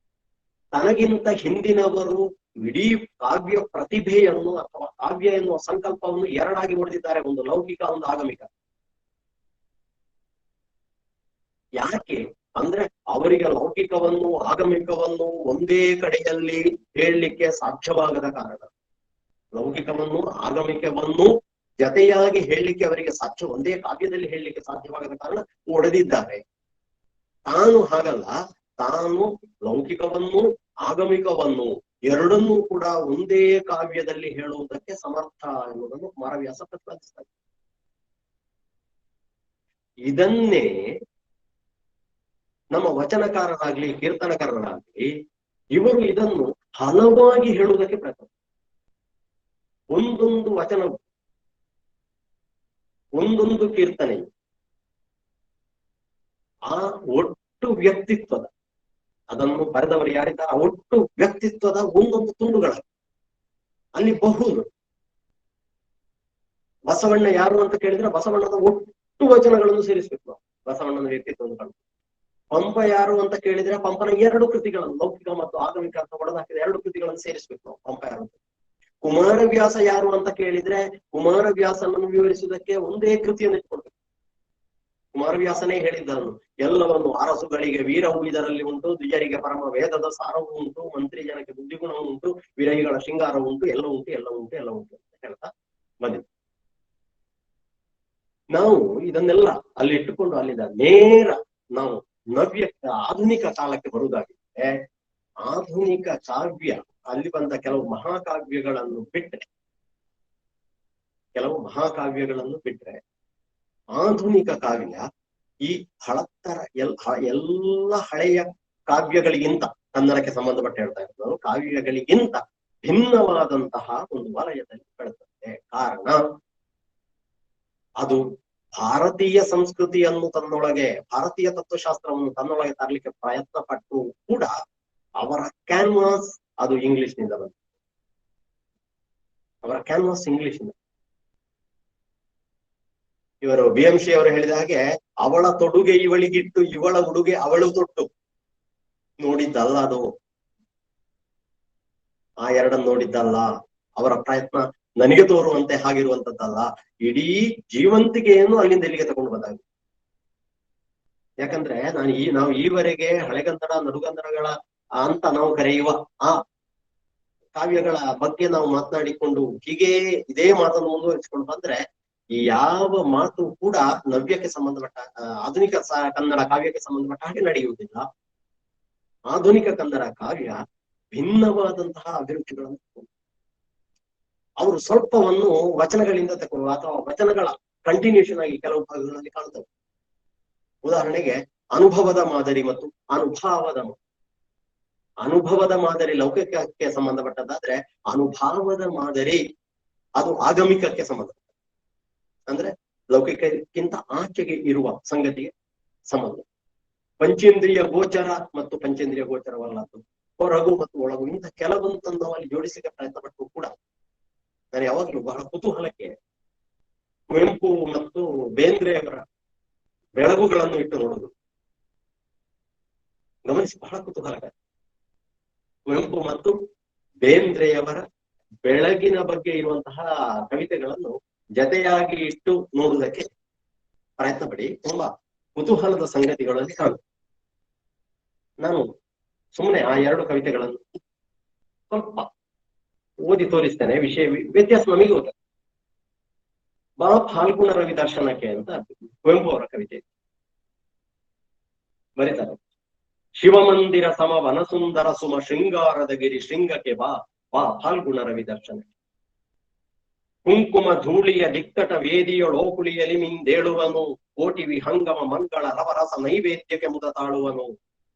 ತನಗಿಂತ ಹಿಂದಿನವರು ಇಡೀ ಕಾವ್ಯ ಪ್ರತಿಭೆಯನ್ನು ಅಥವಾ ಕಾವ್ಯ ಎನ್ನುವ ಸಂಕಲ್ಪವನ್ನು ಎರಡಾಗಿ ಹೊಡೆದಿದ್ದಾರೆ, ಒಂದು ಲೌಕಿಕ, ಒಂದು ಆಗಮಿಕ. ಯಾಕೆ ಅಂದ್ರೆ ಅವರಿಗೆ ಲೌಕಿಕವನ್ನು ಆಗಮಿಕವನ್ನು ಒಂದೇ ಕಡೆಯಲ್ಲಿ ಹೇಳಲಿಕ್ಕೆ ಸಾಧ್ಯವಾಗದ ಕಾರಣ. ಲೌಕಿಕವನ್ನು ಆಗಮಿಕವನ್ನು ಜತೆಯಾಗಿ ಹೇಳಲಿಕ್ಕೆ ಅವರಿಗೆ ಒಂದೇ ಕಾವ್ಯದಲ್ಲಿ ಹೇಳಲಿಕ್ಕೆ ಸಾಧ್ಯವಾಗದ ಕಾರಣ ಒಡೆದಿದ್ದಾರೆ. ತಾನು ಹಾಗಲ್ಲ, ತಾನು ಲೌಕಿಕವನ್ನು ಆಗಮಿಕವನ್ನು ಎರಡನ್ನೂ ಕೂಡ ಒಂದೇ ಕಾವ್ಯದಲ್ಲಿ ಹೇಳುವುದಕ್ಕೆ ಸಮರ್ಥ ಎನ್ನುವುದನ್ನು ಕುಮಾರವ್ಯಾಸ ಪ್ರತಿಪಾದಿಸ್ತಾರೆ. ಇದನ್ನೇ ನಮ್ಮ ವಚನಕಾರರಾಗ್ಲಿ ಕೀರ್ತನಕಾರರಾಗ್ಲಿ ಇವರು ಇದನ್ನು ಹಲವಾಗಿ ಹೇಳುವುದಕ್ಕೆ ಪ್ರಯತ್ನ. ಒಂದೊಂದು ವಚನವು, ಒಂದೊಂದು ಕೀರ್ತನೆಯು ಆ ಒಟ್ಟು ವ್ಯಕ್ತಿತ್ವದ, ಅದನ್ನು ಬರೆದವರು ಯಾರಿದ್ದಾರೆ ಆ ಒಟ್ಟು ವ್ಯಕ್ತಿತ್ವದ ಒಂದೊಂದು ತುಂಡುಗಳಾಗಿ ಅಲ್ಲಿ ಬಹುದು. ಬಸವಣ್ಣ ಯಾರು ಅಂತ ಕೇಳಿದ್ರೆ ಬಸವಣ್ಣನ ಒಟ್ಟು ವಚನಗಳನ್ನು ಸೇರಿಸ್ಬೇಕು ನಾವು, ಬಸವಣ್ಣನ ವ್ಯಕ್ತಿತ್ವವನ್ನು ಕಂಡು. ಪಂಪ ಯಾರು ಅಂತ ಕೇಳಿದ್ರೆ ಪಂಪನ ಎರಡು ಕೃತಿಗಳನ್ನು, ಲೌಕಿಕ ಮತ್ತು ಆಗಮಿಕ ಅಂತ ಹೊಡೆದಾಕಿದ ಎರಡು ಕೃತಿಗಳನ್ನು ಸೇರಿಸ್ಬೇಕು ನಾವು, ಪಂಪ ಯಾರು ಅಂತ. ಕುಮಾರವ್ಯಾಸ ಯಾರು ಅಂತ ಕೇಳಿದ್ರೆ ಕುಮಾರವ್ಯಾಸನನ್ನು ವಿವರಿಸುವುದಕ್ಕೆ ಒಂದೇ ಕೃತಿಯನ್ನು ಇಟ್ಕೊಳ್ಬೇಕು. ಕುಮಾರವ್ಯಾಸನೇ ಹೇಳಿದ್ದನು, ಎಲ್ಲವನ್ನು ಅರಸುಗಳಿಗೆ ವೀರವು ಇದರಲ್ಲಿ ಉಂಟು, ದ್ವಿಜರಿಗೆ ಪರಮ ವೇದದ ಸಾರವು ಉಂಟು, ಮಂತ್ರಿ ಜನಕ್ಕೆ ಬುದ್ಧಿಗುಣವು ಉಂಟು, ವಿರಹಿಗಳ ಶೃಂಗಾರವು ಉಂಟು, ಎಲ್ಲ ಉಂಟು ಎಲ್ಲ ಉಂಟು ಎಲ್ಲ ಉಂಟು ಅಂತ ಹೇಳ್ತಾ ಬಂದಿದ್ದು. ನಾವು ಇದನ್ನೆಲ್ಲ ಅಲ್ಲಿ ಇಟ್ಟುಕೊಂಡು ಅಲ್ಲಿಂದ ನೇರ ನಾವು ಆಧುನಿಕ ಕಾಲಕ್ಕೆ ಬರುವುದಾಗಿದ್ರೆ, ಆಧುನಿಕ ಕಾವ್ಯ ಅಲ್ಲಿ ಬಂದ ಕೆಲವು ಮಹಾಕಾವ್ಯಗಳನ್ನು ಬಿಟ್ರೆ ಆಧುನಿಕ ಕಾವ್ಯ ಈ ಹಳತ್ತರ ಎಲ್ಲ ಹಳೆಯ ಕಾವ್ಯಗಳಿಗಿಂತ, ಕನ್ನಡಕ್ಕೆ ಸಂಬಂಧಪಟ್ಟ ಹೇಳ್ತಾ ಇರೋದು, ಕಾವ್ಯಗಳಿಗಿಂತ ಭಿನ್ನವಾದಂತಹ ಒಂದು ವಲಯದಲ್ಲಿ ಬೆಳೆದಂತೆ. ಕಾರಣ ಅದು ಭಾರತೀಯ ಸಂಸ್ಕೃತಿಯನ್ನು ತನ್ನೊಳಗೆ, ಭಾರತೀಯ ತತ್ವಶಾಸ್ತ್ರವನ್ನು ತನ್ನೊಳಗೆ ತರಲಿಕ್ಕೆ ಪ್ರಯತ್ನ ಪಟ್ಟು ಕೂಡ ಅವರ ಕ್ಯಾನ್ವಾಸ್ ಅದು ಇಂಗ್ಲಿಷ್ನಿಂದ ಬಂತು. ಅವರ ಕ್ಯಾನ್ವಾಸ್ ಇಂಗ್ಲಿಷ್ನಿಂದ. ಇವರು BMC ಅವರು ಹೇಳಿದ ಹಾಗೆ, ಅವಳ ತೊಡುಗೆ ಇವಳಿಗಿಟ್ಟು ಇವಳ ಉಡುಗೆ ಅವಳು ತೊಟ್ಟು ನೋಡಿದ್ದಲ್ಲ ಅದು, ಆ ಎರಡನ್ನು ನೋಡಿದ್ದಲ್ಲ. ಅವರ ಪ್ರಯತ್ನ ನನಗೆ ತೋರುವಂತೆ ಹಾಗಿರುವಂತದ್ದಲ್ಲ, ಇಡೀ ಜೀವಂತಿಕೆಯನ್ನು ಅಲ್ಲಿಂದ ಇಲ್ಲಿಗೆ ತಗೊಂಡು ಬಂದಾಗ ಯಾಕಂದ್ರೆ ನಾವು ಈವರೆಗೆ ಹಳೆಗನ್ನಡ ನಡುಗನ್ನಡಗಳ ಅಂತ ನಾವು ಕರೆಯುವ ಆ ಕಾವ್ಯಗಳ ಬಗ್ಗೆ ನಾವು ಮಾತನಾಡಿಕೊಂಡು ಹೀಗೆ ಇದೇ ಮಾತನ್ನು ಮುಂದುವರಿಸಿಕೊಂಡು ಬಂದ್ರೆ ಈ ಯಾವ ಮಾತು ಕೂಡ ನವ್ಯಕ್ಕೆ ಸಂಬಂಧಪಟ್ಟ ಆಧುನಿಕ ಕನ್ನಡ ಕಾವ್ಯಕ್ಕೆ ಸಂಬಂಧಪಟ್ಟ ಹಾಗೆ ನಡೆಯುವುದಿಲ್ಲ. ಆಧುನಿಕ ಕನ್ನಡ ಕಾವ್ಯ ಭಿನ್ನವಾದಂತಹ ಅಭಿರುಚಿಗಳನ್ನು ಅವರು ಸ್ವಲ್ಪವನ್ನು ವಚನಗಳಿಂದ ತಗೊಳ್ಳುವ ಅಥವಾ ವಚನಗಳ ಕಂಟಿನ್ಯೂಷನ್ ಆಗಿ ಕೆಲವು ಭಾಗಗಳಲ್ಲಿ ಕಾಣುತ್ತವೆ. ಉದಾಹರಣೆಗೆ ಅನುಭವದ ಮಾದರಿ ಮತ್ತು ಅನುಭವದ ಮಾದರಿ ಲೌಕಿಕಕ್ಕೆ ಸಂಬಂಧಪಟ್ಟದ್ದಾದ್ರೆ ಅನುಭಾವದ ಮಾದರಿ ಅದು ಆಗಮಿಕಕ್ಕೆ ಸಂಬಂಧಪಟ್ಟ, ಅಂದ್ರೆ ಲೌಕಿಕಕ್ಕಿಂತ ಆಚೆಗೆ ಇರುವ ಸಂಗತಿಗೆ ಸಂಬಂಧ. ಪಂಚೇಂದ್ರಿಯ ಗೋಚರ ಮತ್ತು ಪಂಚೇಂದ್ರಿಯ ಗೋಚರವಲ್ಲದ್ದು, ಹೊರಗು ಮತ್ತು ಒಳಗು, ಇಂಥ ಕೆಲವೊಂದು ನಾವು ಅಲ್ಲಿ ಜೋಡಿಸಲಿಕ್ಕೆ ಪ್ರಯತ್ನ ಪಟ್ಟರು ಕೂಡ ನಾನು ಯಾವಾಗಲೂ ಬಹಳ ಕುತೂಹಲಕ್ಕೆ ಕುವೆಂಪು ಮತ್ತು ಬೇಂದ್ರೆಯವರ ಬೆಳಗುಗಳನ್ನು ಇಟ್ಟು ನೋಡುದು ಗಮನಿಸಿ, ಬಹಳ ಕುತೂಹಲಕಾರಿ. ಕುವೆಂಪು ಮತ್ತು ಬೇಂದ್ರೆಯವರ ಬೆಳಗಿನ ಬಗ್ಗೆ ಇರುವಂತಹ ಕವಿತೆಗಳನ್ನು ಜತೆಯಾಗಿ ಇಟ್ಟು ನೋಡುವುದಕ್ಕೆ ಪ್ರಯತ್ನ ಪಡಿ. ತುಂಬಾ ಕುತೂಹಲದ ಸಂಗತಿಗಳಲ್ಲಿ ಕಾಣುತ್ತೆ. ನಾನು ಸುಮ್ಮನೆ ಆ ಎರಡು ಕವಿತೆಗಳನ್ನು ಸ್ವಲ್ಪ ಓದಿ ತೋರಿಸ್ತೇನೆ. ವಿಷಯ ವ್ಯತ್ಯಾಸ ನಮಗೆ ಗೊತ್ತ. ಬಾ ಫಾಲ್ಗುಣ ರವಿ ದರ್ಶನಕ್ಕೆ ಅಂತ ಕುವೆಂಪು ಅವರ ಕವಿತೆ ಬರೀತಾರೆ. ಶಿವಮಂದಿರ ಸಮ ವನಸುಂದರ ಸುಮ ಶೃಂಗಾರದ ಗಿರಿ ಶೃಂಗಕ್ಕೆ ಬಾ ಫಾಲ್ಗುಣ ರವಿ ದರ್ಶನಕ್ಕೆ. ಕುಂಕುಮ ಧೂಳಿಯ ದಿಕ್ಕಟ ವೇದಿಯೊಳೋಕುಳಿಯಲಿ ಮಿಂದೇಳುವನು, ಕೋಟಿ ವಿಹಂಗಮ ಮಂಗಳ ರವರಸ ನೈವೇದ್ಯಕ್ಕೆ ಮುದ ತಾಳುವನು,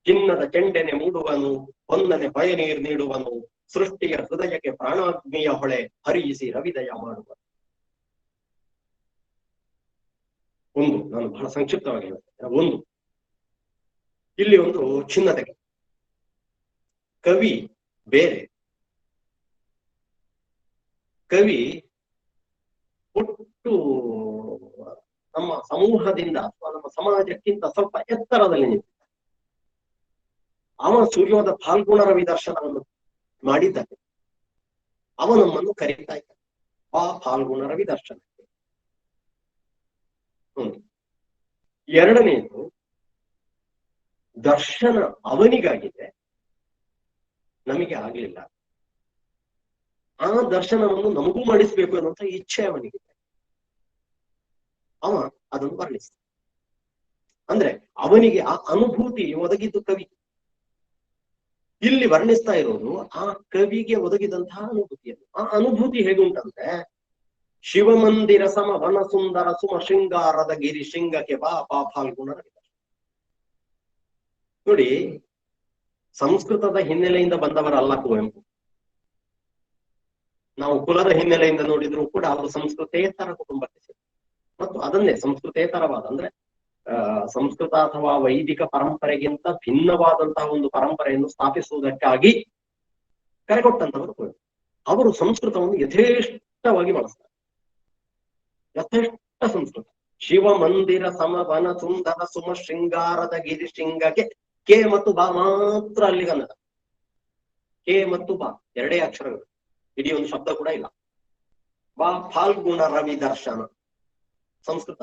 ಚಿನ್ನದ ಚೆಂಡೆನೆ ಮೂಡುವನು, ಹೊನ್ನನೆ ಹೊಯನೀರ್ ನೀಡುವನು, ಸೃಷ್ಟಿಯ ಹೃದಯಕ್ಕೆ ಪ್ರಾಣಾಗ್ನಿಯ ಹೊಳೆ ಹರಿಯಿಸಿ ರವಿದಯ ಮಾಡುವನು. ಒಂದು, ನಾನು ಬಹಳ ಸಂಕ್ಷಿಪ್ತವಾಗಿ ಹೇಳ್ತೇನೆ. ಒಂದು, ಇಲ್ಲಿ ಒಂದು ಚಿನ್ನತೆಗೆ ಕವಿ ಬೇರೆ, ಕವಿ ಒಟ್ಟು ನಮ್ಮ ಸಮೂಹದಿಂದ ಅಥವಾ ನಮ್ಮ ಸಮಾಜಕ್ಕಿಂತ ಸ್ವಲ್ಪ ಎತ್ತರದಲ್ಲಿ ನಿಂತಿದ್ದ. ಅವ ಸೂರ್ಯೋದ ಫಾಲ್ಗುಣ ರವಿ ದರ್ಶನವನ್ನು ಮಾಡಿದ್ದಾನೆ. ಅವ ನಮ್ಮನ್ನು ಕರೀತಾ ಇದ್ದಾನೆ ಆ ಫಾಲ್ಗುಣ ರವಿ ದರ್ಶನಕ್ಕೆ. ಒಂದು. ಎರಡನೆಯದು, ದರ್ಶನ ಅವನಿಗಾಗಿದೆ, ನಮಗೆ ಆಗ್ಲಿಲ್ಲ. ಆ ದರ್ಶನವನ್ನು ನಮಗೂ ಮಾಡಿಸ್ಬೇಕು ಅನ್ನುವಂಥ ಇಚ್ಛೆ ಅವನಿಗಿದೆ. ಅವ ಅದನ್ನು ವರ್ಣಿಸ್ತಾನೆ. ಅಂದ್ರೆ ಅವನಿಗೆ ಆ ಅನುಭೂತಿ ಒದಗಿದ್ದು ಕವಿ. ಇಲ್ಲಿ ವರ್ಣಿಸ್ತಾ ಇರೋದು ಆ ಕವಿಗೆ ಒದಗಿದಂತಹ ಅನುಭೂತಿಯನ್ನು. ಆ ಅನುಭೂತಿ ಹೇಗುಂಟಂದ್ರೆ, ಶಿವಮಂದಿರ ಸಮ ವನ ಸುಂದರ ಸುಮ ಶೃಂಗಾರದ ಗಿರಿ ಶೃಂಗಕ್ಕೆ ಬಾ ಫಾಲ್ಗುಣ ರವಿ. ನೋಡಿ, ಸಂಸ್ಕೃತದ ಹಿನ್ನೆಲೆಯಿಂದ ಬಂದವರಲ್ಲ ಕುವೆಂಪು. ನಾವು ಕುಲದ ಹಿನ್ನೆಲೆಯಿಂದ ನೋಡಿದ್ರು ಕೂಡ ಅವರು ಸಂಸ್ಕೃತೇತರ ಕುಟುಂಬಕ್ಕೆ ಸೇರಿದರು. ಮತ್ತು ಅದನ್ನೇ ಸಂಸ್ಕೃತೇತರವಾದ ಅಂದ್ರೆ ಸಂಸ್ಕೃತ ಅಥವಾ ವೈದಿಕ ಪರಂಪರೆಗಿಂತ ಭಿನ್ನವಾದಂತಹ ಒಂದು ಪರಂಪರೆಯನ್ನು ಸ್ಥಾಪಿಸುವುದಕ್ಕಾಗಿ ಕರೆಕೊಟ್ಟಂತವರು ಕುವೆಂಪು. ಅವರು ಸಂಸ್ಕೃತವನ್ನು ಯಥೇಷ್ಟವಾಗಿ ಬಳಸ್ತಾರೆ. ಯಥೇಷ್ಟ ಸಂಸ್ಕೃತ. ಶಿವ ಮಂದಿರ ಸಮ ವನ ಸುಂದರ ಸುಮ ಶೃಂಗಾರದ ಗಿರಿ ಶೃಂಗಕ್ಕೆ ಕೆ ಮತ್ತು ಬಾ ಮಾತ್ರ ಅಲ್ಲಿ ಕನ್ನಡ. ಕೆ ಮತ್ತು ಬಾ ಎರಡೇ ಅಕ್ಷರಗಳು, ಇಡೀ ಒಂದು ಶಬ್ದ ಕೂಡ ಇಲ್ಲ. ಬಾ ಫಾಲ್ಗುಣ ರವಿ ದರ್ಶನ ಸಂಸ್ಕೃತ.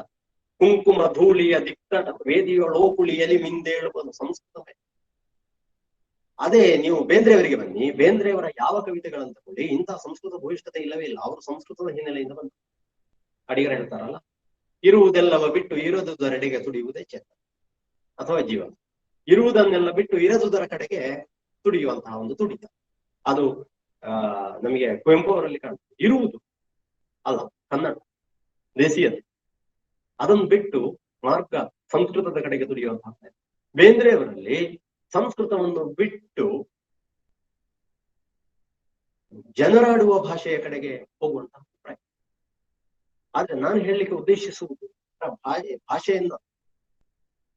ಕುಂಕುಮ ಧೂಳಿಯ ದಿಕ್ಕಟ ವೇದಿಯೊಳೋಕುಳಿಯಲಿ ಮಿಂದೇಳುವುದು ಸಂಸ್ಕೃತವೇ. ಅದೇ ನೀವು ಬೇಂದ್ರೆಯವರಿಗೆ ಬನ್ನಿ, ಬೇಂದ್ರೆಯವರ ಯಾವ ಕವಿತೆಗಳನ್ನು ತಗೊಳ್ಳಿ, ಇಂತಹ ಸಂಸ್ಕೃತ ಭೂಯಿಷ್ಠತೆ ಇಲ್ಲವೇ ಇಲ್ಲ. ಅವರು ಸಂಸ್ಕೃತದ ಹಿನ್ನೆಲೆಯಿಂದ ಬಂದ ಅಡಿಗರು ಹೇಳ್ತಾರಲ್ಲ, ಇರುವುದೆಲ್ಲವ ಬಿಟ್ಟು ಇರೋದುದರೆಡೆಗೆ ತುಡಿಯುವುದೇ ಚೇತನ ಅಥವಾ ಜೀವನ. ಇರುವುದನ್ನೆಲ್ಲ ಬಿಟ್ಟು ಇರದುದರ ಕಡೆಗೆ ತುಡಿಯುವಂತಹ ಒಂದು ತುಡಿತ, ಅದು ನಮಗೆ ಕುವೆಂಪು ಅವರಲ್ಲಿ ಕಾಣುತ್ತೆ. ಇರುವುದು ಅಲ್ಲ ಕನ್ನಡ ದೇಶೀಯತೆ, ಅದನ್ನು ಬಿಟ್ಟು ಮಾರ್ಗ ಸಂಸ್ಕೃತದ ಕಡೆಗೆ ತುಡಿಯುವಂತಹ. ಬೇಂದ್ರೆಯವರಲ್ಲಿ ಸಂಸ್ಕೃತವನ್ನು ಬಿಟ್ಟು ಜನರಾಡುವ ಭಾಷೆಯ ಕಡೆಗೆ ಹೋಗುವಂತಹ ಪ್ರಯತ್ನ. ಆದ್ರೆ ನಾನು ಹೇಳಲಿಕ್ಕೆ ಉದ್ದೇಶಿಸುವುದು ಭಾಷೆಯಿಂದ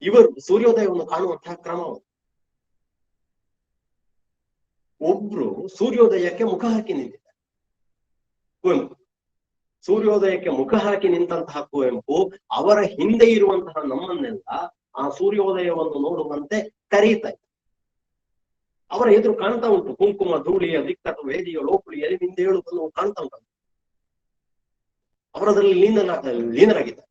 ಇವರು ಸೂರ್ಯೋದಯವನ್ನು ಕಾಣುವಂತಹ ಕ್ರಮವನ್ನು. ಒಬ್ರು ಸೂರ್ಯೋದಯಕ್ಕೆ ಮುಖ ಹಾಕಿ ನಿಂತಿದ್ದಾರೆ ಕುವೆಂಪು. ಸೂರ್ಯೋದಯಕ್ಕೆ ಮುಖ ಹಾಕಿ ನಿಂತಹ ಕುವೆಂಪು ಅವರ ಹಿಂದೆ ಇರುವಂತಹ ನಮ್ಮನ್ನೆಲ್ಲ ಆ ಸೂರ್ಯೋದಯವನ್ನು ನೋಡುವಂತೆ ಕರೀತಾ ಇದ್ದಾರೆ. ಅವರ ಎದುರು ಕಾಣ್ತಾ ಉಂಟು ಕುಂಕುಮ ಧೂಳಿಯ ದಿಕ್ಕಟ ವೇದಿಯ ಲೋಕುಳಿಯಲ್ಲಿ ಮಿಂದೇಳುವುದನ್ನು ಕಾಣ್ತಾ ಉಂಟು. ಅವರದಲ್ಲಿ ಲೀನರಾಗಿದ್ದಾರೆ.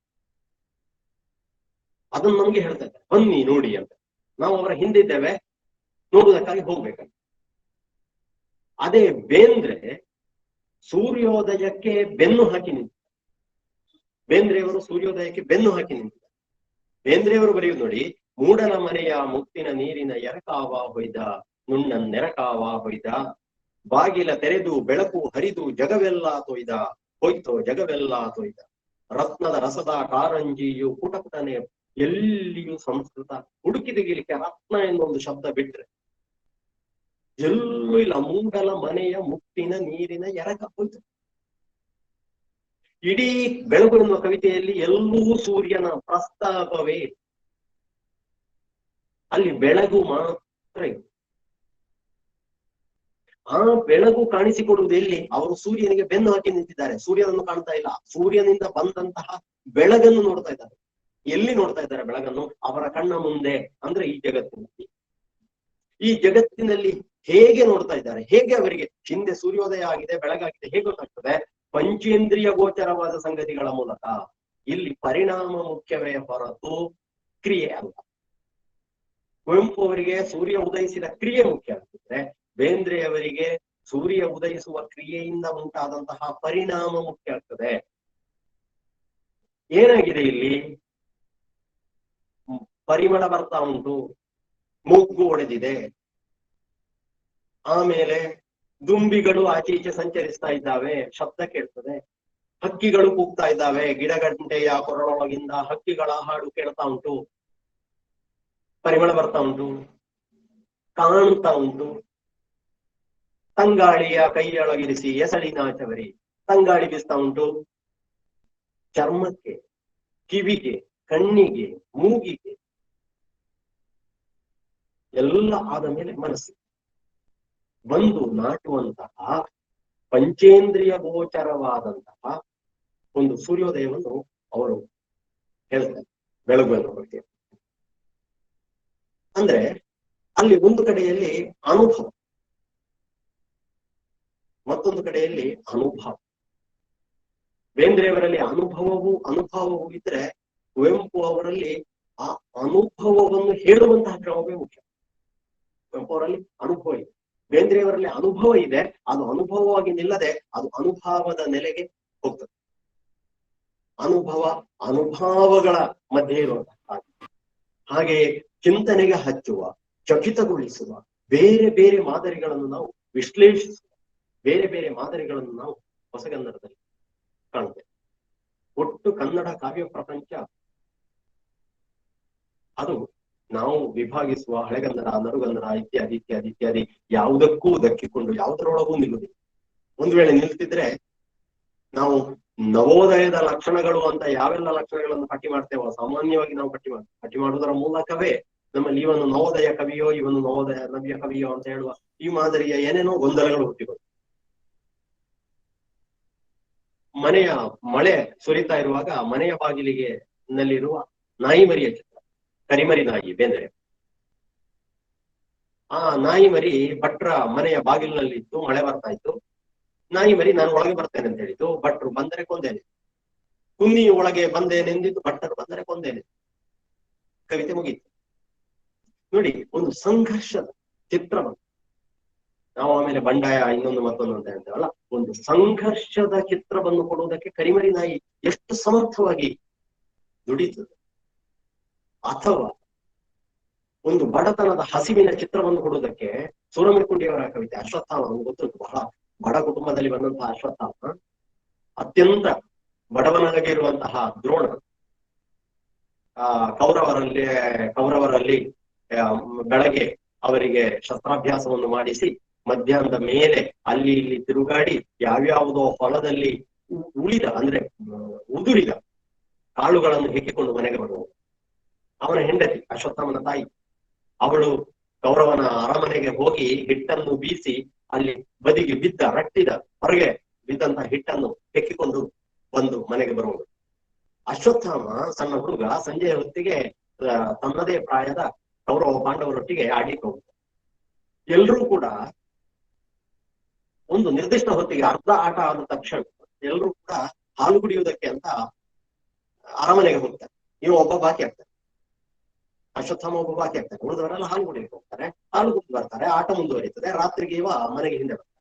ಅದನ್ನು ನಮ್ಗೆ ಹೇಳ್ತಾ ಇದ್ದಾರೆ, ಬನ್ನಿ ನೋಡಿ ಅಂತ. ನಾವು ಅವರ ಹಿಂದಿದ್ದೇವೆ, ನೋಡುವುದಕ್ಕಾಗಿ ಹೋಗ್ಬೇಕಂತ. ಅದೇ ಬೇಂದ್ರೆ ಸೂರ್ಯೋದಯಕ್ಕೆ ಬೆನ್ನು ಹಾಕಿ ನಿಂತ. ಬೇಂದ್ರೆಯವರು ಸೂರ್ಯೋದಯಕ್ಕೆ ಬೆನ್ನು ಹಾಕಿ ನಿಂತಿದ್ದಾರೆ. ಬೇಂದ್ರೆಯವರು ಬರೆಯುವುದು ನೋಡಿ, ಮೂಡಲ ಮನೆಯ ಮುತ್ತಿನ ನೀರಿನ ಎರಕಾವ ಹೊಯ್ದ, ನುಣ್ಣ ನೆರಕಾವ ಹೊಯ್ದ, ಬಾಗಿಲ ತೆರೆದು ಬೆಳಕು ಹರಿದು ಜಗವೆಲ್ಲ ತೊಯ್ದ, ಹೋಯ್ತೋ ಜಗವೆಲ್ಲ ತೊಯ್ದ. ರತ್ನದ ರಸದ ಕಾರಂಜಿಯು ಪುಟಪುಟನೆ ಎಲ್ಲಿಯೂ ಸಂಸ್ಕೃತ. ಹುಡುಕಿದಗಿಲಿಕ್ಕೆ ರತ್ನ ಎನ್ನುವ ಶಬ್ದ ಬಿಟ್ರೆ ಎಲ್ಲೂ ಇಲ್ಲ. ಮೂಡಲ ಮನೆಯ ಮುತ್ತಿನ ನೀರಿನ ಎರಕ ಹೋಯ್ತು. ಇಡೀ ಬೆಳಗು ಎನ್ನುವ ಕವಿತೆಯಲ್ಲಿ ಎಲ್ಲೂ ಸೂರ್ಯನ ಪ್ರಸ್ತಾಪವೇ, ಅಲ್ಲಿ ಬೆಳಗು ಮಾತ್ರ ಇದೆ. ಆ ಬೆಳಗು ಕಾಣಿಸಿಕೊಡುವುದು ಎಲ್ಲಿ? ಅವರು ಸೂರ್ಯನಿಗೆ ಬೆನ್ನು ಹಾಕಿ ನಿಂತಿದ್ದಾರೆ, ಸೂರ್ಯನನ್ನು ಕಾಣ್ತಾ ಇಲ್ಲ. ಸೂರ್ಯನಿಂದ ಬಂದಂತಹ ಬೆಳಗನ್ನು ನೋಡ್ತಾ ಇದ್ದಾರೆ. ಎಲ್ಲಿ ನೋಡ್ತಾ ಇದ್ದಾರೆ ಬೆಳಗನ್ನು? ಅವರ ಕಣ್ಣ ಮುಂದೆ, ಅಂದ್ರೆ ಈ ಜಗತ್ತಿನಲ್ಲಿ. ಈ ಜಗತ್ತಿನಲ್ಲಿ ಹೇಗೆ ನೋಡ್ತಾ ಇದ್ದಾರೆ? ಹೇಗೆ ಅವರಿಗೆ ಹಿಂದೆ ಸೂರ್ಯೋದಯ ಆಗಿದೆ, ಬೆಳಗಾಗಿದೆ ಹೇಗೆ ಗೊತ್ತಾಗ್ತದೆ? ಪಂಚೇಂದ್ರಿಯ ಗೋಚರವಾದ ಸಂಗತಿಗಳ ಮೂಲಕ. ಇಲ್ಲಿ ಪರಿಣಾಮ ಮುಖ್ಯವೇ ಹೊರತು ಕ್ರಿಯೆ ಅಲ್ಲ. ಕುವೆಂಪು ಅವರಿಗೆ ಸೂರ್ಯ ಉದಯಿಸಿದ ಕ್ರಿಯೆ ಮುಖ್ಯ ಆಗ್ತಿದ್ರೆ, ಬೇಂದ್ರೆಯವರಿಗೆ ಸೂರ್ಯ ಉದಯಿಸುವ ಕ್ರಿಯೆಯಿಂದ ಉಂಟಾದಂತಹ ಪರಿಣಾಮ ಮುಖ್ಯ ಆಗ್ತದೆ. ಏನಾಗಿದೆ ಇಲ್ಲಿ? ಪರಿಮಳ ಬರ್ತಾ ಉಂಟು, ಮೊಗ್ಗು ಒಡೆದಿದೆ, ಆಮೇಲೆ ದುಂಬಿಗಳು ಆಚೆ ಈಚೆ ಸಂಚರಿಸ್ತಾ ಇದ್ದಾವೆ, ಶಬ್ದ ಕೇಳ್ತದೆ, ಹಕ್ಕಿಗಳು ಕೂಗ್ತಾ ಇದ್ದಾವೆ, ಗಿಡಗಂಟೆಯ ಕೊರಳೊಳಗಿಂದ ಹಕ್ಕಿಗಳ ಹಾಡು ಕೇಳ್ತಾ ಉಂಟು, ಪರಿಮಳ ಬರ್ತಾ ಉಂಟು, ಕಾಣ್ತಾ ಉಂಟು. ತಂಗಾಳಿಯ ಕೈಯೊಳಗಿರಿಸಿ ಎಸಳಿನ ಚವರಿ, ತಂಗಾಳಿ ಬೀಸ್ತಾ ಉಂಟು. ಚರ್ಮಕ್ಕೆ, ಕಿವಿಗೆ, ಕಣ್ಣಿಗೆ, ಮೂಗಿಗೆ ಎಲ್ಲ ಆದ ಮೇಲೆ ಮನಸ್ಸು ಬಂದು ನಾಟುವಂತಹ ಪಂಚೇಂದ್ರಿಯ ಗೋಚರವಾದಂತಹ ಒಂದು ಸೂರ್ಯೋದಯವನ್ನು ಅವರು ಹೇಳ್ತಾರೆ, ಬೆಳಗು ಅನ್ನೋ ಬಗ್ಗೆ. ಅಂದ್ರೆ ಅಲ್ಲಿ ಒಂದು ಕಡೆಯಲ್ಲಿ ಅನುಭವ, ಮತ್ತೊಂದು ಕಡೆಯಲ್ಲಿ ಅನುಭವ. ಬೇಂದ್ರೆಯವರಲ್ಲಿ ಅನುಭವವೂ ಇದ್ರೆ, ಕುವೆಂಪು ಅವರಲ್ಲಿ ಆ ಅನುಭವವನ್ನು ಹೇಳುವಂತಹ ಕ್ರಮವೇ ಮುಖ್ಯ. ಕುವೆಂಪು ಅವರಲ್ಲಿ ಅನುಭವ ಇದೆ, ಬೇಂದ್ರೆಯವರಲ್ಲಿ ಅನುಭವ ಇದೆ. ಅದು ಅನುಭವವಾಗಿ ನಿಲ್ಲದೆ ಅದು ಅನುಭವದ ನೆಲೆಗೆ ಹೋಗ್ತದೆ. ಅನುಭವಗಳ ಮಧ್ಯೆ ಇರುವಂತಹ ಹಾಗೆ ಚಿಂತನೆಗೆ ಹಚ್ಚುವ, ಚಕಿತಗೊಳಿಸುವ ಬೇರೆ ಬೇರೆ ಮಾದರಿಗಳನ್ನು ನಾವು ವಿಶ್ಲೇಷಿಸುವ, ಬೇರೆ ಬೇರೆ ಮಾದರಿಗಳನ್ನು ನಾವು ಹೊಸಗನ್ನಡದಲ್ಲಿ ಕಾಣುತ್ತೇವೆ. ಒಟ್ಟು ಕನ್ನಡ ಕಾವ್ಯ ಪ್ರಪಂಚ ಅದು ನಾವು ವಿಭಾಗಿಸುವ ಹಳೆಗನ್ನಡ, ನಡುಗನ್ನಡ ಇತ್ಯಾದಿ ಇತ್ಯಾದಿ ಇತ್ಯಾದಿ ಯಾವುದಕ್ಕೂ ದಕ್ಕಿಕೊಂಡು ಯಾವುದರೊಳಗೂ ನಿಲ್ಲುವುದಿಲ್ಲ. ಒಂದು ವೇಳೆ ನಿಲ್ತಿದ್ರೆ ನಾವು ನವೋದಯದ ಲಕ್ಷಣಗಳು ಅಂತ ಯಾವೆಲ್ಲ ಲಕ್ಷಣಗಳನ್ನು ಪಟ್ಟಿ ಮಾಡ್ತೇವೋ ಸಾಮಾನ್ಯವಾಗಿ ನಾವು ಪಟ್ಟಿ ಮಾಡುವುದರ ಮೂಲಕವೇ ನಮ್ಮಲ್ಲಿ ಇವನು ನವೋದಯ ಕವಿಯೋ, ಇವನು ನವೋದಯ ನವ್ಯ ಕವಿಯೋ ಅಂತ ಹೇಳುವ ಈ ಮಾದರಿಯ ಏನೇನೋ ಗೊಂದಲಗಳು ಹುಟ್ಟಿಕೊಂಡು, ಮಳೆ ಸುರಿತಾ ಇರುವಾಗ ಮನೆಯ ಬಾಗಿಲಿಗೆ ನಲ್ಲಿರುವ ನಾಯಿ ಮರಿಯ ಚಿತ್ರ, ಕರಿಮರಿ ನಾಯಿ ಬೇಂದ್ರೆ. ಆ ನಾಯಿ ಮರಿ ಭಟ್ರ ಮನೆಯ ಬಾಗಿಲಿನಲ್ಲಿತ್ತು, ಮಳೆ ಬರ್ತಾ ಇತ್ತು. ನಾಯಿ ಮರಿ ನಾನು ಒಳಗೆ ಬರ್ತೇನೆ ಅಂತ ಹೇಳಿದ್ದು, ಭಟ್ರು ಬಂದರೆ ಕೊಂದೇನೆ. ಕುನ್ನಿ ಒಳಗೆ ಬಂದೇನೆಂದಿದ್ದು, ಭಟ್ಟರು ಬಂದರೆ ಕೊಂದೇನೆ. ಕವಿತೆ ಮುಗೀತು. ನೋಡಿ, ಒಂದು ಸಂಘರ್ಷದ ಚಿತ್ರವನ್ನು ನಾವು ಆಮೇಲೆ ಬಂಡಾಯ ಇನ್ನೊಂದು ಮತ್ತೊಂದು ಅಂತ ಹೇಳ್ತೇವಲ್ಲ, ಒಂದು ಸಂಘರ್ಷದ ಚಿತ್ರವನ್ನು ಕೊಡುವುದಕ್ಕೆ ಕರಿಮರಿ ನಾಯಿ ಎಷ್ಟು ಸಮರ್ಥವಾಗಿ ದುಡಿತದೆ. ಅಥವಾ ಒಂದು ಬಡತನದ ಹಸಿವಿನ ಚಿತ್ರವನ್ನು ಕೊಡುವುದಕ್ಕೆ ಸೂರಮಿರ್ಕುಂಡಿಯವರ ಕವಿತೆ ಅಶ್ವತ್ಥಾಮ, ನಮ್ಗೆ ಗೊತ್ತುಂಟು, ಬಹಳ ಬಡ ಕುಟುಂಬದಲ್ಲಿ ಬಂದಂತಹ ಅಶ್ವತ್ಥಾಮ, ಅತ್ಯಂತ ಬಡವನಾಗಿರುವಂತಹ ದ್ರೋಣ ಕೌರವರಲ್ಲಿ ಬೆಳಗ್ಗೆ ಅವರಿಗೆ ಶಸ್ತ್ರಾಭ್ಯಾಸವನ್ನು ಮಾಡಿಸಿ ಮಧ್ಯಾಹ್ನದ ಮೇಲೆ ಅಲ್ಲಿ ಇಲ್ಲಿ ತಿರುಗಾಡಿ ಯಾವ್ಯಾವುದೋ ಹೊಲದಲ್ಲಿ ಉದುರಿದ ಕಾಳುಗಳನ್ನು ಹೆಕ್ಕಿಕೊಂಡು ಮನೆಗೆ ಬರುವುದು. ಅವನ ಹೆಂಡತಿ ಅಶ್ವತ್ಥಾಮನ ತಾಯಿ, ಅವಳು ಕೌರವನ ಅರಮನೆಗೆ ಹೋಗಿ ಹಿಟ್ಟನ್ನು ಬೀಸಿ ಅಲ್ಲಿ ಬದಿಗೆ ರಟ್ಟಿದ ಹೊರಗೆ ಬಿದ್ದಂತಹ ಹಿಟ್ಟನ್ನು ಹೆಕ್ಕಿಕೊಂಡು ಬಂದು ಮನೆಗೆ ಬರುವುದು. ಅಶ್ವತ್ಥಾಮ ಸಣ್ಣ ಹುಡುಗ ಸಂಜೆಯ ಹೊತ್ತಿಗೆ ತನ್ನದೇ ಪ್ರಾಯದ ಕೌರವ ಪಾಂಡವರೊಟ್ಟಿಗೆ ಆಡಿಕ್ಕೆ ಹೋಗ್ತಾರೆ. ಎಲ್ರೂ ಕೂಡ ಒಂದು ನಿರ್ದಿಷ್ಟ ಹೊತ್ತಿಗೆ ಅರ್ಧ ಆಟ ಆದ ತಕ್ಷಣ ಎಲ್ರೂ ಕೂಡ ಹಾಲು ಕುಡಿಯುವುದಕ್ಕೆ ಅಂತ ಅರಮನೆಗೆ ಹೋಗ್ತಾರೆ. ಇವ ಒಬ್ಬ ಬಾಕಿ ಆಗ್ತಾರೆ. ಅಶ್ವತ್ಥಾಮ ಒಬ್ಬ ಬಾಕಿ ಆಗ್ತಾನೆ, ಉಳಿದವರೆಲ್ಲ ಹಾಲು ಕುಡಿಲಿಕ್ಕೆ ಹೋಗ್ತಾರೆ, ಹಾಲು ಕುಡಿದು ಬರ್ತಾರೆ, ಆಟ ಮುಂದುವರಿತದೆ, ರಾತ್ರಿಗೆ ಇವ ಮನೆಗೆ ಹಿಂದೆ ಬರ್ತಾರೆ.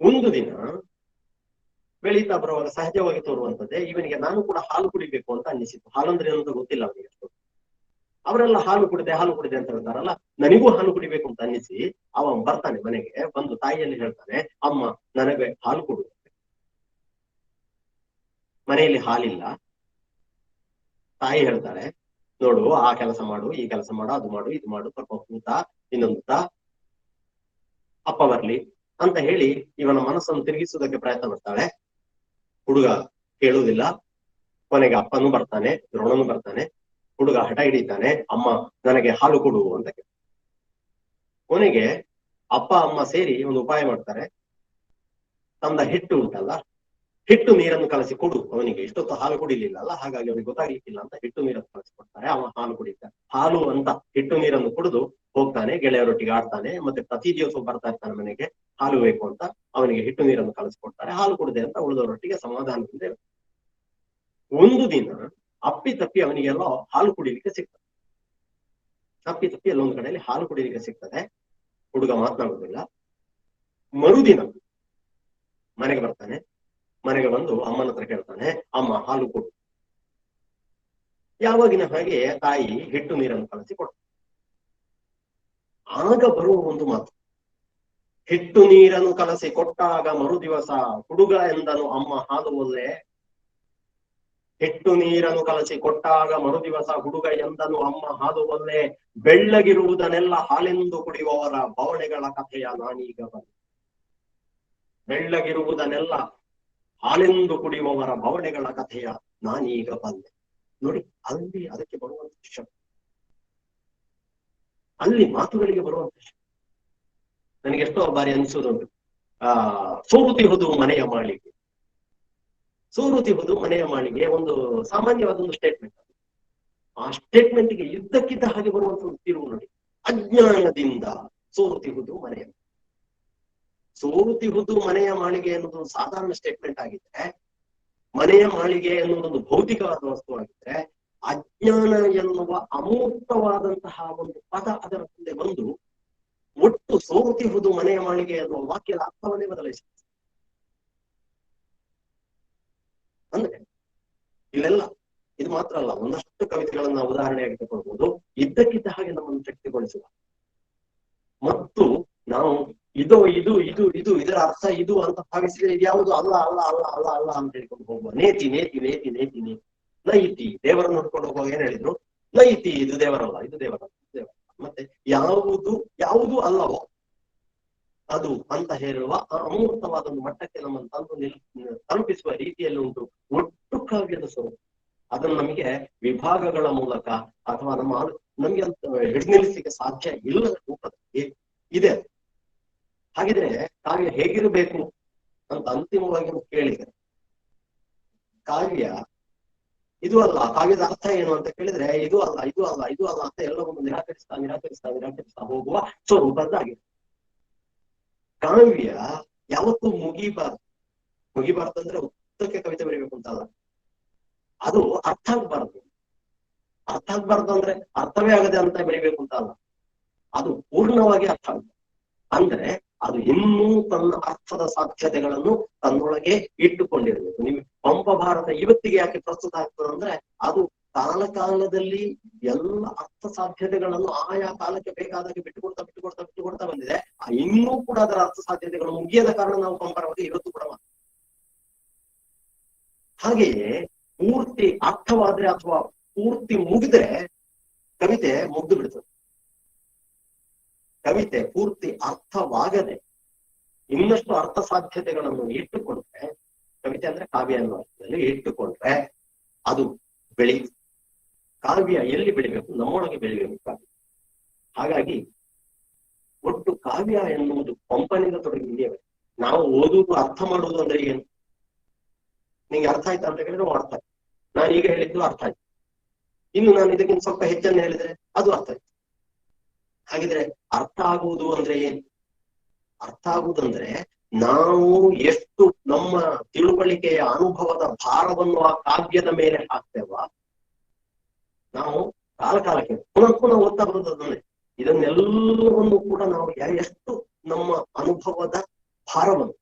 ಒಂದು ದಿನ ಬೆಳೀತಾ ಬರುವಾಗ ಸಹಜವಾಗಿ ತೋರುವಂತದ್ದೇ ಇವನಿಗೆ ನಾನು ಕೂಡ ಹಾಲು ಕುಡಿಬೇಕು ಅಂತ ಅನ್ನಿಸಿತು. ಹಾಲಂದ್ರೆ ಏನಂತ ಗೊತ್ತಿಲ್ಲ ಅವನಿಗೆ ಅಷ್ಟು. ಅವರೆಲ್ಲ ಹಾಲು ಕುಡಿದೆ ಅಂತ ಹೇಳ್ತಾರಲ್ಲ, ನನಗೂ ಹಾಲು ಕುಡಿಬೇಕು ಅಂತ ಅನ್ನಿಸಿ ಅವ ಬರ್ತಾನೆ ಮನೆಗೆ. ಬಂದು ತಾಯಿಯಲ್ಲಿ ಹೇಳ್ತಾನೆ, ಅಮ್ಮ ನನಗೆ ಹಾಲು ಕೊಡು. ಮನೆಯಲ್ಲಿ ಹಾಲಿಲ್ಲ. ತಾಯಿ ಹೇಳ್ತಾಳೆ, ನೋಡು ಆ ಕೆಲಸ ಮಾಡು, ಈ ಕೆಲಸ ಮಾಡು, ಅದು ಮಾಡು, ಇದು ಮಾಡು, ಸ್ವಲ್ಪ ಊಟ, ಇನ್ನೊಂದು ಊಟ, ಅಪ್ಪ ಬರ್ಲಿ ಅಂತ ಹೇಳಿ ಇವನ ಮನಸ್ಸನ್ನು ತಿರುಗಿಸುವುದಕ್ಕೆ ಪ್ರಯತ್ನ ಪಡ್ತಾಳೆ. ಹುಡುಗ ಕೇಳುವುದಿಲ್ಲ. ಕೊನೆಗೆ ಅಪ್ಪನೂ ಬರ್ತಾನೆ, ದ್ರೋಣನು ಬರ್ತಾನೆ. ಹುಡುಗ ಹಠ ಹಿಡಿತಾನೆ, ಅಮ್ಮ ನನಗೆ ಹಾಲು ಕೊಡು ಅಂತ. ಕೊನೆಗೆ ಅಪ್ಪ ಅಮ್ಮ ಸೇರಿ ಒಂದು ಉಪಾಯ ಮಾಡ್ತಾರೆ. ತಂದ ಹಿಟ್ಟು ಉಂಟಲ್ಲ, ಹಿಟ್ಟು ನೀರನ್ನು ಕಲಸಿ ಕೊಡು ಅವನಿಗೆ, ಇಷ್ಟೊತ್ತು ಹಾಲು ಕುಡಿಲಿಲ್ಲ ಅಲ್ಲ, ಹಾಗಾಗಿ ಅವನಿಗೆ ಗೊತ್ತಾಗ್ಲಿಕ್ಕಿಲ್ಲ ಅಂತ ಹಿಟ್ಟು ನೀರನ್ನು ಕಲಸಿ ಕೊಡ್ತಾರೆ. ಅವ ಹಾಲು ಕುಡಿತಾನೆ. ಹಾಲು ಅಂತ ಹಿಟ್ಟು ನೀರನ್ನು ಕುಡಿದು ಹೋಗ್ತಾನೆ, ಗೆಳೆಯರೊಟ್ಟಿಗೆ ಆಡ್ತಾನೆ. ಮತ್ತೆ ಪ್ರತಿ ದಿವಸ ಬರ್ತಾ ಇರ್ತಾನೆ ಮನೆಗೆ, ಹಾಲು ಬೇಕು ಅಂತ. ಅವನಿಗೆ ಹಿಟ್ಟು ನೀರನ್ನು ಕಲಸಿಕೊಡ್ತಾರೆ, ಹಾಲು ಕುಡಿದೆ ಅಂತ ಉಳಿದವರೊಟ್ಟಿಗೆ ಸಮಾಧಾನದಿಂದ ಇರ್ತಾನೆ. ಒಂದು ದಿನ ಅಪ್ಪಿ ತಪ್ಪಿ ಅವನಿಗೆಲ್ಲ ಹಾಲು ಕುಡಿಲಿಕ್ಕೆ ಸಿಗ್ತದೆ. ಅಪ್ಪಿ ತಪ್ಪಿ ಎಲ್ಲೊಂದು ಕಡೆಯಲ್ಲಿ ಹಾಲು ಕುಡಿಲಿಕ್ಕೆ ಸಿಗ್ತದೆ. ಹುಡುಗ ಮಾತನಾಡುವುದಿಲ್ಲ. ಮರುದಿನ ಮನೆಗೆ ಬರ್ತಾನೆ. ಮನೆಗೆ ಬಂದು ಅಮ್ಮನ ಹತ್ರ ಕೇಳ್ತಾನೆ, ಅಮ್ಮ ಹಾಲು ಕೊಡು. ಯಾವಾಗಿನ ಹಾಗೆ ತಾಯಿ ಹಿಟ್ಟು ನೀರನ್ನು ಕಲಸಿ ಕೊಡ್ತಾನೆ. ಆಗ ಬರುವ ಒಂದು ಮಾತು, ಹಿಟ್ಟು ನೀರನ್ನು ಕಲಸಿ ಕೊಟ್ಟಾಗ ಮರುದಿವಸ ಹುಡುಗ ಎಂದನು ಅಮ್ಮ ಹಾಲು ಒಲ್ಲೆ. ಹಿಟ್ಟು ನೀರನ್ನು ಕಲಸಿ ಕೊಟ್ಟಾಗ ಮರುದಿವಸ ಹುಡುಗ ಎಂದನು ಅಮ್ಮ ಹಾಲು ಒಲ್ಲೆ. ಬೆಳ್ಳಗಿರುವುದನ್ನೆಲ್ಲ ಹಾಲೆಂದು ಕುಡಿಯುವವರ ಬವಣೆಗಳ ಕಥೆಯ ನಾನೀಗ ಬಂದೆ. ಬೆಳ್ಳಗಿರುವುದನ್ನೆಲ್ಲ ಹಾಲೆಂದು ಕುಡಿಯುವವರ ಬವಣೆಗಳ ಕಥೆಯ ನಾನೀಗ ಬಂದೆ. ನೋಡಿ, ಅಲ್ಲಿ ಅದಕ್ಕೆ ಬರುವಂತ ಶಬ್ದ, ಅಲ್ಲಿ ಮಾತುಗಳಿಗೆ ಬರುವಂತ ಶಬ್ದ ನನಗೆ ಎಷ್ಟೋ ಬಾರಿ ಅನಿಸೋದುಂಟು. ಸೋರುತಿಹುದು ಮನೆಯ ಮಾಳಿಗೆ. ಸೋರುತಿಹುದು ಮನೆಯ ಮಾಳಿಗೆ ಒಂದು ಸಾಮಾನ್ಯವಾದ ಒಂದು ಸ್ಟೇಟ್ಮೆಂಟ್. ಆ ಸ್ಟೇಟ್ಮೆಂಟ್ಗೆ ಇದ್ದಕ್ಕಿದ್ದ ಹಾಗೆ ಬರುವಂತ ಒಂದು ತಿರುವು ನೋಡಿ. ಅಜ್ಞಾನದಿಂದ ಸೋರುತಿಹುದು ಮನೆಯ, ಸೋರುತಿಹುದು ಮನೆಯ ಮಾಳಿಗೆ ಎನ್ನುವುದು ಸಾಧಾರಣ ಸ್ಟೇಟ್ಮೆಂಟ್ ಆಗಿದ್ರೆ, ಮನೆಯ ಮಾಳಿಗೆ ಎನ್ನುವುದೊಂದು ಭೌತಿಕವಾದ ವಸ್ತು ಆಗಿದ್ರೆ, ಅಜ್ಞಾನ ಎನ್ನುವ ಅಮೂರ್ತವಾದಂತಹ ಒಂದು ಪದ ಅದರ ಮುಂದೆ ಬಂದು ಒಟ್ಟು ಸೋರುತಿಹುದು ಮನೆಯ ಮಾಳಿಗೆ ಎನ್ನುವ ವಾಕ್ಯದ ಅರ್ಥವನ್ನೇ ಬದಲಾಯಿಸುತ್ತೆ. ಅಂದ್ರೆ ಇಲ್ಲೆಲ್ಲ ಇದು ಮಾತ್ರ ಅಲ್ಲ, ಒಂದಷ್ಟು ಕವಿತೆಗಳನ್ನ ಉದಾಹರಣೆಯಾಗಿ ತಗೊಳ್ಬಹುದು. ಇದ್ದಕ್ಕಿದ್ದ ಹಾಗೆ ನಮ್ಮನ್ನು ಶಕ್ತಿಗೊಳಿಸುವ ಮತ್ತು ನಾವು ಇದು ಇದು ಇದು ಇದು ಇದರ ಅರ್ಥ ಇದು ಅಂತ ಭಾವಿಸಿದ್ರೆ ಇದ್ಯಾವುದು ಅಲ್ಲ ಅಲ್ಲ ಅಲ್ಲ ಅಲ್ಲ ಅಲ್ಲ ಅಂತ ಹೇಳ್ಕೊಂಡು ಹೋಗುವ. ನೇತಿ ನೇತಿ ನೇತಿ ನೇತಿ ನೇತಿ ನೈತಿ. ದೇವರನ್ನು ನೋಡ್ಕೊಂಡು ಹೋಗುವಾಗ ಏನ್ ಹೇಳಿದ್ರು? ನೈತಿ, ಇದು ದೇವರಲ್ಲ, ಇದು ದೇವರಲ್ಲ, ದೇವರ. ಮತ್ತೆ ಯಾವುದು ಅಲ್ಲವೋ ಅದು ಅಂತ ಹೇಳುವ ಅಮೂರ್ತವಾದ ಒಂದು ಮಟ್ಟಕ್ಕೆ ನಮ್ಮನ್ನು ತಂದು ತಲುಪಿಸುವ ರೀತಿಯಲ್ಲಿ ಉಂಟು ಒಟ್ಟು ಕಾವ್ಯದ ಸ್ವರೂಪ. ಅದನ್ನು ನಮಗೆ ವಿಭಾಗಗಳ ಮೂಲಕ ಅಥವಾ ನಮ್ಗೆ ಹಿಡಿದು ನಿಲ್ಲಿಸಲಿಕ್ಕೆ ಸಾಧ್ಯ ಇಲ್ಲದ ರೂಪದಲ್ಲಿ ಇದೆ. ಹಾಗಿದ್ರೆ ಕಾವ್ಯ ಹೇಗಿರಬೇಕು ಅಂತ ಅಂತಿಮವಾಗಿ ಕೇಳಿದರೆ, ಕಾವ್ಯ ಇದು ಅಲ್ಲ, ಕಾವ್ಯದ ಅರ್ಥ ಏನು ಅಂತ ಕೇಳಿದ್ರೆ ಇದು ಅಲ್ಲ ಇದು ಅಲ್ಲ ಇದು ಅಲ್ಲ ಅಂತ ಎಲ್ಲವನ್ನು ನಿರಾಕರಿಸ್ತಾ ಹೋಗುವ ಸ್ವರೂಪದ್ದಾಗಿದೆ. ಕಾವ್ಯ ಯಾವತ್ತೂ ಮುಗಿಬಾರ್ದಂದ್ರೆ ಉದ್ದಕ್ಕೆ ಕವಿತೆ ಬರೀಬೇಕು ಅಂತಲ್ಲ, ಅದು ಅರ್ಥ ಆಗ್ಬಾರ್ದು ಅಂದ್ರೆ ಅರ್ಥವೇ ಆಗದೆ ಅಂತ ಬರೀಬೇಕು ಅಂತ ಅಲ್ಲ, ಅದು ಪೂರ್ಣವಾಗಿ ಅರ್ಥ ಆಗುತ್ತೆ. ಅಂದ್ರೆ ಅದು ಇನ್ನೂ ತನ್ನ ಅರ್ಥದ ಸಾಧ್ಯತೆಗಳನ್ನು ತನ್ನೊಳಗೆ ಇಟ್ಟುಕೊಂಡಿರಬೇಕು. ನೀವು ಪಂಪ ಭಾರತ ಇವತ್ತಿಗೆ ಯಾಕೆ ಪ್ರಸ್ತುತ ಆಗ್ತದೆ ಅಂದ್ರೆ ಅದು ಕಾಲದಲ್ಲಿ ಎಲ್ಲ ಅರ್ಥ ಸಾಧ್ಯತೆಗಳನ್ನು ಆಯಾ ಕಾಲಕ್ಕೆ ಬೇಕಾದಾಗೆ ಬಿಟ್ಟುಕೊಡ್ತಾ ಬಂದಿದೆ. ಇನ್ನೂ ಕೂಡ ಅದರ ಅರ್ಥ ಸಾಧ್ಯತೆಗಳು ಮುಗಿಯದ ಕಾರಣ ನಾವು ಪಂಪರವಾಗಿ ಇವತ್ತು ಕೂಡ ಹಾಗೆಯೇ ಪೂರ್ತಿ ಅರ್ಥವಾದ್ರೆ ಅಥವಾ ಪೂರ್ತಿ ಮುಗಿದ್ರೆ ಕವಿತೆ ಮುಗ್ದು ಬಿಡ್ತದೆ. ಕವಿತೆ ಪೂರ್ತಿ ಅರ್ಥವಾಗದೆ ಇನ್ನಷ್ಟು ಅರ್ಥ ಸಾಧ್ಯತೆಗಳನ್ನು ಇಟ್ಟುಕೊಂಡ್ರೆ, ಕವಿತೆ ಅಂದ್ರೆ ಕಾವ್ಯ ಅನ್ನೋ ಅರ್ಥದಲ್ಲಿ ಇಟ್ಟುಕೊಂಡ್ರೆ ಅದು ಬೆಳೀತು. ಕಾವ್ಯ ಎಲ್ಲಿ ಬೆಳಿಬೇಕು? ನಮ್ಮೊಳಗೆ ಬೆಳಿಬೇಕು ಕಾವ್ಯ. ಹಾಗಾಗಿ ಒಟ್ಟು ಕಾವ್ಯ ಎನ್ನುವುದು ಪಂಪನಿಂದ ತೊಡಗಿ ಇಲ್ಲಿಯವೇ. ನಾವು ಓದುವುದು ಅರ್ಥ ಮಾಡುವುದು ಅಂದ್ರೆ ಏನು? ನಿಂಗೆ ಅರ್ಥ ಆಯ್ತಾ ಅಂತ ಹೇಳಿದ್ರೆ ಅರ್ಥ ಆಯ್ತು. ನಾನು ಈಗ ಹೇಳಿದ್ದು ಅರ್ಥ ಆಯ್ತು. ಇನ್ನು ನಾನು ಇದಕ್ಕಿಂತ ಸ್ವಲ್ಪ ಹೆಚ್ಚನ್ನು ಹೇಳಿದ್ರೆ ಅದು ಅರ್ಥ ಆಯ್ತು. ಹಾಗಿದ್ರೆ ಅರ್ಥ ಆಗುವುದು ಅಂದ್ರೆ ಏನು? ಅರ್ಥ ಆಗುವುದಂದ್ರೆ ನಾವು ಎಷ್ಟು ನಮ್ಮ ತಿಳುವಳಿಕೆಯ ಅನುಭವದ ಭಾರವನ್ನು ಆ ಕಾವ್ಯದ ಮೇಲೆ ಹಾಕ್ತೇವ, ನಾವು ಕಾಲಕ್ಕೆ ಪುನಃ ಪುನಃ ಓದ್ತಾ ಬರೋದು ಅದನ್ನೇ. ಇದನ್ನೆಲ್ಲವನ್ನು ಕೂಡ ನಾವು ಎಷ್ಟು ನಮ್ಮ ಅನುಭವದ ಭಾರವನ್ನು,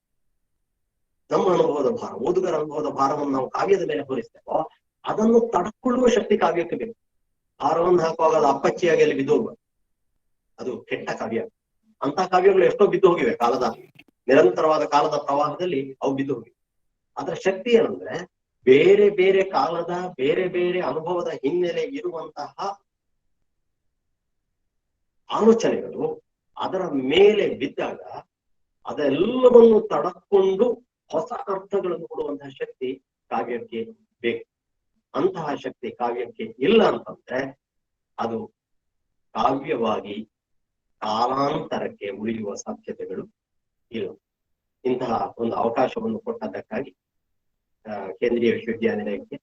ನಮ್ಮ ಅನುಭವದ ಭಾರ, ಓದುಗರ ಅನುಭವದ ಭಾರವನ್ನು ನಾವು ಕಾವ್ಯದ ಮೇಲೆ ಹೊರಿಸ್ತೇವೋ ಅದನ್ನು ತಡ್ಕೊಳ್ಳುವ ಶಕ್ತಿ ಕಾವ್ಯಕ್ಕೆ ಬೇಕು. ಭಾರವನ್ನು ಹಾಕುವಾಗ ಅದು ಅಪ್ಪಚ್ಚಿಯಾಗಿ ಅಲ್ಲಿ ಬಿದ್ದು ಹೋಗುವ, ಅದು ಕೆಟ್ಟ ಕಾವ್ಯ. ಅಂತ ಕಾವ್ಯಗಳು ಎಷ್ಟೋ ಬಿದ್ದು ಹೋಗಿವೆ, ನಿರಂತರವಾದ ಕಾಲದ ಪ್ರವಾಹದಲ್ಲಿ ಅವು ಬಿದ್ದು ಹೋಗಿವೆ. ಅದರ ಶಕ್ತಿ ಏನಂದ್ರೆ ಬೇರೆ ಬೇರೆ ಕಾಲದ ಬೇರೆ ಬೇರೆ ಅನುಭವದ ಹಿನ್ನೆಲೆ ಇರುವಂತಹ ಆಲೋಚನೆಗಳು ಅದರ ಮೇಲೆ ಬಿದ್ದಾಗ ಅದೆಲ್ಲವನ್ನು ತಡಕೊಂಡು ಹೊಸ ಅರ್ಥಗಳನ್ನು ಕೊಡುವಂತಹ ಶಕ್ತಿ ಕಾವ್ಯಕ್ಕೆ ಬೇಕು. ಅಂತಹ ಶಕ್ತಿ ಕಾವ್ಯಕ್ಕೆ ಇಲ್ಲ ಅಂತಂದ್ರೆ ಅದು ಕಾವ್ಯವಾಗಿ ಕಾಲಾಂತರಕ್ಕೆ ಉಳಿಯುವ ಸಾಧ್ಯತೆಗಳು ಇಲ್ಲ. ಇಂತಹ ಒಂದು ಅವಕಾಶವನ್ನು ಕೊಟ್ಟದ್ದಕ್ಕಾಗಿ ಕೇಂದ್ರೀಯ ವಿಶ್ವವಿದ್ಯಾನಿಲಯಕ್ಕೆ,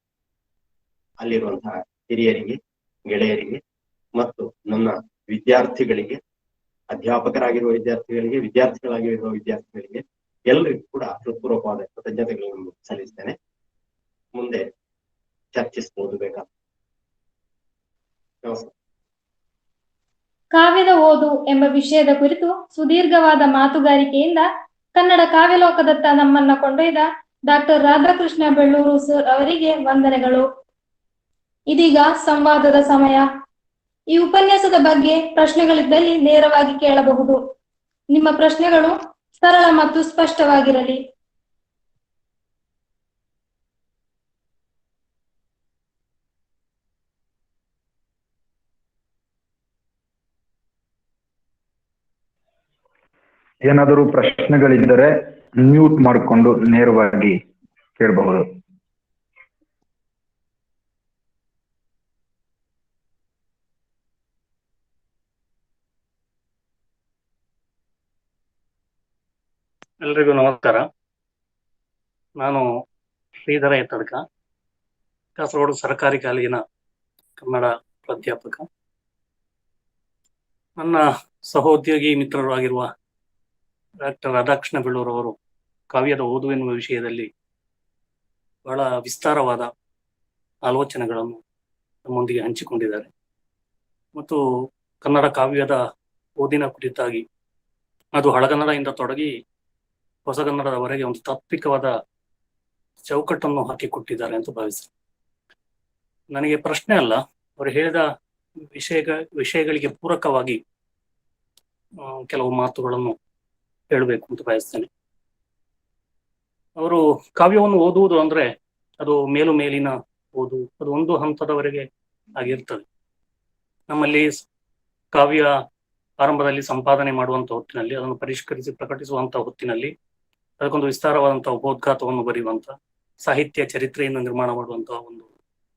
ಅಲ್ಲಿರುವಂತಹ ಹಿರಿಯರಿಗೆ, ಗೆಳೆಯರಿಗೆ ಮತ್ತು ನನ್ನ ವಿದ್ಯಾರ್ಥಿಗಳಿಗೆ, ಅಧ್ಯಾಪಕರಾಗಿರುವ ವಿದ್ಯಾರ್ಥಿಗಳಿಗೆ, ವಿದ್ಯಾರ್ಥಿಗಳಾಗಿರುವ ವಿದ್ಯಾರ್ಥಿಗಳಿಗೆ ಎಲ್ಲರಿಗೂ ಕೂಡ ಹೃತ್ಪೂರ್ವಕವಾದ ಕೃತಜ್ಞತೆಗಳನ್ನು ಸಲ್ಲಿಸ್ತೇನೆ. ಮುಂದೆ ಚರ್ಚಿಸಬಹುದು ಬೇಕಾದ. ನಮಸ್ಕಾರ. ಕಾವ್ಯದ ಓದು ಎಂಬ ವಿಷಯದ ಕುರಿತು ಸುದೀರ್ಘವಾದ ಮಾತುಗಾರಿಕೆಯಿಂದ ಕನ್ನಡ ಕಾವ್ಯಲೋಕದತ್ತ ನಮ್ಮನ್ನ ಕೊಂಡೊಯ್ದ ಡಾಕ್ಟರ್ ರಾಧಾಕೃಷ್ಣ ಬೆಳ್ಳೂರು ಸರ್ ಅವರಿಗೆ ವಂದನೆಗಳು. ಇದೀಗ ಸಂವಾದದ ಸಮಯ. ಈ ಉಪನ್ಯಾಸದ ಬಗ್ಗೆ ಪ್ರಶ್ನೆಗಳಿದ್ದಲ್ಲಿ ನೇರವಾಗಿ ಕೇಳಬಹುದು. ನಿಮ್ಮ ಪ್ರಶ್ನೆಗಳು ಸರಳ ಮತ್ತು ಸ್ಪಷ್ಟವಾಗಿರಲಿ. ಏನಾದರೂ ಪ್ರಶ್ನೆಗಳಿದ್ದರೆ ಮ್ಯೂಟ್ ಮಾಡಿಕೊಂಡು ನೇರವಾಗಿ ಕೇಳಬಹುದು. ಎಲ್ರಿಗೂ ನಮಸ್ಕಾರ. ನಾನು ಶ್ರೀಧರ ಎತ್ತಡ್ಕ, ಕಾಸರಗೋಡು ಸರ್ಕಾರಿ ಕಾಲೇಜಿನ ಕನ್ನಡ ಪ್ರಾಧ್ಯಾಪಕ. ನನ್ನ ಸಹೋದ್ಯೋಗಿ ಮಿತ್ರರು ಆಗಿರುವ ಡಾಕ್ಟರ್ ರಾಧಾಕೃಷ್ಣ ಬೆಳ್ಳೂರು ಅವರು ಕಾವ್ಯದ ಓದು ಎನ್ನುವ ವಿಷಯದಲ್ಲಿ ಬಹಳ ವಿಸ್ತಾರವಾದ ಆಲೋಚನೆಗಳನ್ನು ನಮ್ಮೊಂದಿಗೆ ಹಂಚಿಕೊಂಡಿದ್ದಾರೆ. ಮತ್ತು ಕನ್ನಡ ಕಾವ್ಯದ ಓದಿನ ಕುರಿತಾಗಿ ಅದು ಹಳಗನ್ನಡದಿಂದ ತೊಡಗಿ ಹೊಸಗನ್ನಡದವರೆಗೆ ಒಂದು ತಾತ್ವಿಕವಾದ ಚೌಕಟ್ಟನ್ನು ಹಾಕಿಕೊಟ್ಟಿದ್ದಾರೆ ಅಂತ ಭಾವಿಸ್ತೇನೆ. ನನಗೆ ಪ್ರಶ್ನೆ ಅಲ್ಲ, ಅವರು ಹೇಳಿದ ವಿಷಯಗಳಿಗೆ ಪೂರಕವಾಗಿ ಕೆಲವು ಮಾತುಗಳನ್ನು ಹೇಳಬೇಕು ಅಂತ ಬಯಸ್ತೇನೆ. ಅವರು ಕಾವ್ಯವನ್ನು ಓದುವುದು ಅಂದ್ರೆ ಅದು ಮೇಲಿನ ಓದು, ಅದು ಒಂದು ಹಂತದವರೆಗೆ ಆಗಿರ್ತದೆ. ನಮ್ಮಲ್ಲಿ ಕಾವ್ಯ ಆರಂಭದಲ್ಲಿ ಸಂಪಾದನೆ ಮಾಡುವಂತ ಹೊತ್ತಿನಲ್ಲಿ, ಅದನ್ನು ಪರಿಷ್ಕರಿಸಿ ಪ್ರಕಟಿಸುವಂತ ಹೊತ್ತಿನಲ್ಲಿ ಅದಕ್ಕೊಂದು ವಿಸ್ತಾರವಾದಂತಹ ಉಪೋದ್ಘಾತವನ್ನು ಬರೆಯುವಂತ, ಸಾಹಿತ್ಯ ಚರಿತ್ರೆಯನ್ನು ನಿರ್ಮಾಣ ಮಾಡುವಂತಹ ಒಂದು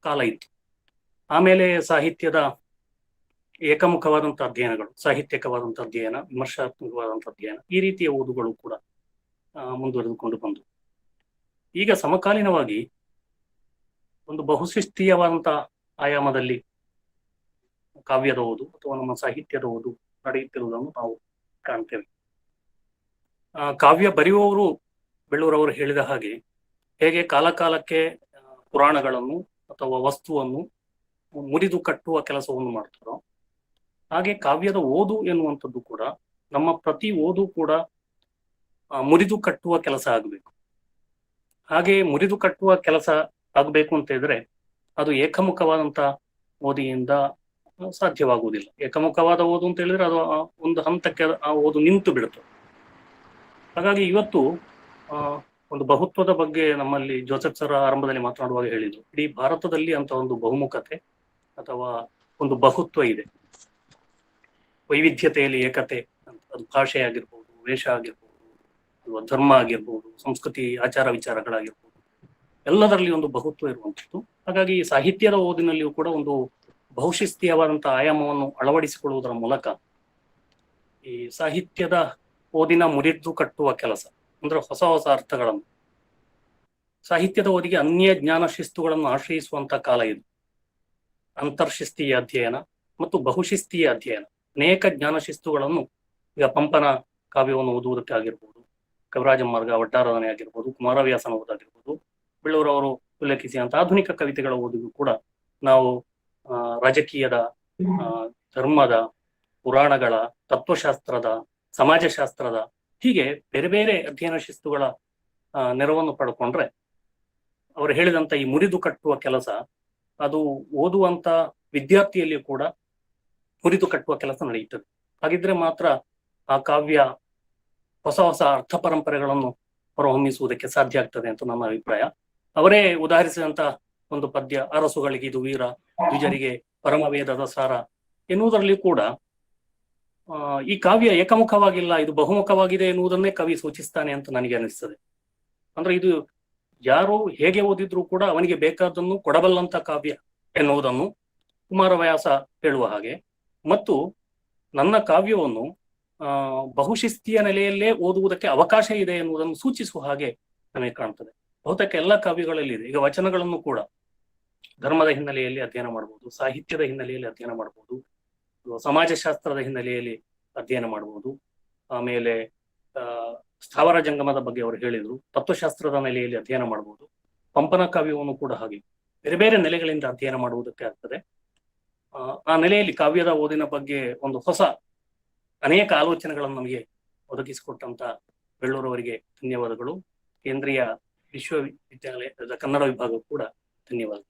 ಕಾಲ ಇತ್ತು. ಆಮೇಲೆ ಸಾಹಿತ್ಯದ ಏಕಮುಖವಾದಂತಹ ಅಧ್ಯಯನಗಳು, ಸಾಹಿತ್ಯಕವಾದಂತಹ ಅಧ್ಯಯನ, ವಿಮರ್ಶಾತ್ಮಕವಾದಂತಹ ಅಧ್ಯಯನ, ಈ ರೀತಿಯ ಓದುಗಳು ಕೂಡ ಮುಂದುವರೆದುಕೊಂಡು ಬಂದು ಈಗ ಸಮಕಾಲೀನವಾಗಿ ಒಂದು ಬಹುಶಿಸ್ತೀಯವಾದಂತಹ ಆಯಾಮದಲ್ಲಿ ಕಾವ್ಯದ ಓದು ಅಥವಾ ನಮ್ಮ ಸಾಹಿತ್ಯದ ಓದು ನಡೆಯುತ್ತಿರುವುದನ್ನು ನಾವು ಕಾಣ್ತೇವೆ. ಕಾವ್ಯ ಬರೆಯುವವರು ಬೆಳ್ಳೂರವರು ಹೇಳಿದ ಹಾಗೆ ಹೇಗೆ ಕಾಲಕಾಲಕ್ಕೆ ಪುರಾಣಗಳನ್ನು ಅಥವಾ ವಸ್ತುವನ್ನು ಮುರಿದು ಕಟ್ಟುವ ಕೆಲಸವನ್ನು ಮಾಡ್ತಾರೋ, ಹಾಗೆ ಕಾವ್ಯದ ಓದು ಎನ್ನುವಂಥದ್ದು ಕೂಡ ನಮ್ಮ ಪ್ರತಿ ಓದು ಕೂಡ ಮುರಿದು ಕಟ್ಟುವ ಕೆಲಸ ಆಗಬೇಕು. ಹಾಗೆ ಮುರಿದು ಕಟ್ಟುವ ಕೆಲಸ ಆಗಬೇಕು ಅಂತ ಇದ್ರೆ ಅದು ಏಕಮುಖವಾದಂತ ಓದಿಯಿಂದ ಸಾಧ್ಯವಾಗುವುದಿಲ್ಲ. ಏಕಮುಖವಾದ ಓದು ಅಂತ ಹೇಳಿದ್ರೆ ಅದು ಒಂದು ಹಂತಕ್ಕೆ ಆ ಓದು ನಿಂತು ಬಿಡುತ್ತೆ. ಹಾಗಾಗಿ ಇವತ್ತು ಒಂದು ಬಹುತ್ವದ ಬಗ್ಗೆ ನಮ್ಮಲ್ಲಿ ಜೋಸೆಫ್ ಸರ್ ಆರಂಭದಲ್ಲಿ ಮಾತನಾಡುವಾಗ ಹೇಳಿದ್ರು, ಇಡೀ ಭಾರತದಲ್ಲಿ ಅಂತ ಒಂದು ಬಹುಮುಖತೆ ಅಥವಾ ಒಂದು ಬಹುತ್ವ ಇದೆ. ವೈವಿಧ್ಯತೆಯಲ್ಲಿ ಏಕತೆ ಅಂತ, ಅದು ಭಾಷೆ ಆಗಿರ್ಬೋದು, ವೇಷ ಆಗಿರ್ಬೋದು, ಅಥವಾ ಧರ್ಮ ಆಗಿರ್ಬೋದು, ಸಂಸ್ಕೃತಿ ಆಚಾರ ವಿಚಾರಗಳಾಗಿರ್ಬೋದು, ಎಲ್ಲದರಲ್ಲಿ ಒಂದು ಬಹುತ್ವ ಇರುವಂಥದ್ದು. ಹಾಗಾಗಿ ಸಾಹಿತ್ಯದ ಓದಿನಲ್ಲಿಯೂ ಕೂಡ ಒಂದು ಬಹುಶಿಸ್ತೀಯವಾದಂತಹ ಆಯಾಮವನ್ನು ಅಳವಡಿಸಿಕೊಳ್ಳುವುದರ ಮೂಲಕ ಈ ಸಾಹಿತ್ಯದ ಓದಿನ ಮುರಿದು ಕಟ್ಟುವ ಕೆಲಸ ಅಂದ್ರೆ ಹೊಸ ಹೊಸ ಅರ್ಥಗಳನ್ನು, ಸಾಹಿತ್ಯದ ಓದಿಗೆ ಅನ್ಯ ಜ್ಞಾನ ಶಿಸ್ತುಗಳನ್ನು ಆಶ್ರಯಿಸುವಂತ ಕಾಲ ಇದು. ಅಂತರ್ಶಿಸ್ತೀಯ ಅಧ್ಯಯನ ಮತ್ತು ಬಹುಶಿಸ್ತೀಯ ಅಧ್ಯಯನ, ಅನೇಕ ಜ್ಞಾನ ಶಿಸ್ತುಗಳನ್ನು, ಈಗ ಪಂಪನ ಕಾವ್ಯವನ್ನು ಓದುವುದಕ್ಕೆ ಆಗಿರ್ಬೋದು, ಕವಿರಾಜ ಮಾರ್ಗ ಒಟ್ಟಾರಾಧನೆ ಆಗಿರ್ಬೋದು, ಕುಮಾರವ್ಯಾಸನ ಓದಾಗಿರ್ಬೋದು, ಬೆಳ್ಳೂರವರು ಉಲ್ಲೇಖಿಸಿದಂತ ಆಧುನಿಕ ಕವಿತೆಗಳ ಓದಿಗೂ ಕೂಡ ನಾವು ರಾಜಕೀಯದ, ಧರ್ಮದ, ಪುರಾಣಗಳ, ತತ್ವಶಾಸ್ತ್ರದ, ಸಮಾಜಶಾಸ್ತ್ರದ, ಹೀಗೆ ಬೇರೆ ಬೇರೆ ಅಧ್ಯಯನ ಶಿಸ್ತುಗಳ ನೆರವನ್ನು ಪಡ್ಕೊಂಡ್ರೆ ಅವರು ಹೇಳಿದಂತ ಈ ಮುರಿದು ಕಟ್ಟುವ ಕೆಲಸ ಅದು ಓದುವಂತ ವಿದ್ಯಾರ್ಥಿಯಲ್ಲಿ ಕೂಡ ಮುರಿದು ಕಟ್ಟುವ ಕೆಲಸ ನಡೆಯುತ್ತದೆ. ಹಾಗಿದ್ರೆ ಮಾತ್ರ ಆ ಕಾವ್ಯ ಹೊಸ ಹೊಸ ಅರ್ಥ ಪರಂಪರೆಗಳನ್ನು ಹೊರಹೊಮ್ಮಿಸುವುದಕ್ಕೆ ಸಾಧ್ಯ ಆಗ್ತದೆ ಅಂತ ನನ್ನ ಅಭಿಪ್ರಾಯ. ಅವರೇ ಉದಾಹರಿಸಿದಂತ ಒಂದು ಪದ್ಯ, ಅರಸುಗಳಿಗೆ ಇದು ವೀರ, ದ್ವಿಜರಿಗೆ ಪರಮವೇದದ ಸಾರ ಎನ್ನುವುದರಲ್ಲಿ ಕೂಡ ಈ ಕಾವ್ಯ ಏಕಮುಖವಾಗಿಲ್ಲ, ಇದು ಬಹುಮುಖವಾಗಿದೆ ಎನ್ನುವುದನ್ನೇ ಕವಿ ಸೂಚಿಸ್ತಾನೆ ಅಂತ ನನಗೆ ಅನಿಸ್ತದೆ. ಅಂದ್ರೆ ಇದು ಯಾರು ಹೇಗೆ ಓದಿದ್ರು ಕೂಡ ಅವನಿಗೆ ಬೇಕಾದನ್ನು ಕೊಡಬಲ್ಲಂತ ಕಾವ್ಯ ಎನ್ನುವುದನ್ನು ಕುಮಾರವ್ಯಾಸ ಹೇಳುವ ಹಾಗೆ, ಮತ್ತು ನನ್ನ ಕಾವ್ಯವನ್ನು ಬಹುಶಿಸ್ತಿಯ ನೆಲೆಯಲ್ಲೇ ಓದುವುದಕ್ಕೆ ಅವಕಾಶ ಇದೆ ಎನ್ನುವುದನ್ನು ಸೂಚಿಸುವ ಹಾಗೆ ನಮಗೆ ಕಾಣ್ತದೆ. ಬಹುತೇಕ ಎಲ್ಲ ಕಾವ್ಯಗಳಲ್ಲಿ ಇದೆ. ಈಗ ವಚನಗಳನ್ನು ಕೂಡ ಧರ್ಮದ ಹಿನ್ನೆಲೆಯಲ್ಲಿ ಅಧ್ಯಯನ ಮಾಡಬಹುದು, ಸಾಹಿತ್ಯದ ಹಿನ್ನೆಲೆಯಲ್ಲಿ ಅಧ್ಯಯನ ಮಾಡಬಹುದು, ಸಮಾಜಶಾಸ್ತ್ರದ ಹಿನ್ನೆಲೆಯಲ್ಲಿ ಅಧ್ಯಯನ ಮಾಡಬಹುದು. ಆಮೇಲೆ ಸ್ಥಾವರ ಜಂಗಮದ ಬಗ್ಗೆ ಅವರು ಹೇಳಿದ್ರು, ತತ್ವಶಾಸ್ತ್ರದ ನೆಲೆಯಲ್ಲಿ ಅಧ್ಯಯನ ಮಾಡಬಹುದು. ಪಂಪನ ಕಾವ್ಯವನ್ನು ಕೂಡ ಹಾಗೆ ಬೇರೆ ಬೇರೆ ನೆಲೆಗಳಿಂದ ಅಧ್ಯಯನ ಮಾಡುವುದಕ್ಕೆ ಆಗ್ತದೆ. ಆ ನೆಲೆಯಲ್ಲಿ ಕಾವ್ಯದ ಓದಿನ ಬಗ್ಗೆ ಒಂದು ಹೊಸ ಅನೇಕ ಆಲೋಚನೆಗಳನ್ನು ನಮಗೆ ಒದಗಿಸಿಕೊಟ್ಟಂತ ಬೆಳ್ಳೂರವರಿಗೆ ಧನ್ಯವಾದಗಳು. ಕೇಂದ್ರೀಯ ವಿಶ್ವವಿದ್ಯಾಲಯದ ಕನ್ನಡ ವಿಭಾಗ ಕೂಡ ಧನ್ಯವಾದ.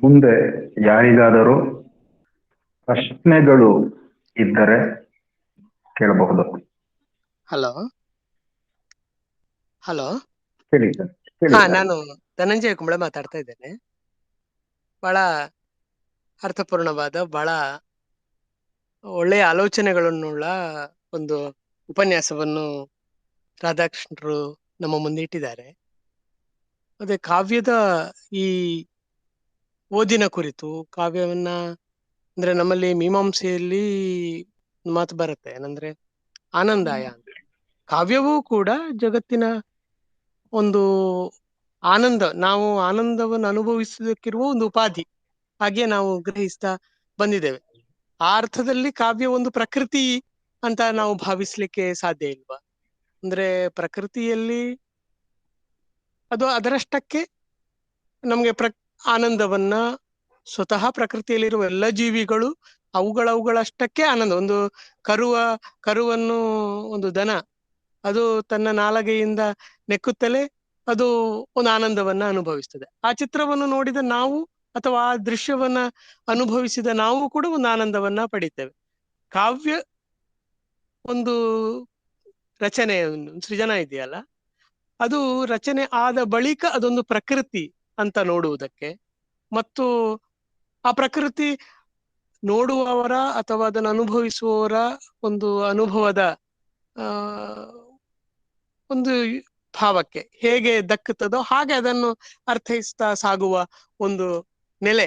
ಮುಂದೆ ಯಾರಿಗಾದರೂ ಪ್ರಶ್ನೆಗಳು ಇದ್ದರೆ ಕೇಳಬಹುದು. ಹಲೋ ಹಲೋ ಹೇಳಿ ಸರ್. ಹಾ, ನಾನು ಧನಂಜಯ ಕುಂಬಳೆ ಮಾತಾಡ್ತಾ ಇದ್ದೇನೆ. ಬಹಳ ಅರ್ಥಪೂರ್ಣವಾದ, ಬಹಳ ಒಳ್ಳೆಯ ಆಲೋಚನೆಗಳನ್ನುಳ್ಳ ಒಂದು ಉಪನ್ಯಾಸವನ್ನು ರಾಧಾಕೃಷ್ಣರು ನಮ್ಮ ಮುಂದೆ ಇಟ್ಟಿದ್ದಾರೆ. ಅದೇ ಕಾವ್ಯದ ಈ ಓದಿನ ಕುರಿತು, ಕಾವ್ಯವನ್ನ ಅಂದ್ರೆ ನಮ್ಮಲ್ಲಿ ಮೀಮಾಂಸೆಯಲ್ಲಿ ಮಾತು ಬರುತ್ತೆ, ಏನಂದ್ರೆ ಆನಂದಾಯ ಅಂತ. ಕಾವ್ಯವೂ ಕೂಡ ಜಗತ್ತಿನ ಒಂದು ಆನಂದ, ನಾವು ಆನಂದವನ್ನು ಅನುಭವಿಸುವುದಕ್ಕಿರುವ ಒಂದು ಉಪಾಧಿ ಹಾಗೆ ನಾವು ಗ್ರಹಿಸ್ತಾ ಬಂದಿದ್ದೇವೆ. ಆ ಅರ್ಥದಲ್ಲಿ ಕಾವ್ಯ ಒಂದು ಪ್ರಕೃತಿ ಅಂತ ನಾವು ಭಾವಿಸ್ಲಿಕ್ಕೆ ಸಾಧ್ಯ ಇಲ್ವಾ? ಅಂದ್ರೆ ಪ್ರಕೃತಿಯಲ್ಲಿ ಅದು ಅದರಷ್ಟಕ್ಕೆ ನಮ್ಗೆ ಆನಂದವನ್ನ, ಸ್ವತಃ ಪ್ರಕೃತಿಯಲ್ಲಿರುವ ಎಲ್ಲ ಜೀವಿಗಳು ಅವುಗಳಷ್ಟಕ್ಕೆ ಆನಂದ. ಒಂದು ಕರುವನ್ನು ಒಂದು ದನ ಅದು ತನ್ನ ನಾಲಗೆಯಿಂದ ನೆಕ್ಕುತ್ತಲೇ ಅದು ಒಂದು ಆನಂದವನ್ನ ಅನುಭವಿಸ್ತದೆ. ಆ ಚಿತ್ರವನ್ನು ನೋಡಿದ ನಾವು ಅಥವಾ ಆ ದೃಶ್ಯವನ್ನ ಅನುಭವಿಸಿದ ನಾವು ಕೂಡ ಒಂದು ಆನಂದವನ್ನ ಪಡಿತೇವೆ. ಕಾವ್ಯ ಒಂದು ರಚನೆ, ಸೃಜನ ಇದೆಯಲ್ಲ, ಅದು ರಚನೆ ಆದ ಬಳಿಕ ಅದೊಂದು ಪ್ರಕೃತಿ ಅಂತ ನೋಡುವುದಕ್ಕೆ, ಮತ್ತು ಆ ಪ್ರಕೃತಿ ನೋಡುವವರ ಅಥವಾ ಅದನ್ನು ಅನುಭವಿಸುವವರ ಒಂದು ಅನುಭವದ ಒಂದು ಭಾವಕ್ಕೆ ಹೇಗೆ ದಕ್ಕುತ್ತದೋ ಹಾಗೆ ಅದನ್ನು ಅರ್ಥೈಸ್ತಾ ಸಾಗುವ ಒಂದು ನೆಲೆ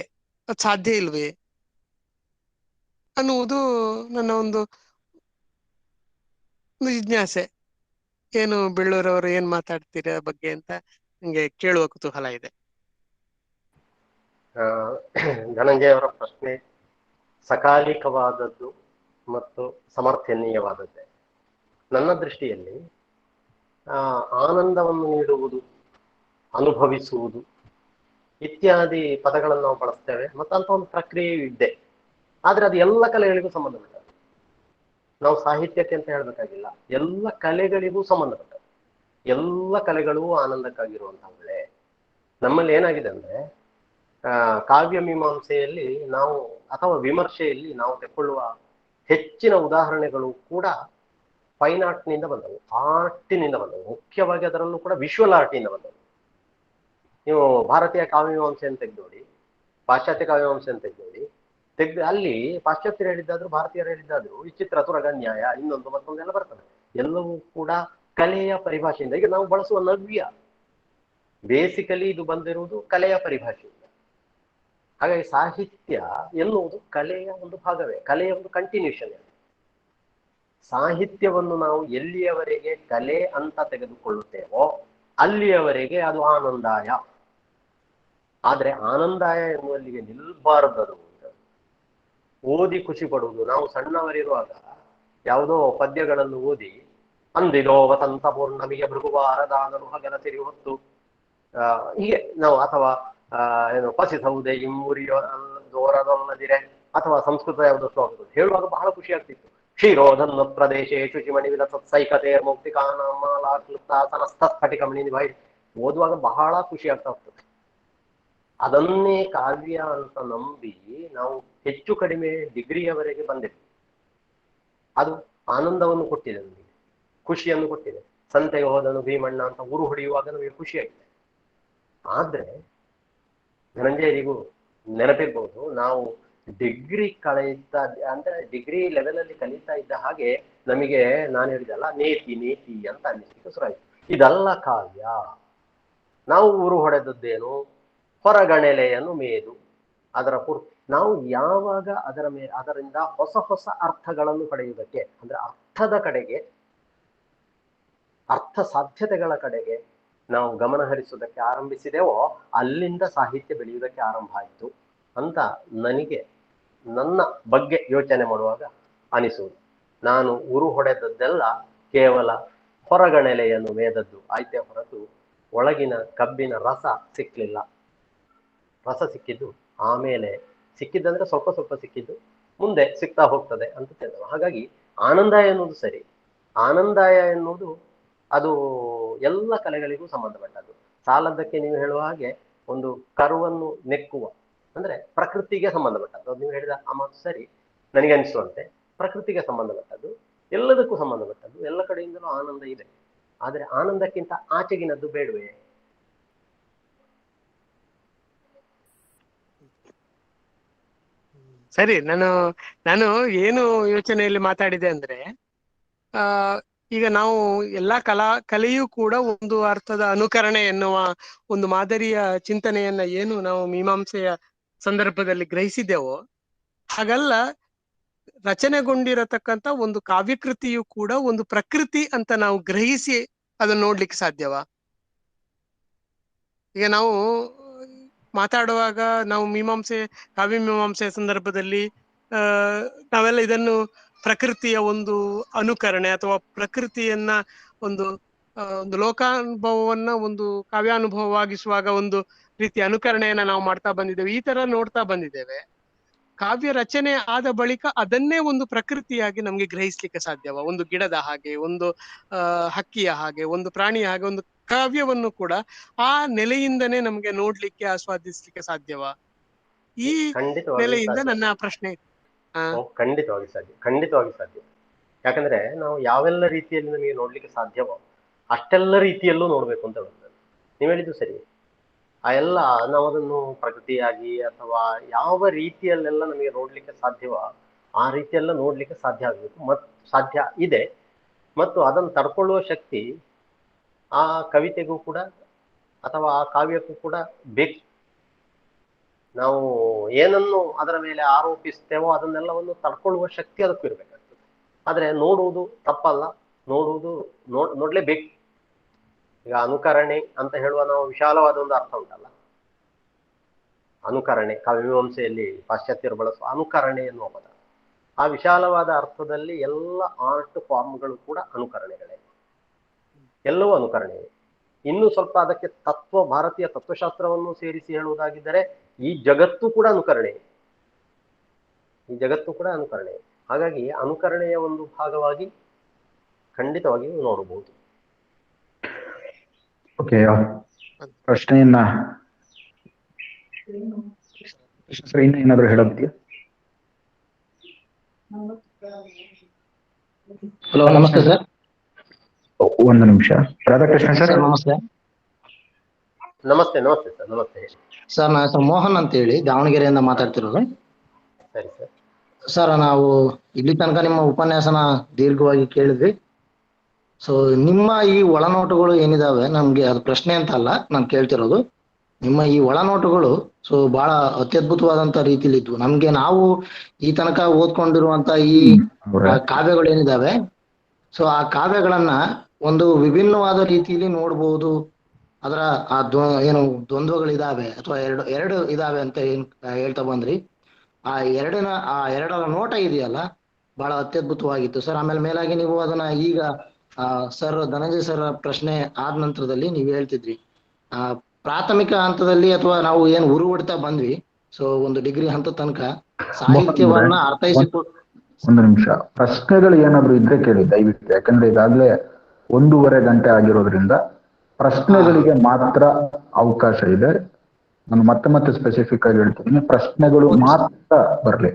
ಅದು ಸಾಧ್ಯ ಇಲ್ವೇ ಅನ್ನುವುದು ನನ್ನ ಒಂದು ಜಿಜ್ಞಾಸೆ. ಏನು ಬೆಳ್ಳೂರವರು ಏನ್ ಮಾತಾಡ್ತೀರ ಬಗ್ಗೆ ಅಂತ ನಂಗೆ ಕೇಳುವ ಕುತೂಹಲ ಇದೆ. ಧನಂಜಯ ಅವರ ಪ್ರಶ್ನೆ ಸಕಾಲಿಕವಾದದ್ದು ಮತ್ತು ಸಮರ್ಥನೀಯವಾದದ್ದೇ. ನನ್ನ ದೃಷ್ಟಿಯಲ್ಲಿ ಆನಂದವನ್ನು ನೀಡುವುದು, ಅನುಭವಿಸುವುದು ಇತ್ಯಾದಿ ಪದಗಳನ್ನು ನಾವು ಬಳಸ್ತೇವೆ, ಮತ್ತು ಅಂತ ಒಂದು ಪ್ರಕ್ರಿಯೆಯೂ ಇದೆ. ಆದ್ರೆ ಅದು ಎಲ್ಲ ಕಲೆಗಳಿಗೂ ಸಂಬಂಧಪಟ್ಟದ್ದು. ನಾವು ಸಾಹಿತ್ಯಕ್ಕೆ ಅಂತ ಹೇಳ್ಬೇಕಾಗಿಲ್ಲ, ಎಲ್ಲ ಕಲೆಗಳಿಗೂ ಸಂಬಂಧಪಟ್ಟದ್ದು. ಎಲ್ಲ ಕಲೆಗಳು ಆನಂದಕ್ಕಾಗಿರುವಂತವುಗಳೇ. ನಮ್ಮಲ್ಲಿ ಏನಾಗಿದೆ ಅಂದ್ರೆ ಕಾವ್ಯ ಮೀಮಾಂಸೆಯಲ್ಲಿ ನಾವು ಅಥವಾ ವಿಮರ್ಶೆಯಲ್ಲಿ ನಾವು ತೆಕ್ಕೊಳ್ಳುವ ಹೆಚ್ಚಿನ ಉದಾಹರಣೆಗಳು ಕೂಡ ಫೈನ್ ಆರ್ಟ್ನಿಂದ ಬಂದವು, ಆರ್ಟಿನಿಂದ ಬಂದವು. ಮುಖ್ಯವಾಗಿ ಅದರಲ್ಲೂ ಕೂಡ ವಿಶ್ವಲ್ ಆರ್ಟಿನಿಂದ ಬಂದವು. ನೀವು ಭಾರತೀಯ ಕಾವ್ಯಮೀಮಾಂಸೆಯನ್ನು ತೆಗೆದೋಡಿ, ಪಾಶ್ಚಾತ್ಯ ಕಾವ್ಯಮೀಮಾಂಸೆಯನ್ನು ತೆಗೆದೋಡಿ, ಅಲ್ಲಿ ಪಾಶ್ಚಾತ್ಯರು ಹೇಳಿದ್ದಾದ್ರು ಭಾರತೀಯರು ಹೇಳಿದ್ದಾದ್ರು ಈ ಚಿತ್ರ ತುರಗನ್ಯಾಯ ಇನ್ನೊಂದು ಮತ್ತೊಂದೆಲ್ಲ ಬರ್ತದೆ. ಎಲ್ಲವೂ ಕೂಡ ಕಲೆಯ ಪರಿಭಾಷೆಯಿಂದ. ಈಗ ನಾವು ಬಳಸುವ ನವ್ಯ ಬೇಸಿಕಲಿ ಇದು ಬಂದಿರುವುದು ಕಲೆಯ ಪರಿಭಾಷೆಯಿಂದ. ಹಾಗಾಗಿ ಸಾಹಿತ್ಯ ಎನ್ನುವುದು ಕಲೆಯ ಒಂದು ಭಾಗವೇ, ಕಲೆಯ ಒಂದು ಕಂಟಿನ್ಯೂಷನ್. ಸಾಹಿತ್ಯವನ್ನು ನಾವು ಎಲ್ಲಿಯವರೆಗೆ ಕಲೆ ಅಂತ ತೆಗೆದುಕೊಳ್ಳುತ್ತೇವೋ ಅಲ್ಲಿಯವರೆಗೆ ಅದು ಆನಂದಾಯ. ಆದ್ರೆ ಆನಂದಾಯ ಎನ್ನುವಲ್ಲಿಗೆ ನಿಲ್ಬಾರದು. ಓದಿ ಖುಷಿ ಪಡುವುದು. ನಾವು ಸಣ್ಣವರಿರುವಾಗ ಯಾವುದೋ ಪದ್ಯಗಳನ್ನು ಓದಿ ಅಂದಿಲೋ ವಸಂತ ಪೂರ್ಣಮಿಗೆ ಭೃಗುವಾರದಾನನು ಹಗಲ ಸಿರಿ ಹೊತ್ತು ಹೀಗೆ ನಾವು ಅಥವಾ ಏನು ಪಸಿಸೌದೆ ಇಮ್ಮುರಿಯೋ ದೋರದಲ್ಲದಿರೆ ಅಥವಾ ಸಂಸ್ಕೃತ ಯಾವುದೋ ಶ್ಲೋಕಗಳು ಹೇಳುವಾಗ ಬಹಳ ಖುಷಿ ಆಗ್ತಿತ್ತು. ಕ್ಷೀರೋಧನ್ನ ಪ್ರದೇಶೇ ಶುಚಿಮಣಿ ಸೈಕತೆ ಮೌಕ್ತಿಕಾನಸ್ಫಟಿಕಮಣಿ ನಿಭಾಯಿ ಓದುವಾಗ ಬಹಳ ಖುಷಿ ಆಗ್ತಾ ಹೋಗ್ತದೆ. ಅದನ್ನೇ ಕಾವ್ಯ ಅಂತ ನಂಬಿ ನಾವು ಹೆಚ್ಚು ಕಡಿಮೆ ಡಿಗ್ರಿಯವರೆಗೆ ಬಂದಿದ್ವಿ. ಅದು ಆನಂದವನ್ನು ಕೊಟ್ಟಿದೆ, ನಮಗೆ ಖುಷಿಯನ್ನು ಕೊಟ್ಟಿದೆ. ಸಂತೆಗೆ ಹೋದನು ಭೀಮಣ್ಣ ಅಂತ ಊರು ಹೊಡೆಯುವಾಗ ನಮಗೆ ಖುಷಿ ಆಗಿದೆ. ಆದ್ರೆ ಧನಂಜಯರಿಗೂ ನೆನಪಿರ್ಬೋದು, ನಾವು ಡಿಗ್ರಿ ಕಳೀತಾ ಅಂದ್ರೆ ಡಿಗ್ರಿ ಲೆವೆಲ್ ಅಲ್ಲಿ ಕಲಿತಾ ಇದ್ದ ಹಾಗೆ ನಮಗೆ ನಾನು ಹೇಳಿದಲ್ಲ ನೇತಿ ನೇತಿ ಅಂತ ಅನ್ನಿಸ್ಲಿಕ್ಕೆ ಶುರುವಾಯಿತು. ಇದಲ್ಲ ಕಾವ್ಯ. ನಾವು ಊರು ಹೊಡೆದದ್ದೇನು ಹೊರಗಣೆಲೆಯನ್ನು ಮೇದು ಅದರ ನಾವು ಯಾವಾಗ ಅದರಿಂದ ಹೊಸ ಹೊಸ ಅರ್ಥಗಳನ್ನು ಪಡೆಯುವುದಕ್ಕೆ ಅಂದ್ರೆ ಅರ್ಥದ ಕಡೆಗೆ, ಅರ್ಥ ಸಾಧ್ಯತೆಗಳ ಕಡೆಗೆ ನಾವು ಗಮನ ಹರಿಸುವುದಕ್ಕೆ ಆರಂಭಿಸಿದೆವೋ ಅಲ್ಲಿಂದ ಸಾಹಿತ್ಯ ಬೆಳೆಯುವುದಕ್ಕೆ ಆರಂಭ ಆಯಿತು ಅಂತ ನನಗೆ ನನ್ನ ಬಗ್ಗೆ ಯೋಚನೆ ಮಾಡುವಾಗ ಅನಿಸುವುದು. ನಾನು ಉರು ಹೊಡೆದದ್ದೆಲ್ಲ ಕೇವಲ ಹೊರಗಣೆಲೆಯನ್ನು ಮೇದದ್ದು ಆಯ್ತೆ ಹೊರತು ಒಳಗಿನ ಕಬ್ಬಿನ ರಸ ಸಿಕ್ಲಿಲ್ಲ. ರಸ ಸಿಕ್ಕಿದ್ದು ಆಮೇಲೆ, ಸಿಕ್ಕಿದ್ದಂದ್ರೆ ಸ್ವಲ್ಪ ಸ್ವಲ್ಪ ಸಿಕ್ಕಿದ್ದು, ಮುಂದೆ ಸಿಗ್ತಾ ಹೋಗ್ತದೆ ಅಂತ ತಿಳಿದ. ಹಾಗಾಗಿ ಆನಂದಾಯ ಎನ್ನುವುದು ಸರಿ. ಆನಂದಾಯ ಎನ್ನುವುದು ಅದು ಎಲ್ಲ ಕಲೆಗಳಿಗೂ ಸಂಬಂಧಪಟ್ಟದ್ದು. ಸಾಲದ್ದಕ್ಕೆ ನೀವು ಹೇಳುವ ಹಾಗೆ ಒಂದು ಕರುವನ್ನು ನೆಕ್ಕುವ ಅಂದ್ರೆ ಪ್ರಕೃತಿಗೆ ಸಂಬಂಧಪಟ್ಟದ್ದು. ಅದು ನೀವು ಹೇಳಿದ ಆ ಮಾತು ಸರಿ, ನನಗೆ ಅನಿಸುವಂತೆ ಪ್ರಕೃತಿಗೆ ಸಂಬಂಧಪಟ್ಟದ್ದು, ಎಲ್ಲದಕ್ಕೂ ಸಂಬಂಧಪಟ್ಟದ್ದು. ಎಲ್ಲ ಕಡೆಯಿಂದಲೂ ಆನಂದ ಇದೆ. ಆದ್ರೆ ಆನಂದಕ್ಕಿಂತ ಆಚೆಗಿನದ್ದು ಬೇಡವೇ? ಸರಿ, ನಾನು ಏನು ಯೋಚನೆಯಲ್ಲಿ ಮಾತಾಡಿದೆ ಅಂದ್ರೆ, ಈಗ ನಾವು ಎಲ್ಲಾ ಕಲೆಯೂ ಕೂಡ ಒಂದು ಅರ್ಥದ ಅನುಕರಣೆ ಎನ್ನುವ ಒಂದು ಮಾದರಿಯ ಚಿಂತನೆಯನ್ನ ಏನು ನಾವು ಮೀಮಾಂಸೆಯ ಸಂದರ್ಭದಲ್ಲಿ ಗ್ರಹಿಸಿದೆವೋ ಹಾಗಲ್ಲ, ರಚನೆಗೊಂಡಿರತಕ್ಕಂತ ಒಂದು ಕಾವ್ಯಕೃತಿಯು ಕೂಡ ಒಂದು ಪ್ರಕೃತಿ ಅಂತ ನಾವು ಗ್ರಹಿಸಿ ಅದನ್ನ ನೋಡ್ಲಿಕ್ಕೆ ಸಾಧ್ಯವಾ? ಈಗ ನಾವು ಮಾತಾಡುವಾಗ ನಾವು ಕಾವ್ಯ ಮೀಮಾಂಸೆಯ ಸಂದರ್ಭದಲ್ಲಿ ನಾವೆಲ್ಲ ಇದನ್ನು ಪ್ರಕೃತಿಯ ಒಂದು ಅನುಕರಣೆ ಅಥವಾ ಪ್ರಕೃತಿಯನ್ನ ಒಂದು ಲೋಕಾನುಭವವನ್ನ ಒಂದು ಕಾವ್ಯಾನುಭವವಾಗಿಸುವಾಗ ಒಂದು ರೀತಿಯ ಅನುಕರಣೆಯನ್ನ ನಾವು ಮಾಡ್ತಾ ಬಂದಿದ್ದೇವೆ, ಈ ತರ ನೋಡ್ತಾ ಬಂದಿದ್ದೇವೆ. ಕಾವ್ಯ ರಚನೆ ಆದ ಬಳಿಕ ಅದನ್ನೇ ಒಂದು ಪ್ರಕೃತಿಯಾಗಿ ನಮ್ಗೆ ಗ್ರಹಿಸ್ಲಿಕ್ಕೆ ಸಾಧ್ಯವ? ಒಂದು ಗಿಡದ ಹಾಗೆ, ಒಂದು ಹಕ್ಕಿಯ ಹಾಗೆ, ಒಂದು ಪ್ರಾಣಿಯ ಹಾಗೆ ಒಂದು ಕಾವ್ಯವನ್ನು ಕೂಡ ಆ ನೆಲೆಯಿಂದನೇ ನಮ್ಗೆ ನೋಡ್ಲಿಕ್ಕೆ ಆಸ್ವಾದಿಸ್ಲಿಕ್ಕೆ ಸಾಧ್ಯವಾ? ಈ ನೆಲೆಯಿಂದ ನನ್ನ ಪ್ರಶ್ನೆ. ಖಂಡಿತವಾಗಿ ಸಾಧ್ಯ, ಖಂಡಿತವಾಗಿ ಸಾಧ್ಯ. ಯಾಕಂದ್ರೆ ನಾವು ಯಾವೆಲ್ಲ ರೀತಿಯಲ್ಲಿ ನಮಗೆ ನೋಡ್ಲಿಕ್ಕೆ ಸಾಧ್ಯವೋ ಅಷ್ಟೆಲ್ಲ ರೀತಿಯಲ್ಲೂ ನೋಡ್ಬೇಕು ಅಂತ ಬರ್ತದೆ. ನೀವು ಹೇಳಿದ್ದು ಸರಿ. ಆ ಎಲ್ಲ ನಾವು ಅದನ್ನು ಪ್ರಕೃತಿಯಾಗಿ ಅಥವಾ ಯಾವ ರೀತಿಯಲ್ಲೆಲ್ಲ ನಮಗೆ ನೋಡ್ಲಿಕ್ಕೆ ಸಾಧ್ಯವೋ ಆ ರೀತಿಯೆಲ್ಲ ನೋಡ್ಲಿಕ್ಕೆ ಸಾಧ್ಯ ಆಗ್ಬೇಕು, ಸಾಧ್ಯ ಇದೆ. ಮತ್ತು ಅದನ್ನು ತಡ್ಕೊಳ್ಳುವ ಶಕ್ತಿ ಆ ಕವಿತೆಗೂ ಕೂಡ ಅಥವಾ ಆ ಕಾವ್ಯಕ್ಕೂ ಕೂಡ ಬೇಕು. ನಾವು ಏನನ್ನು ಅದರ ಮೇಲೆ ಆರೋಪಿಸ್ತೇವೋ ಅದನ್ನೆಲ್ಲವನ್ನು ತಡ್ಕೊಳ್ಳುವ ಶಕ್ತಿ ಅದಕ್ಕೂ ಇರ್ಬೇಕಾಗ್ತದೆ. ಆದ್ರೆ ನೋಡುವುದು ತಪ್ಪಲ್ಲ, ನೋಡ್ಲೇಬೇಕು. ಈಗ ಅನುಕರಣೆ ಅಂತ ಹೇಳುವ ನಾವು ವಿಶಾಲವಾದ ಒಂದು ಅರ್ಥ ಉಂಟಲ್ಲ, ಅನುಕರಣೆ ಕಾವ್ಯಮೀಮಾಂಸೆಯಲ್ಲಿ ಪಾಶ್ಚಾತ್ಯರು ಬಳಸುವ ಅನುಕರಣೆ ಎನ್ನುವ ಪದ. ಆ ವಿಶಾಲವಾದ ಅರ್ಥದಲ್ಲಿ ಎಲ್ಲ ಆರ್ಟ್ ಫಾರ್ಮ್ಗಳು ಕೂಡ ಅನುಕರಣೆಗಳೇ, ಎಲ್ಲವೂ ಅನುಕರಣೆ. ಇನ್ನು ಸ್ವಲ್ಪ ಅದಕ್ಕೆ ಭಾರತೀಯ ತತ್ವಶಾಸ್ತ್ರವನ್ನು ಸೇರಿಸಿ ಹೇಳುವುದಾಗಿದ್ದರೆ ಈ ಜಗತ್ತು ಕೂಡ ಅನುಕರಣೆ, ಈ ಜಗತ್ತು ಕೂಡ ಅನುಕರಣೆ. ಹಾಗಾಗಿ ಅನುಕರಣೆಯ ಒಂದು ಭಾಗವಾಗಿ ಖಂಡಿತವಾಗಿ ನೋಡಬಹುದು. ಓಕೆ, ಪ್ರಶ್ನೆಯನ್ನ ಇನ್ನು ಏನಾದ್ರು ಹೇಳೋದಿದೆಯಾ? ಹಲೋ, ನಮಸ್ತೆ ಸರ್. ಒಂದು ನಿಮಿಷ. ರಾಧಾಕೃಷ್ಣ ಸರ್, ನಮಸ್ತೆ. ನಮಸ್ತೆ ನಮಸ್ತೆ ಸರ್. ನಮಸ್ತೆ ಸರ್, ನನ್ನ ಹೆಸರು ಮೋಹನ್ ಅಂತ ಹೇಳಿ ದಾವಣಗೆರೆಯಿಂದ ಮಾತಾಡ್ತಿರೋದು. ಸರಿ ಸರ್. ಸರ್, ನಾವು ಇಲ್ಲಿ ತನಕ ನಿಮ್ಮ ಉಪನ್ಯಾಸನ ದೀರ್ಘವಾಗಿ ಕೇಳಿದ್ವಿ. ಸೊ ನಿಮ್ಮ ಈ ಒಳನೋಟಗಳು ಏನಿದಾವೆ, ನಮ್ಗೆ ಅದು ಪ್ರಶ್ನೆ ಅಂತ ಅಲ್ಲ, ನಾನು ಕೇಳ್ತಿರೋದು ನಿಮ್ಮ ಈ ಒಳನೋಟಗಳು ಬಹಳ ಅತ್ಯದ್ಭುತವಾದಂತ ರೀತಿಲಿ ಇದ್ವು. ನಮ್ಗೆ ನಾವು ಈ ತನಕ ಓದ್ಕೊಂಡಿರುವಂತ ಈ ಕಾವ್ಯಗಳು ಏನಿದಾವೆ, ಆ ಕಾವ್ಯಗಳನ್ನ ಒಂದು ವಿಭಿನ್ನವಾದ ರೀತಿಯಲ್ಲಿ ನೋಡ್ಬೋದು. ಅದರ ಏನು ದ್ವಂದ್ವಗಳಿದಾವೆ ಅಥವಾ ಎರಡು ಇದಾವೆ ಅಂತ ಹೇಳ್ತಾ ಬಂದ್ರಿ. ಆ ಎರಡರ ನೋಟ ಇದೆಯಲ್ಲ, ಬಹಳ ಅತ್ಯದ್ಭುತವಾಗಿತ್ತು ಸರ್. ಆಮೇಲೆ ಮೇಲಾಗಿ ನೀವು ಅದನ್ನ ಈಗ ಧನಂಜಯ ಸರ್ ಪ್ರಶ್ನೆ ಆದ ನಂತರದಲ್ಲಿ ನೀವು ಹೇಳ್ತಿದ್ರಿ ಪ್ರಾಥಮಿಕ ಹಂತದಲ್ಲಿ ಅಥವಾ ನಾವು ಏನು ಉರುವಡ್ತಾ ಬಂದ್ವಿ, ಸೊ ಒಂದು ಡಿಗ್ರಿ ಹಂತ ತನಕ ಸಾಹಿತ್ಯವನ್ನ ಅರ್ಥೈಸಿಕೊಂಡು. ಒಂದು ನಿಮಿಷ, ಪ್ರಶ್ನೆಗಳು ಏನಾದ್ರು ಇದ್ರೆ ಕೇಳಿ ದಯವಿಟ್ಟು, ಯಾಕಂದ್ರೆ ಈಗಾಗಲೇ 1.5 ಗಂಟೆ ಆಗಿರೋದ್ರಿಂದ ಪ್ರಶ್ನೆಗಳಿಗೆ ಮಾತ್ರ ಅವಕಾಶ ಇದೆ. ನಾನು ಮತ್ತೆ ಸ್ಪೆಸಿಫಿಕ್ ಆಗಿ ಹೇಳ್ತೀನಿ, ಪ್ರಶ್ನೆಗಳು ಮಾತ್ರ ಬರಲಿ.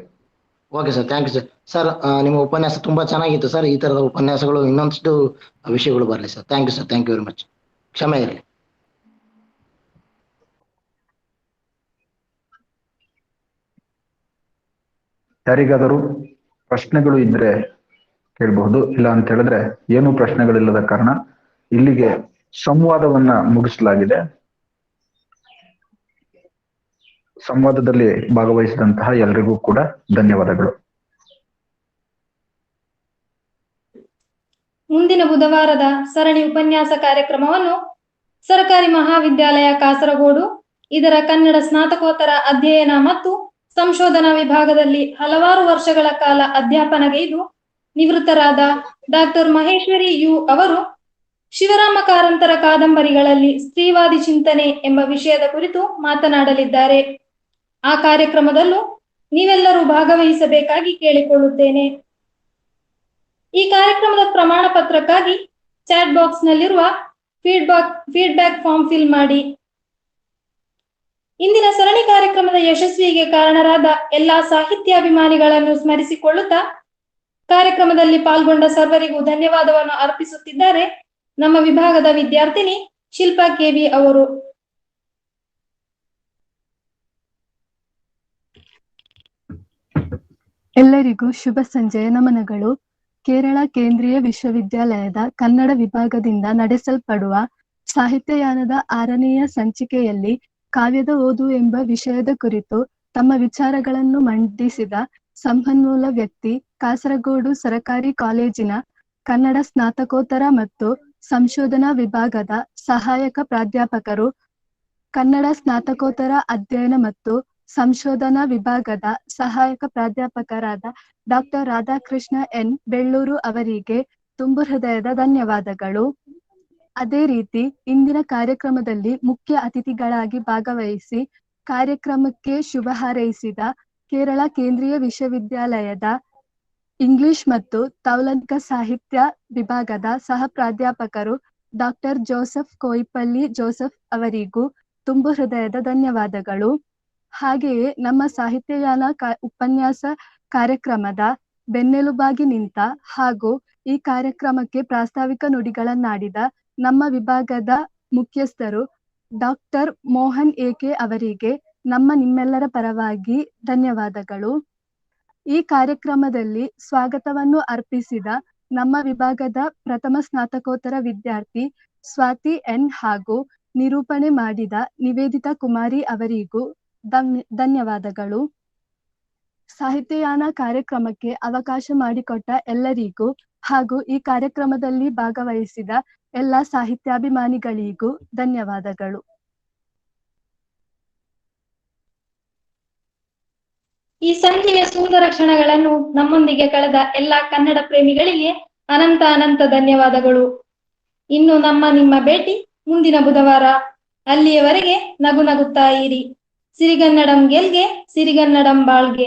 Okay sir, thank you sir. Sir, ನಿಮ್ಮ ಉಪನ್ಯಾಸ ತುಂಬಾ ಚೆನ್ನಾಗಿತ್ತು ಸರ್. ಈ ತರದ ಉಪನ್ಯಾಸಗಳು ಇನ್ನೊಂದಷ್ಟು ವಿಷಯಗಳು ಬರಲಿ sir. Thank you sir, thank you very much. ಕ್ಷಮೆ ಇರಲಿ. ಯಾರಿಗಾದರೂ ಪ್ರಶ್ನೆಗಳು ಇದ್ರೆ ಕೇಳಬಹುದು, ಇಲ್ಲ ಅಂತ ಹೇಳಿದ್ರೆ ಏನು ಪ್ರಶ್ನೆಗಳಿಲ್ಲದ ಕಾರಣ ಇಲ್ಲಿಗೆ ಸಂವಾದವನ್ನ ಮುಗಿಸಲಾಗಿದೆ. ಸಂವಾದದಲ್ಲಿ ಭಾಗವಹಿಸಿದಂತಹ ಎಲ್ರಿಗೂ ಕೂಡ ಧನ್ಯವಾದಗಳು. ಮುಂದಿನ ಬುಧವಾರದ ಸರಣಿ ಉಪನ್ಯಾಸ ಕಾರ್ಯಕ್ರಮವನ್ನು ಸರ್ಕಾರಿ ಮಹಾವಿದ್ಯಾಲಯ ಕಾಸರಗೋಡು ಇದರ ಕನ್ನಡ ಸ್ನಾತಕೋತ್ತರ ಅಧ್ಯಯನ ಮತ್ತು ಸಂಶೋಧನಾ ವಿಭಾಗದಲ್ಲಿ ಹಲವಾರು ವರ್ಷಗಳ ಕಾಲ ಅಧ್ಯಾಪನಗೈದು ನಿವೃತ್ತರಾದ ಡಾಕ್ಟರ್ ಮಹೇಶ್ವರಿ ಯು ಅವರು ಶಿವರಾಮ ಕಾರಂತರ ಕಾದಂಬರಿಗಳಲ್ಲಿ ಸ್ತ್ರೀವಾದಿ ಚಿಂತನೆ ಎಂಬ ವಿಷಯದ ಕುರಿತು ಮಾತನಾಡಲಿದ್ದಾರೆ. ಆ ಕಾರ್ಯಕ್ರಮದಲ್ಲೂ ನೀವೆಲ್ಲರೂ ಭಾಗವಹಿಸಬೇಕಾಗಿ ಕೇಳಿಕೊಳ್ಳುತ್ತೇನೆ. ಈ ಕಾರ್ಯಕ್ರಮದ ಪ್ರಮಾಣ ಪತ್ರಕ್ಕಾಗಿ ಚಾಟ್ ಬಾಕ್ಸ್ ನಲ್ಲಿರುವ ಫೀಡ್ಬ್ಯಾಕ್ ಫಾರ್ಮ್ ಫಿಲ್ ಮಾಡಿ. ಇಂದಿನ ಸರಣಿ ಕಾರ್ಯಕ್ರಮದ ಯಶಸ್ವಿಗೆ ಕಾರಣರಾದ ಎಲ್ಲಾ ಸಾಹಿತ್ಯಾಭಿಮಾನಿಗಳನ್ನು ಸ್ಮರಿಸಿಕೊಳ್ಳುತ್ತಾ ಕಾರ್ಯಕ್ರಮದಲ್ಲಿ ಪಾಲ್ಗೊಂಡ ಸರ್ವರಿಗೂ ಧನ್ಯವಾದವನ್ನು ಅರ್ಪಿಸುತ್ತಿದ್ದಾರೆ ನಮ್ಮ ವಿಭಾಗದ ವಿದ್ಯಾರ್ಥಿನಿ ಶಿಲ್ಪಾ ಕೆವಿ ಅವರು. ಎಲ್ಲರಿಗೂ ಶುಭ ಸಂಜೆಯ ನಮನಗಳು. ಕೇರಳ ಕೇಂದ್ರೀಯ ವಿಶ್ವವಿದ್ಯಾಲಯದ ಕನ್ನಡ ವಿಭಾಗದಿಂದ ನಡೆಸಲ್ಪಡುವ ಸಾಹಿತ್ಯಯಾನದ 6ನೆಯ ಸಂಚಿಕೆಯಲ್ಲಿ ಕಾವ್ಯದ ಓದು ಎಂಬ ವಿಷಯದ ಕುರಿತು ತಮ್ಮ ವಿಚಾರಗಳನ್ನು ಮಂಡಿಸಿದ ಸಂಪನ್ಮೂಲ ವ್ಯಕ್ತಿ, ಕಾಸರಗೋಡು ಸರಕಾರಿ ಕಾಲೇಜಿನ ಕನ್ನಡ ಸ್ನಾತಕೋತ್ತರ ಮತ್ತು ಸಂಶೋಧನಾ ವಿಭಾಗದ ಸಹಾಯಕ ಪ್ರಾಧ್ಯಾಪಕರು, ಕನ್ನಡ ಸ್ನಾತಕೋತ್ತರ ಅಧ್ಯಯನ ಮತ್ತು ಸಂಶೋಧನಾ ವಿಭಾಗದ ಸಹಾಯಕ ಪ್ರಾಧ್ಯಾಪಕರಾದ ಡಾಕ್ಟರ್ ರಾಧಾಕೃಷ್ಣ ಎನ್ ಬೆಳ್ಳೂರು ಅವರಿಗೆ ತುಂಬು ಹೃದಯದ ಧನ್ಯವಾದಗಳು. ಅದೇ ರೀತಿ ಇಂದಿನ ಕಾರ್ಯಕ್ರಮದಲ್ಲಿ ಮುಖ್ಯ ಅತಿಥಿಗಳಾಗಿ ಭಾಗವಹಿಸಿ ಕಾರ್ಯಕ್ರಮಕ್ಕೆ ಶುಭ ಹಾರೈಸಿದ ಕೇರಳ ಕೇಂದ್ರೀಯ ವಿಶ್ವವಿದ್ಯಾಲಯದ ಇಂಗ್ಲಿಷ್ ಮತ್ತು ತೌಲನಿಕ ಸಾಹಿತ್ಯ ವಿಭಾಗದ ಸಹ ಪ್ರಾಧ್ಯಾಪಕರು ಡಾಕ್ಟರ್ ಜೋಸೆಫ್ ಕೋಯಿಪಳ್ಳಿ ಜೋಸೆಫ್ ಅವರಿಗೂ ತುಂಬು ಹೃದಯದ ಧನ್ಯವಾದಗಳು. ಹಾಗೆಯೇ ನಮ್ಮ ಸಾಹಿತ್ಯಯಾನ ಉಪನ್ಯಾಸ ಕಾರ್ಯಕ್ರಮದ ಬೆನ್ನೆಲುಬಾಗಿ ನಿಂತ ಹಾಗೂ ಈ ಕಾರ್ಯಕ್ರಮಕ್ಕೆ ಪ್ರಾಸ್ತಾವಿಕ ನುಡಿಗಳನ್ನಾಡಿದ ನಮ್ಮ ವಿಭಾಗದ ಮುಖ್ಯಸ್ಥರು ಡಾಕ್ಟರ್ ಮೋಹನ್ ಎಕೆ ಅವರಿಗೆ ನಿಮ್ಮೆಲ್ಲರ ಪರವಾಗಿ ಧನ್ಯವಾದಗಳು. ಈ ಕಾರ್ಯಕ್ರಮದಲ್ಲಿ ಸ್ವಾಗತವನ್ನು ಅರ್ಪಿಸಿದ ನಮ್ಮ ವಿಭಾಗದ ಪ್ರಥಮ ಸ್ನಾತಕೋತ್ತರ ವಿದ್ಯಾರ್ಥಿ ಸ್ವಾತಿ ಎನ್ ಹಾಗೂ ನಿರೂಪಣೆ ಮಾಡಿದ ನಿವೇದಿತಾ ಕುಮಾರಿ ಅವರಿಗೂ ಧನ್ಯವಾದಗಳು. ಸಾಹಿತ್ಯಯಾನ ಕಾರ್ಯಕ್ರಮಕ್ಕೆ ಅವಕಾಶ ಮಾಡಿಕೊಟ್ಟ ಎಲ್ಲರಿಗೂ ಹಾಗೂ ಈ ಕಾರ್ಯಕ್ರಮದಲ್ಲಿ ಭಾಗವಹಿಸಿದ ಎಲ್ಲ ಸಾಹಿತ್ಯಾಭಿಮಾನಿಗಳಿಗೂ ಧನ್ಯವಾದಗಳು. ಈ ಸಂಜೆಯ ಸುಂದರ ಕ್ಷಣಗಳನ್ನು ನಮ್ಮೊಂದಿಗೆ ಕಳೆದ ಎಲ್ಲ ಕನ್ನಡ ಪ್ರೇಮಿಗಳಿಗೆ ಅನಂತ ಧನ್ಯವಾದಗಳು. ಇನ್ನು ನಿಮ್ಮ ಭೇಟಿ ಮುಂದಿನ ಬುಧವಾರ. ಅಲ್ಲಿಯವರೆಗೆ ನಗು ನಗುತ್ತಾ ಇರಿ. ಸಿರಿಗನ್ನಡಂ ಗೆಲ್ಗೆ, ಸಿರಿಗನ್ನಡಂ ಬಾಳ್ಗೆ.